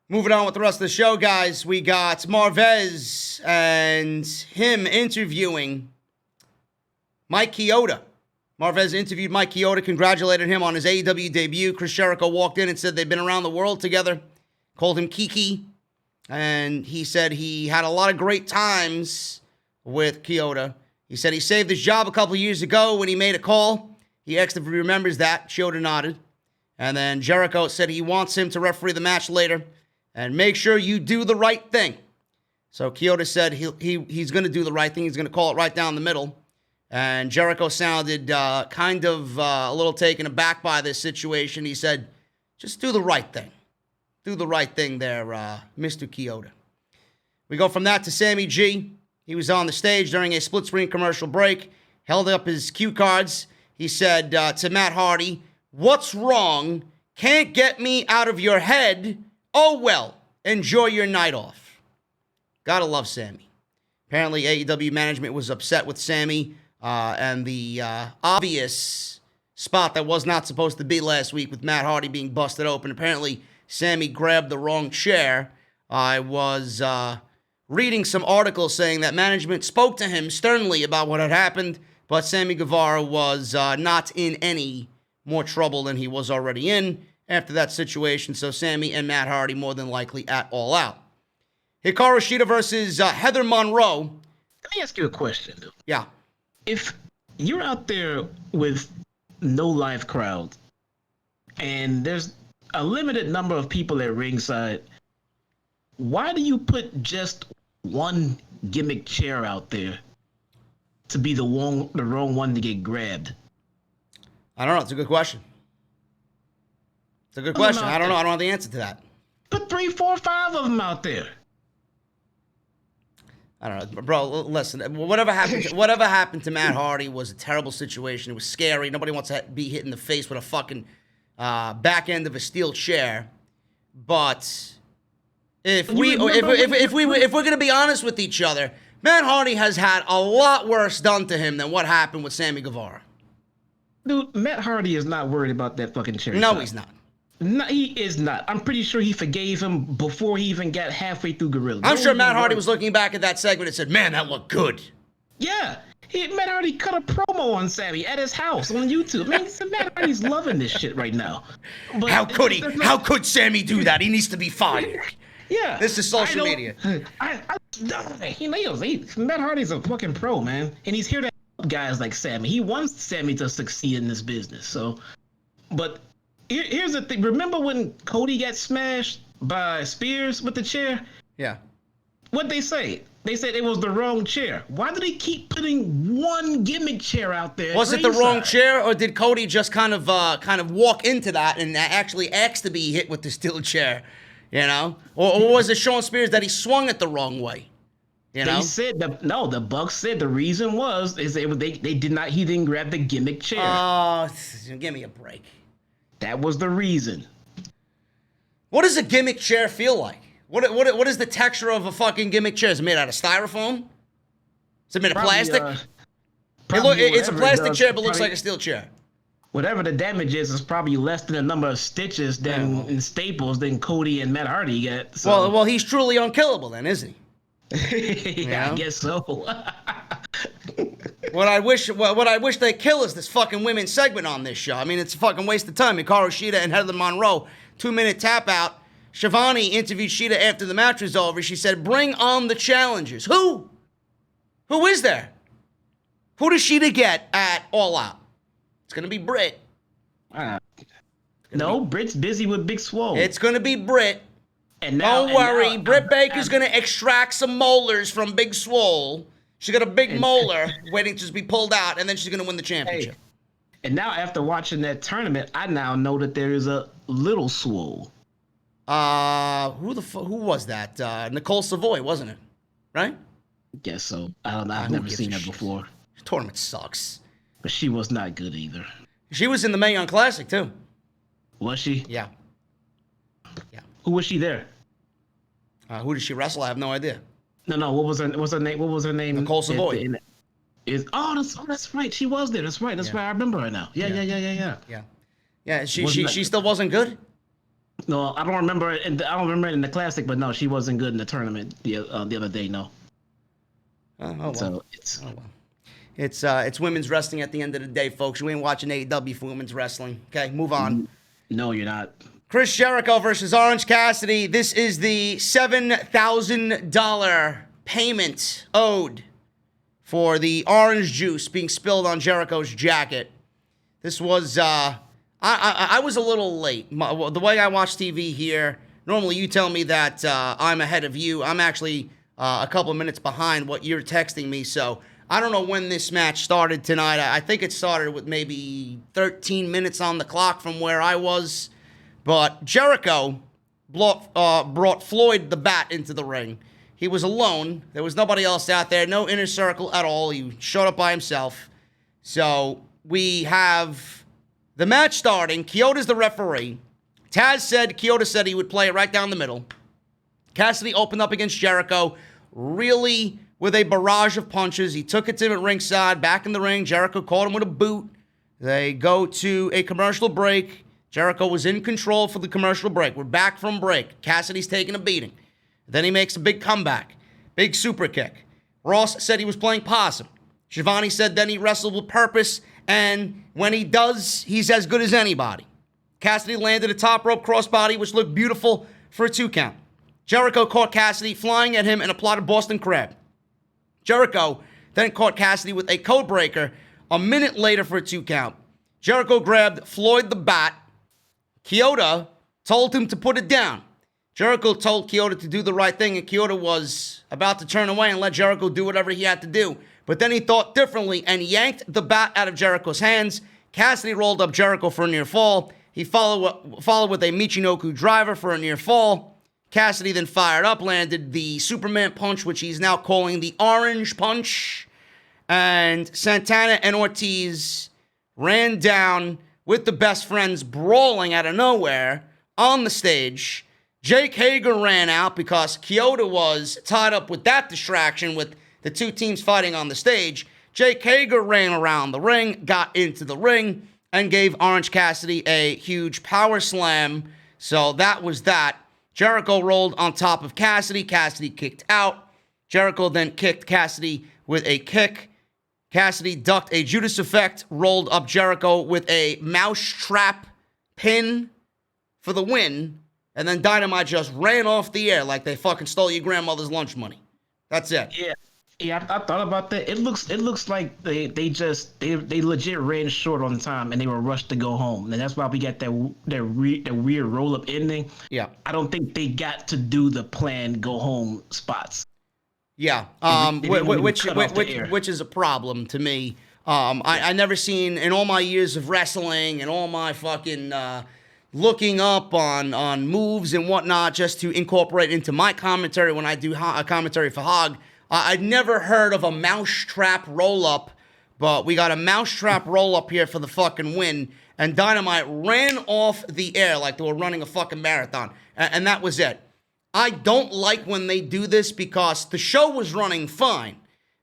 S1: Moving on with the rest of the show, guys, we got Marvez and him interviewing Mike Chioda. Marvez interviewed Mike Chioda, congratulated him on his AEW debut. Chris Jericho walked in and said they've been around the world together, called him Kiki, and he said he had a lot of great times with Chioda. He said he saved his job a couple of years ago when he made a call. He asked if he remembers that. Chioda nodded. And then Jericho said he wants him to referee the match later and make sure you do the right thing. So Chioda said he's going to do the right thing. He's going to call it right down the middle. And Jericho sounded kind of a little taken aback by this situation. He said, just do the right thing. Do the right thing there, Mr. Chioda. We go from that to Sammy G. He was on the stage during a split-screen commercial break, held up his cue cards. He said to Matt Hardy, "What's wrong? Can't get me out of your head. Oh, well, enjoy your night off." Gotta love Sammy. Apparently, AEW management was upset with Sammy and the obvious spot that was not supposed to be last week with Matt Hardy being busted open. Apparently, Sammy grabbed the wrong chair. I was reading some articles saying that management spoke to him sternly about what had happened, but Sammy Guevara was not in any more trouble than he was already in after that situation. So Sammy and Matt Hardy more than likely at All Out. Hikaru Shida versus Heather Monroe.
S3: Let me ask you a question, though.
S1: Yeah.
S3: If you're out there with no live crowd and there's a limited number of people at ringside, why do you put just one gimmick chair out there to be the wrong one to get grabbed?
S1: I don't know. It's a good question. It's a good question. I don't know. I don't have the answer to that.
S3: Put 3, 4, 5 of them out there.
S1: I don't know, bro. Listen, whatever happened to Matt Hardy was a terrible situation. It was scary. Nobody wants to be hit in the face with a fucking back end of a steel chair. But if we're gonna be honest with each other, Matt Hardy has had a lot worse done to him than what happened with Sammy Guevara.
S3: Dude, Matt Hardy is not worried about that fucking chair.
S1: No, he's not.
S3: No, he is not. I'm pretty sure he forgave him before he even got halfway through Gorilla.
S1: I'm sure Matt Hardy was looking back at that segment and said, man, that looked good.
S3: Yeah. Matt Hardy cut a promo on Sammy at his house on YouTube. Man, Matt Hardy's loving this shit right now. But
S1: how could he? How could Sammy do that? He needs to be fired.
S3: Yeah.
S1: This is social media.
S3: Matt Hardy's a fucking pro, man. And he's here to help guys like Sammy. He wants Sammy to succeed in this business. So, but here's the thing. Remember when Cody got smashed by Spears with the chair?
S1: Yeah.
S3: What'd they say? They said it was the wrong chair. Why do they keep putting one gimmick chair out there?
S1: Was it the wrong chair, or did Cody just kind of walk into that and actually ask to be hit with the steel chair? You know, or was it Sean Spears that he swung it the wrong way? You know,
S3: they said the Bucks said the reason is they he didn't grab the gimmick chair.
S1: Oh, give me a break.
S3: That was the reason.
S1: What does a gimmick chair feel like? What is the texture of a fucking gimmick chair? Is it made out of styrofoam? Is it made of plastic? It's a plastic chair, but looks like a steel chair.
S3: Whatever the damage is probably less than the number of stitches in staples than Cody and Matt Hardy get. So.
S1: Well, he's truly unkillable then, isn't
S3: he? Yeah, I guess so.
S1: What I wish they kill is this fucking women's segment on this show. I mean, it's a fucking waste of time. Hikaru Shida and Heather Monroe, 2-minute tap out. Shivani interviewed Shida after the match was over. She said, "Bring on the challengers." Who? Who is there? Who does Shida get at All Out? It's gonna be Britt.
S3: Britt's busy with Big Swole.
S1: It's gonna be Britt. And now, don't worry, Britt Baker's gonna extract some molars from Big Swole. She got a big molar waiting to just be pulled out, and then she's gonna win the championship.
S3: And now, after watching that tournament, I now know that there is a little Swole.
S1: Who was that? Nicole Savoy, wasn't it? Right?
S3: Guess so. I don't know. I've never seen her before.
S1: The tournament sucks.
S3: But she was not good either.
S1: She was in the Mae Young Classic too.
S3: Was she?
S1: Yeah.
S3: Who was she there?
S1: Who did she wrestle? I have no idea.
S3: No. What was her name? What was her name?
S1: Nicole Savoy.
S3: That's right. She was there. That's right. That's right. I remember her now. Yeah.
S1: She still wasn't good.
S3: No, I don't remember it. I don't remember it in the classic, but no, she wasn't good in the tournament the other day. No.
S1: It's women's wrestling at the end of the day, folks. You ain't watching AEW for women's wrestling. Okay, move on.
S3: No, you're not.
S1: Chris Jericho versus Orange Cassidy. This is the $7,000 payment owed for the orange juice being spilled on Jericho's jacket. This was, I was a little late. The way I watch TV here, normally you tell me that I'm ahead of you. I'm actually a couple of minutes behind what you're texting me, so I don't know when this match started tonight. I think it started with maybe 13 minutes on the clock from where I was. But Jericho brought Floyd the Bat into the ring. He was alone. There was nobody else out there. No inner circle at all. He showed up by himself. So we have the match starting. Kyota's the referee. Kyoto said he would play it right down the middle. Cassidy opened up against Jericho, really with a barrage of punches. He took it to the ringside, back in the ring. Jericho caught him with a boot. They go to a commercial break. Jericho was in control for the commercial break. We're back from break. Cassidy's taking a beating. Then he makes a big comeback. Big super kick. Ross said he was playing possum. Shivani said then he wrestled with purpose, and when he does, he's as good as anybody. Cassidy landed a top rope crossbody, which looked beautiful for a 2 count. Jericho caught Cassidy flying at him and applied a Boston Crab. Jericho then caught Cassidy with a code breaker a minute later for a 2 count. Jericho grabbed Floyd the Bat. Kyoto told him to put it down. Jericho told Kyoto to do the right thing, and Kyoto was about to turn away and let Jericho do whatever he had to do. But then he thought differently and yanked the bat out of Jericho's hands. Cassidy rolled up Jericho for a near fall. He followed with a Michinoku driver for a near fall. Cassidy then fired up, landed the Superman punch, which he's now calling the Orange Punch. And Santana and Ortiz ran down with the best friends brawling out of nowhere on the stage. Jake Hager ran out because Kyoto was tied up with that distraction with the two teams fighting on the stage. Jake Hager ran around the ring, got into the ring, and gave Orange Cassidy a huge power slam. So that was that. Jericho rolled on top of Cassidy. Cassidy kicked out. Jericho then kicked Cassidy with a kick. Cassidy ducked a Judas effect, rolled up Jericho with a mousetrap pin for the win. And then Dynamite just ran off the air like they fucking stole your grandmother's lunch money. That's it.
S3: Yeah, I thought about that. It looks like they legit ran short on time and they were rushed to go home, and that's why we got that weird roll up ending.
S1: Yeah,
S3: I don't think they got to do the planned go home spots.
S1: Yeah, which is a problem to me. I never seen in all my years of wrestling and all my fucking looking up on moves and whatnot just to incorporate into my commentary when I do a commentary for Hog. I'd never heard of a mousetrap roll-up, but we got a mousetrap roll-up here for the fucking win, and Dynamite ran off the air like they were running a fucking marathon, and that was it. I don't like when they do this because the show was running fine,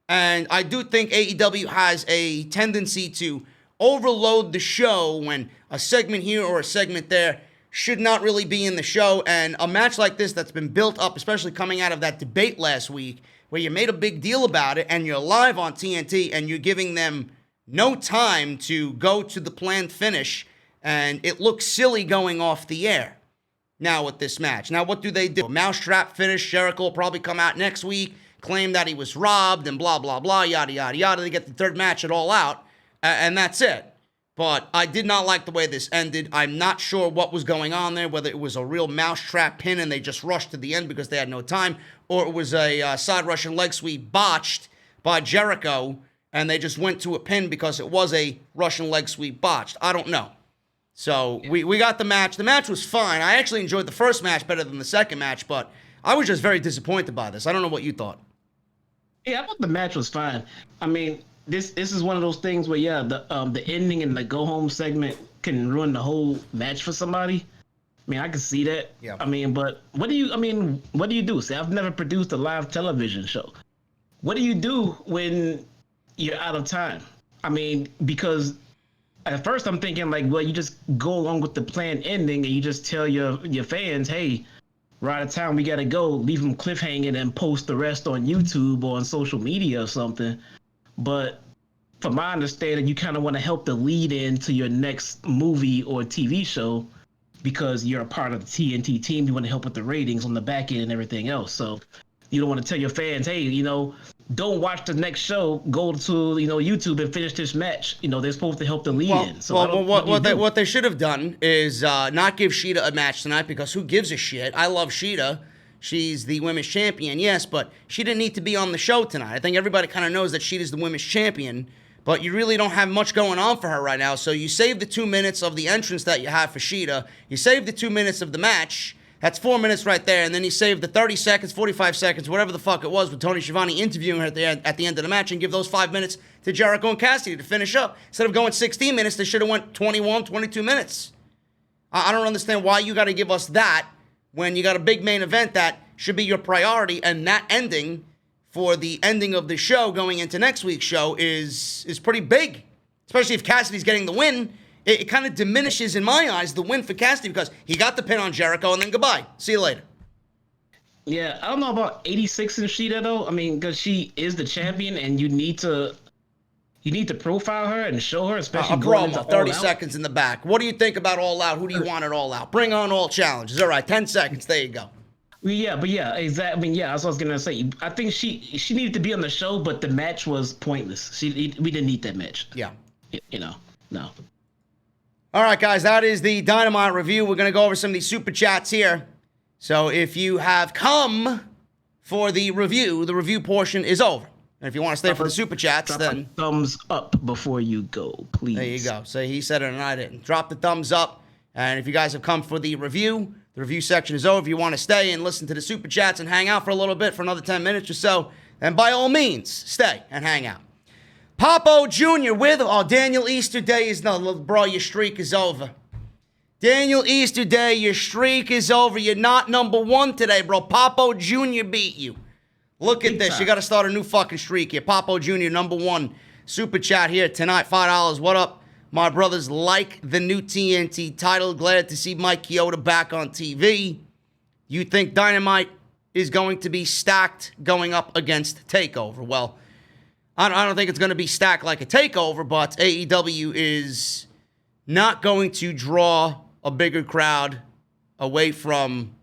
S1: and I do think AEW has a tendency to overload the show when a segment here or a segment there should not really be in the show, and a match like this that's been built up, especially coming out of that debate last week, where you made a big deal about it, and you're live on TNT, and you're giving them no time to go to the planned finish, and it looks silly going off the air now with this match. Now, what do? A mousetrap finish. Jericho will probably come out next week, claim that he was robbed, and blah, blah, blah, yada, yada, yada. They get the third match at All Out, and that's it. But I did not like the way this ended. I'm not sure what was going on there, whether it was a real mousetrap pin and they just rushed to the end because they had no time, or it was a side Russian leg sweep botched by Jericho, and they just went to a pin because it was a Russian leg sweep botched. I don't know. So we got the match. The match was fine. I actually enjoyed the first match better than the second match, but I was just very disappointed by this. I don't know what you thought.
S3: Yeah, I thought the match was fine. I mean, this is one of those things where, yeah, the ending and the go home segment can ruin the whole match for somebody. I mean, I can see that.
S1: Yeah.
S3: I mean, but what do you do? See, I've never produced a live television show. What do you do when you're out of time? I mean, because at first I'm thinking like, well, you just go along with the planned ending and you just tell your fans, hey, we're out of time, we gotta go, leave them cliffhanging and post the rest on YouTube or on social media or something. But from my understanding, you kind of want to help the lead into your next movie or TV show because you're a part of the TNT team. You want to help with the ratings on the back end and everything else. So you don't want to tell your fans, hey, don't watch the next show. Go to, YouTube and finish this match. They're supposed to help the lead in. So
S1: what they should have done is not give Shida a match tonight, because who gives a shit? I love Shida. She's the women's champion, yes, but she didn't need to be on the show tonight. I think everybody kind of knows that Shida's the women's champion, but you really don't have much going on for her right now. So you save the 2 minutes of the entrance that you have for Shida. You save the 2 minutes of the match. That's 4 minutes right there. And then you save the 30 seconds, 45 seconds, whatever the fuck it was, with Tony Schiavone interviewing her at the end of the match, and give those 5 minutes to Jericho and Cassidy to finish up. Instead of going 16 minutes, they should have went 21, 22 minutes. I don't understand why you got to give us that when you got a big main event that should be your priority, and that ending for the ending of the show going into next week's show is pretty big, especially if Cassidy's getting the win. It kind of diminishes, in my eyes, the win for Cassidy, because he got the pin on Jericho, and then goodbye. See you later.
S3: Yeah, I don't know about 86 and Shida, though. I mean, because she is the champion, and you need to profile her and show her, especially going into
S1: 30 seconds in the back. What do you think about All Out? Who do you want at All Out? Bring on all challenges. All right, 10 seconds. There you go.
S3: Yeah, exactly. I mean, yeah, that's what I was gonna say. I think she needed to be on the show, but the match was pointless. We didn't need that match.
S1: Yeah.
S3: No.
S1: All right, guys, that is the Dynamite review. We're going to go over some of these super chats here. So if you have come for the review portion is over. And if you want to stay for the super chats, then
S3: thumbs up before you go, please.
S1: There you go. So he said it and I didn't. Drop the thumbs up. And if you guys have come for the review section is over. If you want to stay and listen to the super chats and hang out for a little bit for another 10 minutes or so, then by all means, stay and hang out. Popo Jr. with, Daniel Easterday is no, bro, your streak is over. Daniel Easterday, your streak is over. You're not number one today, bro. Popo Jr. beat you. Look at this. You got to start a new fucking streak here. Popo Jr., number one super chat here tonight. $5. What up, my brothers? Like the new TNT title. Glad to see Mike Chioda back on TV. You think Dynamite is going to be stacked going up against TakeOver? Well, I don't think it's going to be stacked like a TakeOver, but AEW is not going to draw a bigger crowd away from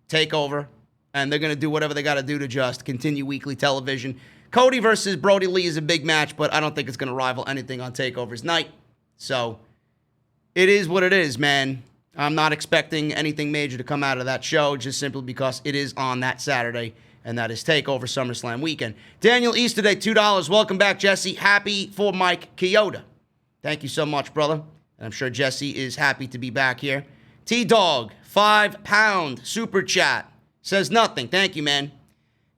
S1: TakeOver, and they're going to do whatever they got to do to just continue weekly television. Cody versus Brody Lee is a big match, but I don't think it's going to rival anything on TakeOver's night. So it is what it is, man. I'm not expecting anything major to come out of that show, just simply because it is on that Saturday, and that is TakeOver SummerSlam weekend. Daniel Easterday, $2. Welcome back, Jesse. Happy for Mike Chioda. Thank you so much, brother. And I'm sure Jesse is happy to be back here. T-Dog, £5 super chat. Says nothing. Thank you, man.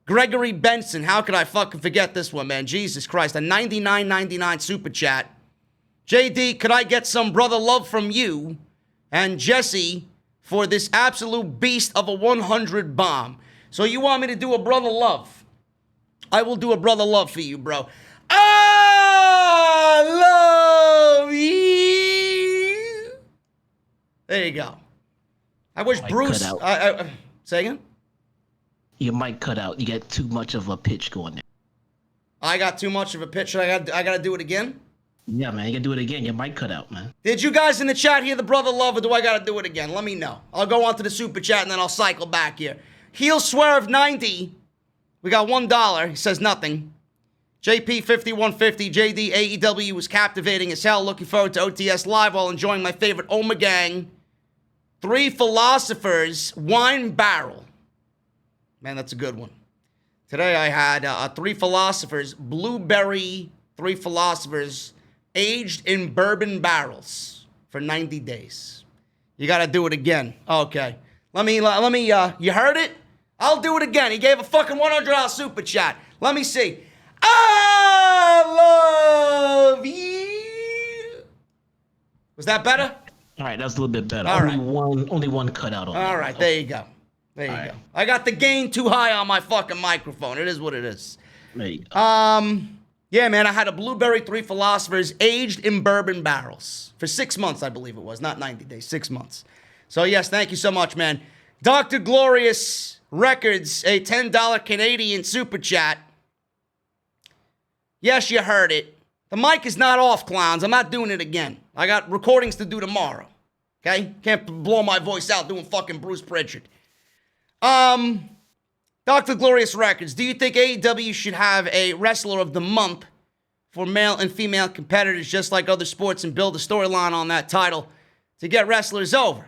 S1: Gregory Benson, how could I fucking forget this one, man? Jesus Christ, a $99.99 super chat. JD, could I get some brother love from you and Jesse for this absolute beast of a 100 bomb? So you want me to do a brother love? I will do a brother love for you, bro. I love you. There you go. I wish Bruce... say again?
S3: Your mic cut out. You get too much of a pitch going there.
S1: I got too much of a pitch. I got to do it again?
S3: Yeah, man. You got to do it again. Your mic cut out, man.
S1: Did you guys in the chat hear the brother love, or do I got to do it again? Let me know. I'll go on to the super chat, and then I'll cycle back here. Heel Swerve 90. We got $1. He says nothing. JP 5150. JD AEW was captivating as hell. Looking forward to OTS Live while enjoying my favorite Oma Gang. Three Philosophers Wine Barrel. Man, that's a good one. Today I had Three Philosophers Blueberry Three Philosophers aged in bourbon barrels for 90 days. You got to do it again. Okay. Let me, you heard it? I'll do it again. He gave a fucking $100 super chat. Let me see. I love you. Was that better?
S3: All right, that's a little bit better.
S1: All
S3: Only one cut out on
S1: All right, there you go. There you go. I got the gain too high on my fucking microphone. It is what it is.
S3: There you go.
S1: Yeah, man, I had a Blueberry Three Philosophers aged in bourbon barrels for 6 months, I believe it was. Not 90 days, 6 months. So, yes, thank you so much, man. Dr. Glorious Records, a $10 Canadian super chat. Yes, you heard it. The mic is not off, clowns. I'm not doing it again. I got recordings to do tomorrow. Okay? Can't blow my voice out doing fucking Bruce Pritchard. Dr. Glorious Records, do you think AEW should have a Wrestler of the Month for male and female competitors just like other sports and build a storyline on that title to get wrestlers over?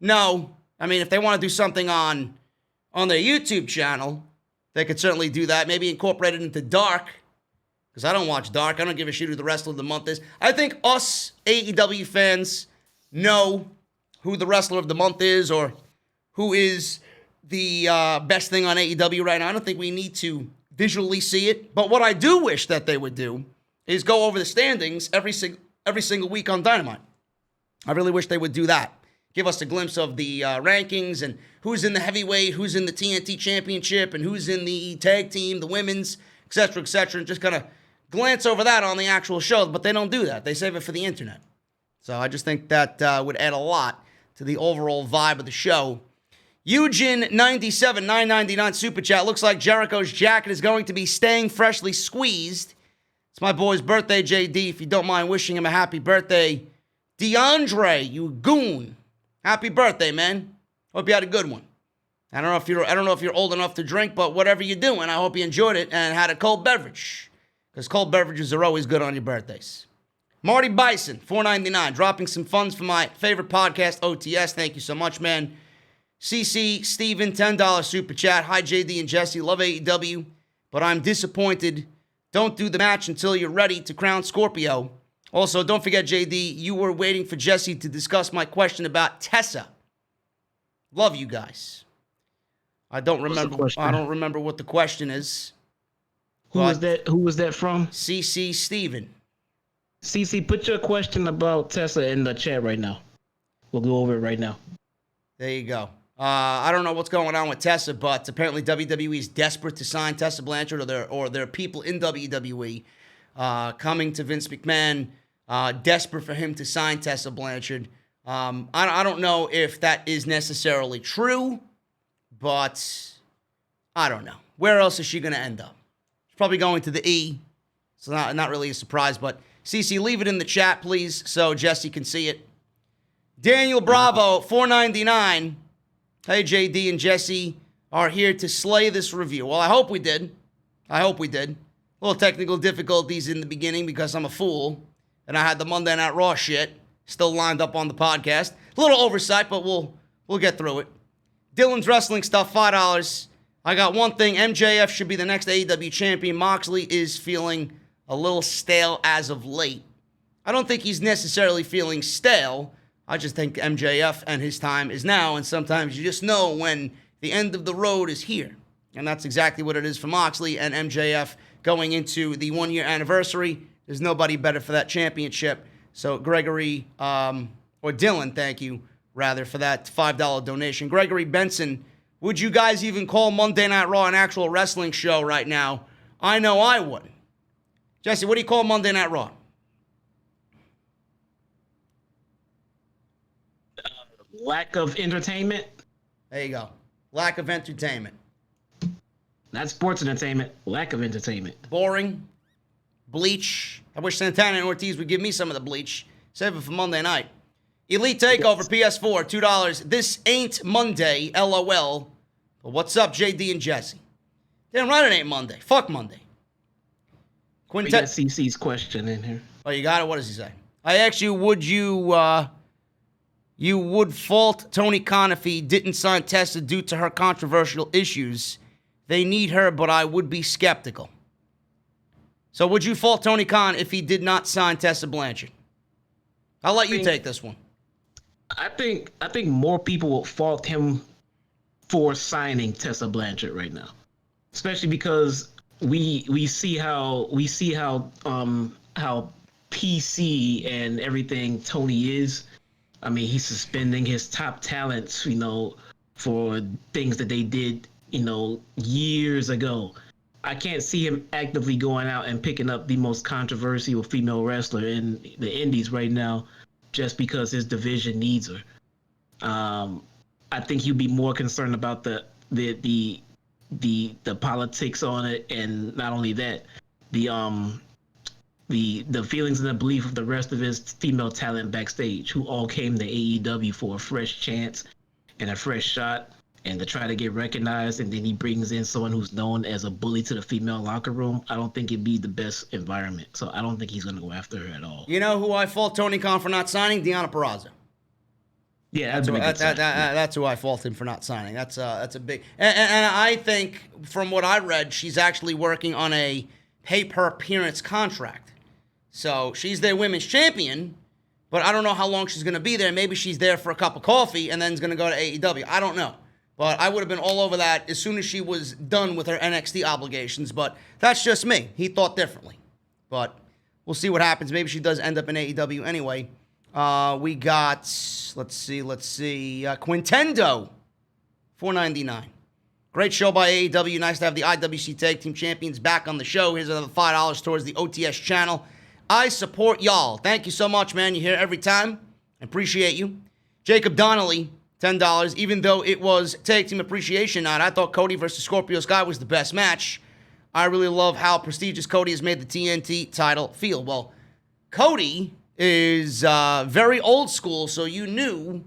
S1: No. I mean, if they want to do something on their YouTube channel, they could certainly do that. Maybe incorporate it into Dark, because I don't watch Dark. I don't give a shit who the Wrestler of the Month is. I think us AEW fans know who the Wrestler of the Month is or who is the best thing on AEW right now. I don't think we need to visually see it. But what I do wish that they would do is go over the standings every single week on Dynamite. I really wish they would do that. Give us a glimpse of the rankings and who's in the heavyweight, who's in the TNT Championship, and who's in the tag team, the women's, etc., and just kind of glance over that on the actual show. But they don't do that. They save it for the internet. So I just think that would add a lot to the overall vibe of the show. Eugene 97 999 super chat. Looks like Jericho's jacket is going to be staying freshly squeezed. It's my boy's birthday, JD. If you don't mind wishing him a happy birthday, DeAndre, you goon. Happy birthday, man. Hope you had a good one. I don't know if you're old enough to drink, but whatever you're doing, I hope you enjoyed it and had a cold beverage, because cold beverages are always good on your birthdays. Marty Bison, $4.99, dropping some funds for my favorite podcast, OTS. Thank you so much, man. CC Steven, $10 super chat. Hi, JD and Jesse. Love AEW, but I'm disappointed. Don't do the match until you're ready to crown Scorpio. Also, don't forget, JD, you were waiting for Jesse to discuss my question about Tessa. Love you guys. I don't remember what the question is.
S3: Who was that from?
S1: CC Steven.
S3: CC, put your question about Tessa in the chat right now. We'll go over it right now.
S1: There you go. I don't know what's going on with Tessa, but apparently WWE is desperate to sign Tessa Blanchard, or there are people in WWE coming to Vince McMahon, desperate for him to sign Tessa Blanchard. I don't know if that is necessarily true, but I don't know. Where else is she going to end up? She's probably going to the E, so not really a surprise, but CC, leave it in the chat, please, so Jesse can see it. Daniel Bravo, $4.99. Hey, JD and Jesse are here to slay this review. Well, I hope we did. A little technical difficulties in the beginning because I'm a fool, and I had the Monday Night Raw shit still lined up on the podcast. A little oversight, but we'll get through it. Dylan's Wrestling Stuff, $5. I got one thing. MJF should be the next AEW champion. Moxley is feeling a little stale as of late. I don't think he's necessarily feeling stale. I just think MJF and his time is now, and sometimes you just know when the end of the road is here. And that's exactly what it is for Moxley and MJF going into the one-year anniversary. There's nobody better for that championship. So Gregory, or Dylan, thank you, rather, for that $5 donation. Gregory Benson, would you guys even call Monday Night Raw an actual wrestling show right now? I know I wouldn't. Jesse, what do you call Monday Night Raw?
S3: Lack of entertainment.
S1: There you go. Lack of entertainment.
S3: Not sports entertainment. Lack of entertainment.
S1: Boring. Bleach. I wish Santana and Ortiz would give me some of the bleach. Save it for Monday night. Elite Takeover, PS4, $2. This ain't Monday, LOL. But what's up, JD and Jesse? Damn right it ain't Monday. Fuck Monday.
S3: We got CC's question in here.
S1: Oh, you got it? What does he say? I asked you, you would fault Tony Khan if he didn't sign Tessa due to her controversial issues. They need her, but I would be skeptical. So would you fault Tony Khan if he did not sign Tessa Blanchard? I'll let you take this one.
S3: I think more people will fault him for signing Tessa Blanchard right now, especially because we see how PC and everything Tony is. I mean, he's suspending his top talents, for things that they did, years ago. I can't see him actively going out and picking up the most controversial female wrestler in the indies right now just because his division needs her. I think he'd be more concerned about the politics on it, and not only that, the feelings and the belief of the rest of his female talent backstage, who all came to AEW for a fresh chance and a fresh shot and to try to get recognized, and then he brings in someone who's known as a bully to the female locker room. I don't think it'd be the best environment. So I don't think he's going to go after her at all.
S1: You know who I fault Tony Khan for not signing? Deonna Purrazzo.
S3: Yeah,
S1: that's who I fault him for not signing. That's a big... And I think, from what I read, she's actually working on a pay-per-appearance contract. So she's their women's champion, but I don't know how long she's going to be there. Maybe she's there for a cup of coffee and then is going to go to AEW. I don't know. But I would have been all over that as soon as she was done with her NXT obligations. But that's just me. He thought differently. But we'll see what happens. Maybe she does end up in AEW anyway. We got, let's see, Quintendo, $4.99. Great show by AEW. Nice to have the IWC Tag Team Champions back on the show. Here's another $5 towards the OTS channel. I support y'all. Thank you so much, man. You're here every time. I appreciate you. Jacob Donnelly, $10. Even though it was Tag Team Appreciation Night, I thought Cody versus Scorpio Sky was the best match. I really love how prestigious Cody has made the TNT title feel. Well, Cody is very old school, so you knew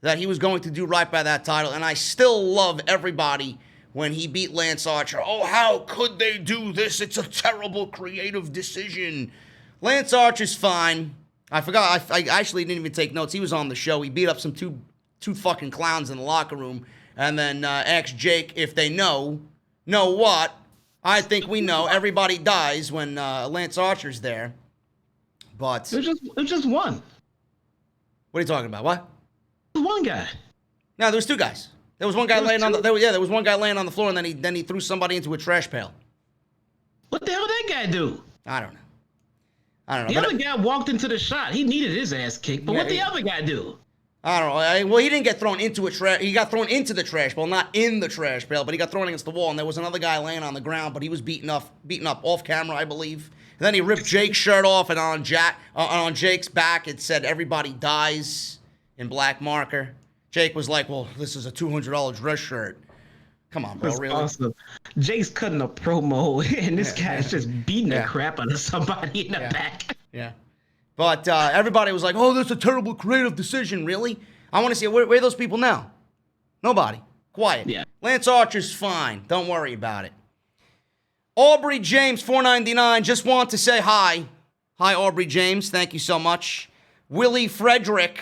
S1: that he was going to do right by that title, and I still love everybody when he beat Lance Archer. Oh, how could they do this? It's a terrible creative decision. Lance Archer's fine. I forgot. I actually didn't even take notes. He was on the show. He beat up some two fucking clowns in the locker room, and then asked Jake if they know what. I think we know. Everybody dies when Lance Archer's there. But
S3: it was just one.
S1: What are you talking about? What?
S3: One guy.
S1: No, there was two guys. There was one guy laying on the. There was one guy laying on the floor, and then he threw somebody into a trash pail.
S3: What the hell did that guy do?
S1: I don't know.
S3: The other guy walked into the shot. He needed his ass kicked. But what the other guy do?
S1: I don't know. Well, he didn't get thrown into a trash. He got thrown into the trash pail, not in the trash pail, but he got thrown against the wall. And there was another guy laying on the ground, but he was beaten up off camera, I believe. And then he ripped Jake's shirt off, and on Jake's back it said "Everybody dies" in black marker. Jake was like, "Well, this is a $200 dress shirt." Come on, bro, really?
S3: Awesome. Jake's cutting a promo, and this guy's just beating the crap out of somebody in the back.
S1: Yeah. But everybody was like, "Oh, that's a terrible creative decision." Really? I want to see where are those people now? Nobody. Quiet.
S3: Yeah.
S1: Lance Archer's fine. Don't worry about it. Aubrey James, $4.99. Just want to say hi. Hi, Aubrey James. Thank you so much. Willie Frederick.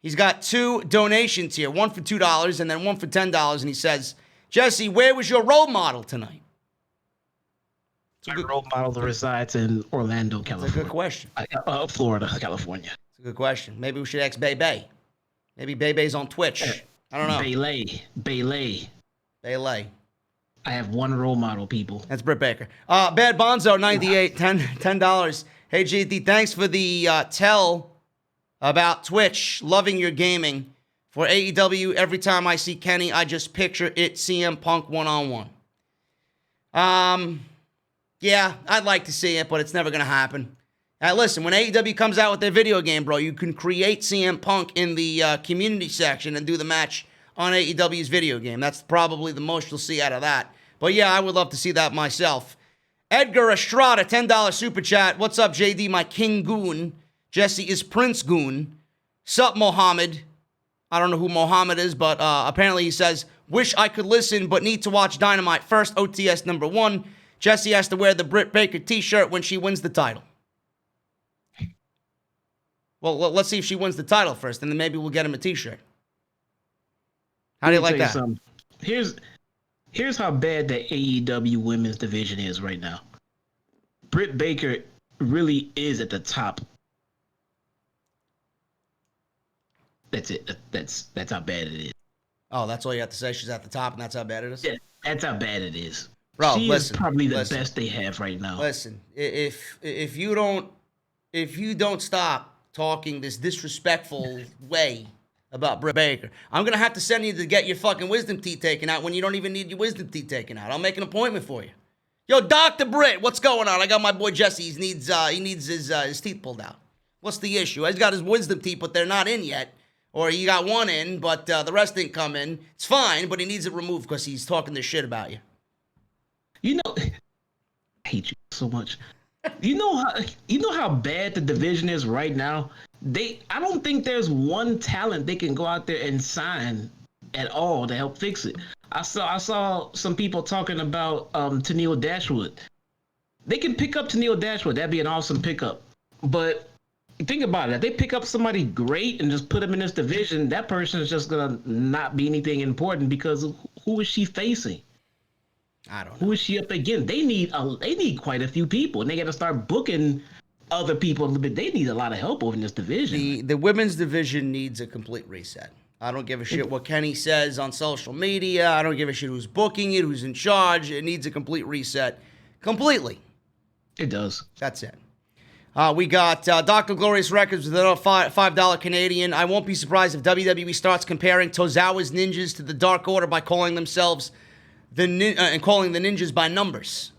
S1: He's got 2 donations here. One for $2 and then one for $10. And he says, "Jesse, where was your role model tonight?"
S3: My role model resides in Orlando, California.
S1: That's a good question.
S3: Florida, California.
S1: It's a good question. Maybe we should ask Bebe. Maybe Bebe's on Twitch. I don't know.
S3: Baylay. I have one role model, people.
S1: That's Britt Baker. Bad Bonzo, 98, $10. Hey, GD, thanks for the tell about Twitch. Loving your gaming. For AEW, every time I see Kenny, I just picture it CM Punk one-on-one. Yeah, I'd like to see it, but it's never going to happen. Listen, when AEW comes out with their video game, bro, you can create CM Punk in the community section and do the match on AEW's video game. That's probably the most you'll see out of that. But yeah, I would love to see that myself. Edgar Estrada, $10 super chat. What's up, JD, my King Goon? Jesse is Prince Goon. Sup, Mohammed? I don't know who Mohammed is, but apparently he says, "Wish I could listen, but need to watch Dynamite first. OTS number 1. Jesse has to wear the Britt Baker t-shirt when she wins the title." Well, let's see if she wins the title first, and then maybe we'll get him a t-shirt. How do you like that?
S3: Here's how bad the AEW women's division is right now. Britt Baker really is at the top. That's it. That's how bad it is.
S1: Oh, that's all you have to say? She's at the top, and that's how bad it is?
S3: Yeah, that's how bad it is.
S1: Bro,
S3: she
S1: listen,
S3: is probably the best they have right now.
S1: Listen, if you don't stop talking this disrespectful way about Britt Baker, I'm gonna have to send you to get your fucking wisdom teeth taken out when you don't even need your wisdom teeth taken out. I'll make an appointment for you. Yo, Dr. Britt, what's going on? I got my boy Jesse. He needs his teeth pulled out. What's the issue? He's got his wisdom teeth, but they're not in yet. Or he got one in, but the rest didn't come in. It's fine, but he needs it removed because he's talking this shit about you.
S3: You know, I hate you so much. You know how bad the division is right now? I don't think there's one talent they can go out there and sign at all to help fix it. I saw some people talking about Tenille Dashwood. They can pick up Tenille Dashwood. That'd be an awesome pickup. But think about it. If they pick up somebody great and just put him in this division, that person is just gonna not be anything important because who is she facing?
S1: I don't know.
S3: Who is she up against? They need quite a few people, and they got to start booking other people a little bit. They need a lot of help over in this division.
S1: The women's division needs a complete reset. I don't give a shit what Kenny says on social media. I don't give a shit who's booking it, who's in charge. It needs a complete reset. Completely.
S3: It does.
S1: That's it. We got Dr. Glorious Records with another $5 Canadian. I won't be surprised if WWE starts comparing Tozawa's ninjas to the Dark Order by calling themselves and calling the ninjas by numbers.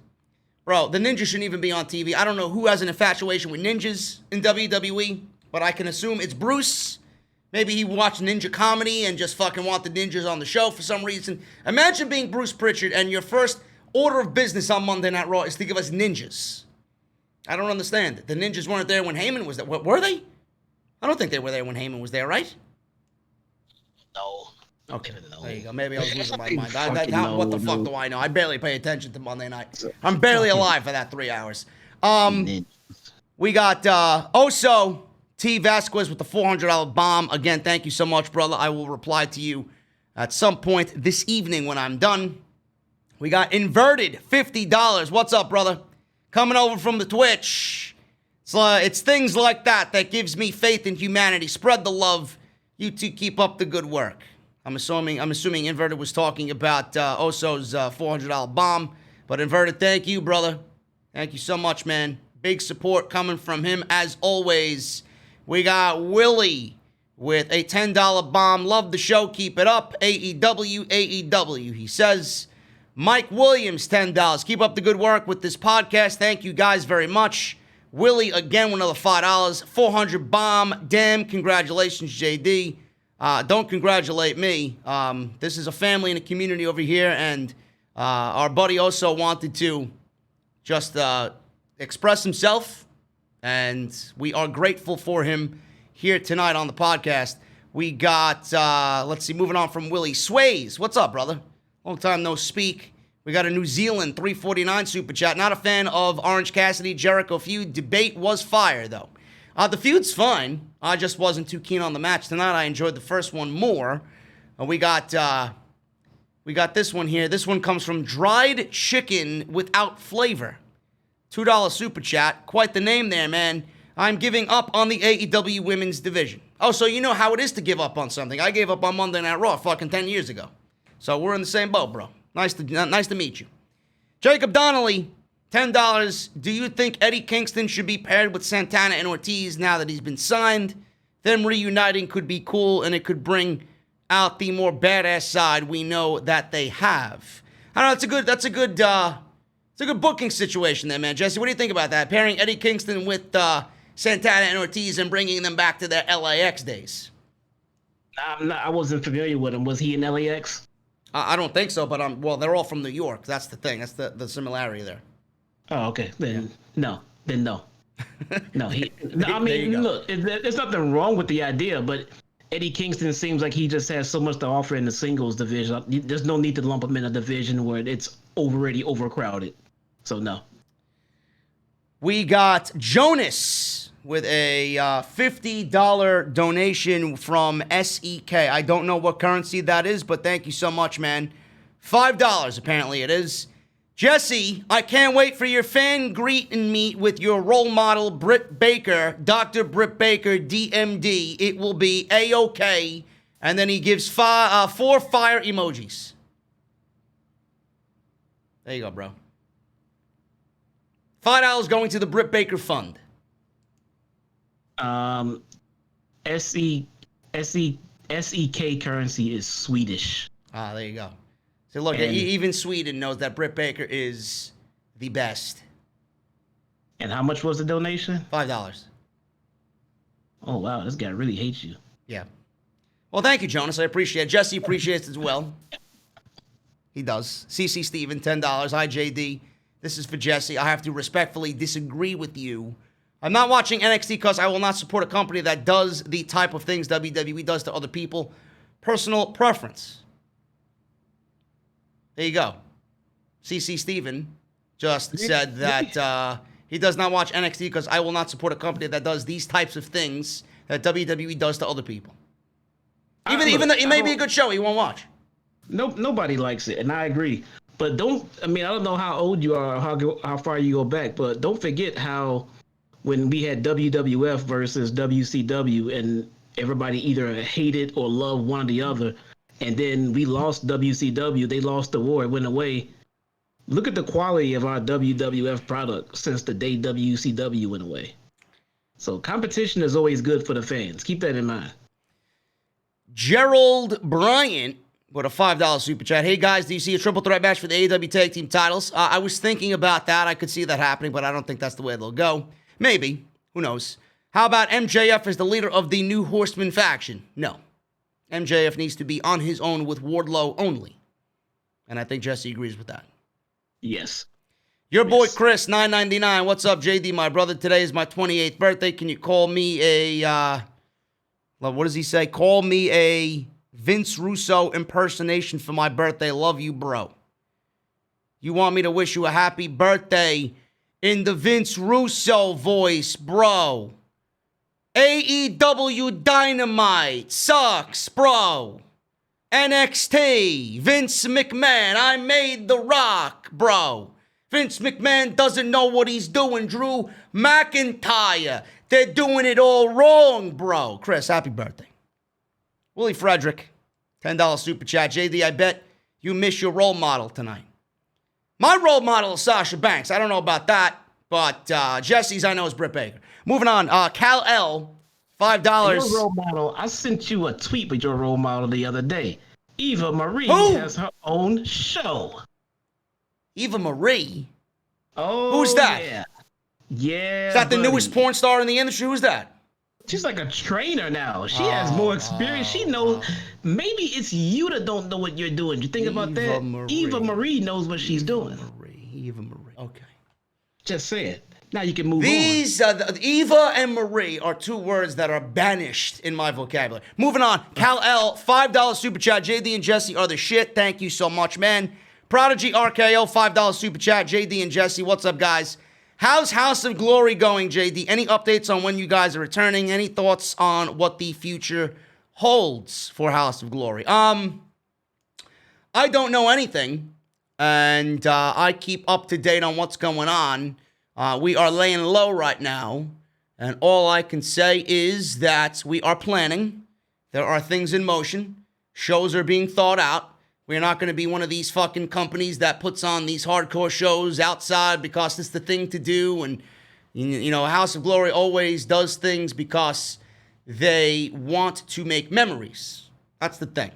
S1: Bro, the ninjas shouldn't even be on TV. I don't know who has an infatuation with ninjas in WWE, but I can assume it's Bruce. Maybe he watched ninja comedy and just fucking want the ninjas on the show for some reason. Imagine being Bruce Pritchard and your first order of business on Monday Night Raw is to give us ninjas. I don't understand it. The ninjas weren't there when Heyman was there. Were they? I don't think they were there when Heyman was there, right?
S3: No.
S1: Okay, there you go. Maybe I was losing my mind. What the fuck do I know? I barely pay attention to Monday night. I'm barely alive for that 3 hours. We got Oso T. Vasquez with the $400 bomb. Again, thank you so much, brother. I will reply to you at some point this evening when I'm done. We got Inverted, $50. What's up, brother? Coming over from the Twitch. It's things like that that gives me faith in humanity. Spread the love. You two keep up the good work. I'm assuming Inverted was talking about Oso's $400 bomb. But Inverted, thank you, brother. Thank you so much, man. Big support coming from him as always. We got Willie with a $10 bomb. Love the show. Keep it up. AEW, AEW. He says, Mike Williams, $10. Keep up the good work with this podcast. Thank you guys very much. Willie, again, with another $5. 400 bomb. Damn, congratulations, JD. Don't congratulate me. This is a family and a community over here, and our buddy also wanted to just express himself, and we are grateful for him here tonight on the podcast. We got, moving on from Willie Sways. What's up, brother? Long time no speak. We got a New Zealand 349 super chat. Not a fan of Orange Cassidy Jericho feud. Debate was fire, though. The feud's fine. I just wasn't too keen on the match tonight. I enjoyed the first one more. We got this one here. This one comes from Dried Chicken Without Flavor. $2 super chat. Quite the name there, man. I'm giving up on the AEW women's division. Oh, so you know how it is to give up on something. I gave up on Monday Night Raw fucking 10 years ago. So we're in the same boat, bro. Nice to meet you. Jacob Donnelly, $10. Do you think Eddie Kingston should be paired with Santana and Ortiz now that he's been signed? Them reuniting could be cool, and it could bring out the more badass side we know that they have. I don't know, that's a good booking situation there, man. Jesse, what do you think about that? Pairing Eddie Kingston with Santana and Ortiz and bringing them back to their LAX days.
S3: I wasn't familiar with him. Was he in LAX?
S1: I don't think so, but they're all from New York. That's the thing. That's the similarity there.
S3: Oh, okay. Then no. No. I mean, look, there's nothing wrong with the idea, but Eddie Kingston seems like he just has so much to offer in the singles division. There's no need to lump him in a division where it's already overcrowded. So no.
S1: We got Jonas with a $50 donation from SEK. I don't know what currency that is, but thank you so much, man. $5 apparently it is. Jesse, I can't wait for your fan greet and meet with your role model, Britt Baker, Dr. Britt Baker, DMD. It will be A-OK. And then he gives 4 fire emojis. There you go, bro. $5 going to the Britt Baker Fund.
S3: SEK currency is Swedish.
S1: Ah, there you go. So look, even Sweden knows that Britt Baker is the best.
S3: And how much was the donation?
S1: $5.
S3: Oh, wow. This guy really hates you.
S1: Yeah. Well, thank you, Jonas. I appreciate it. Jesse appreciates it as well. He does. CC Steven, $10. Hi, JD. This is for Jesse. I have to respectfully disagree with you. I'm not watching NXT because I will not support a company that does the type of things WWE does to other people. Personal preference. There you go. CC Steven just said that he does not watch NXT because I will not support a company that does these types of things that WWE does to other people. Even though it may be a good show, he won't watch.
S3: Nobody likes it, and I agree. But I don't know how old you are, or how far you go back, but don't forget how when we had WWF versus WCW and everybody either hated or loved one or the other, and then we lost WCW, they lost the war, it went away. Look at the quality of our WWF product since the day WCW went away. So competition is always good for the fans. Keep that in mind.
S1: Gerald Bryant with a $5 super chat. Hey guys, do you see a triple threat match for the AEW tag team titles? I was thinking about that. I could see that happening, but I don't think that's the way they'll go. Maybe. Who knows? How about MJF as the leader of the New Horseman faction? No. MJF needs to be on his own with Wardlow only. And I think Jesse agrees with that.
S3: Yes.
S1: Your boy Chris, $9.99. What's up, JD, my brother? Today is my 28th birthday. Can you call me a, what does he say? Call me a Vince Russo impersonation for my birthday. Love you, bro. You want me to wish you a happy birthday in the Vince Russo voice, bro. AEW Dynamite sucks, bro. NXT, Vince McMahon, I made The Rock, bro. Vince McMahon doesn't know what he's doing, Drew McIntyre. They're doing it all wrong, bro. Chris, happy birthday. Willie Frederick, $10 super chat. JD, I bet you miss your role model tonight. My role model is Sasha Banks. I don't know about that, but Jesse's I know is Britt Baker. Moving on, Cal L, $5.
S3: Your role model, I sent you a tweet with your role model the other day. Eva Marie
S1: Who?
S3: has her own show.
S1: Eva Marie?
S3: Oh,
S1: Who's that?
S3: Yeah. Yeah.
S1: Is that the
S3: buddy.
S1: newest porn star in the industry? Who's that?
S3: She's like a trainer now. She has more experience. She knows. Maybe it's you that don't know what you're doing. You think about that? Eva Marie knows what she's doing.
S1: Eva Marie. Okay.
S3: Just say it. Now you can move
S1: These, Eva and Marie are two words that are banished in my vocabulary. Moving on. Cal L, $5 super chat. JD and Jesse are the shit. Thank you so much, man. Prodigy RKO, $5 super chat. JD and Jesse, what's up, guys? How's House of Glory going, JD? Any updates on when you guys are returning? Any thoughts on what the future holds for House of Glory? I don't know anything, and I keep up to date on what's going on. We are laying low right now, and all I can say is that we are planning. There are things in motion. Shows are being thought out. We're not going to be one of these fucking companies that puts on these hardcore shows outside because it's the thing to do. And, you know, House of Glory always does things because they want to make memories. That's the thing.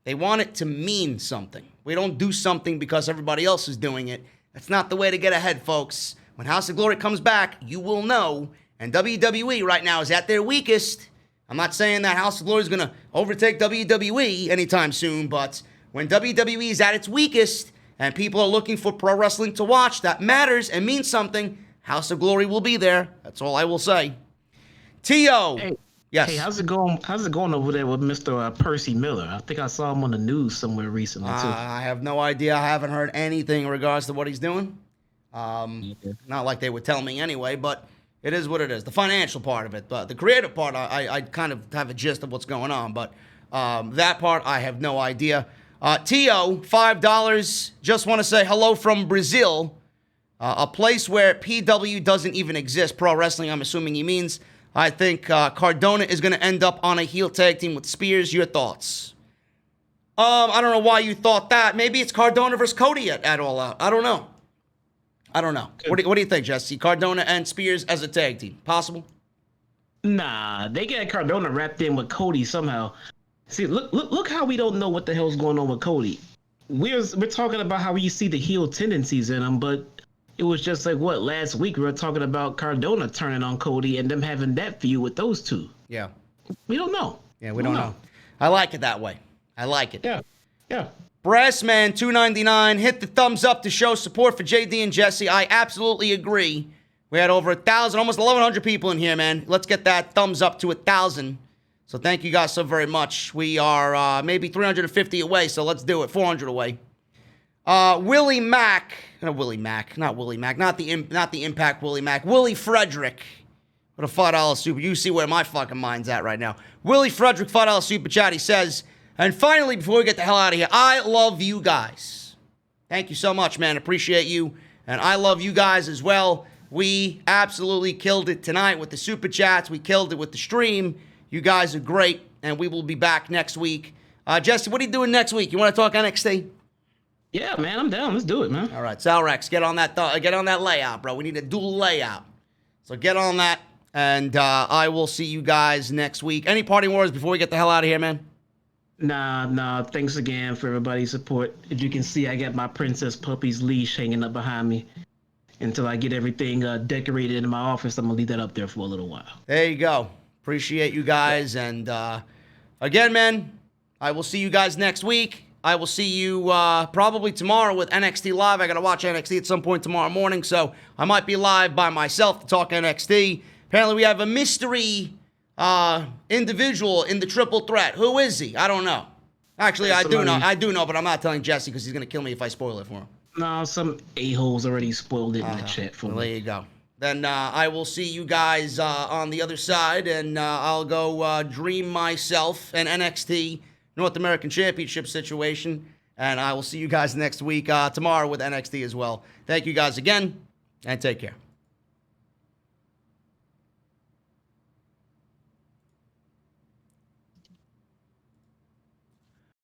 S1: They want it to mean something. We don't do something because everybody else is doing it. That's not the way to get ahead, folks. When House of Glory comes back, you will know. And WWE right now is at their weakest. I'm not saying that House of Glory is going to overtake WWE anytime soon, but when WWE is at its weakest and people are looking for pro wrestling to watch that matters and means something, House of Glory will be there. That's all I will say. T.O.
S3: Hey,
S1: yes.
S3: Hey, how's it going over there with Mr. Percy Miller? I think I saw him on the news somewhere recently, too.
S1: I have no idea. I haven't heard anything in regards to what he's doing. Not like they would tell me anyway, but it is what it is. The financial part of it. But the creative part, I kind of have a gist of what's going on. But that part, I have no idea. T.O., $5. Just want to say hello from Brazil, a place where PW doesn't even exist. Pro wrestling, I'm assuming he means. I think Cardona is going to end up on a heel tag team with Spears. Your thoughts? I don't know why you thought that. Maybe it's Cardona versus Cody at All Out. I don't know. What do you think, Jesse? Cardona and Spears as a tag team. Possible?
S3: Nah, they get Cardona wrapped in with Cody somehow. See, look how we don't know what the hell's going on with Cody. We're talking about how we see the heel tendencies in him, but it was just like, last week we were talking about Cardona turning on Cody and them having that feud with those two.
S1: Yeah.
S3: We don't know.
S1: Yeah, we don't know. I like it that way. I like it.
S3: Yeah.
S1: Brassman, $2.99. Hit the thumbs up to show support for JD and Jesse. I absolutely agree. We had over 1,000, almost 1,100 people in here, man. Let's get that thumbs up to 1,000. So thank you guys so very much. We are maybe 350 away, so let's do it. 400 away. Willie Mack. Not the Impact Willie Mack. Willie Frederick. What a $5 super. You see where my fucking mind's at right now. Willie Frederick, $5 super chat. He says, and finally, before we get the hell out of here, I love you guys. Thank you so much, man. Appreciate you. And I love you guys as well. We absolutely killed it tonight with the super chats. We killed it with the stream. You guys are great, and we will be back next week. Jesse, what are you doing next week? You want to talk NXT?
S3: Yeah, man, I'm down. Let's do it, man.
S1: All right, Salrex, get on that layout, bro. We need a dual layout. So get on that, and I will see you guys next week. Any parting words before we get the hell out of here, man?
S3: Nah. Thanks again for everybody's support. As you can see, I got my princess puppy's leash hanging up behind me. Until I get everything decorated in my office, I'm going to leave that up there for a little while.
S1: There you go. Appreciate you guys. And again, man, I will see you guys next week. I will see you probably tomorrow with NXT Live. I got to watch NXT at some point tomorrow morning, so I might be live by myself to talk NXT. Apparently, we have a mystery individual in the triple threat. Who is he? I don't know. Actually, I do know, but I'm not telling Jesse because he's going to kill me if I spoil it for him.
S3: No, some a-holes already spoiled it in the chat for
S1: Well,
S3: me.
S1: there you go. Then I will see you guys on the other side, and I'll go dream myself an NXT North American Championship situation, and I will see you guys next week, tomorrow with NXT as well. Thank you guys again, and take care.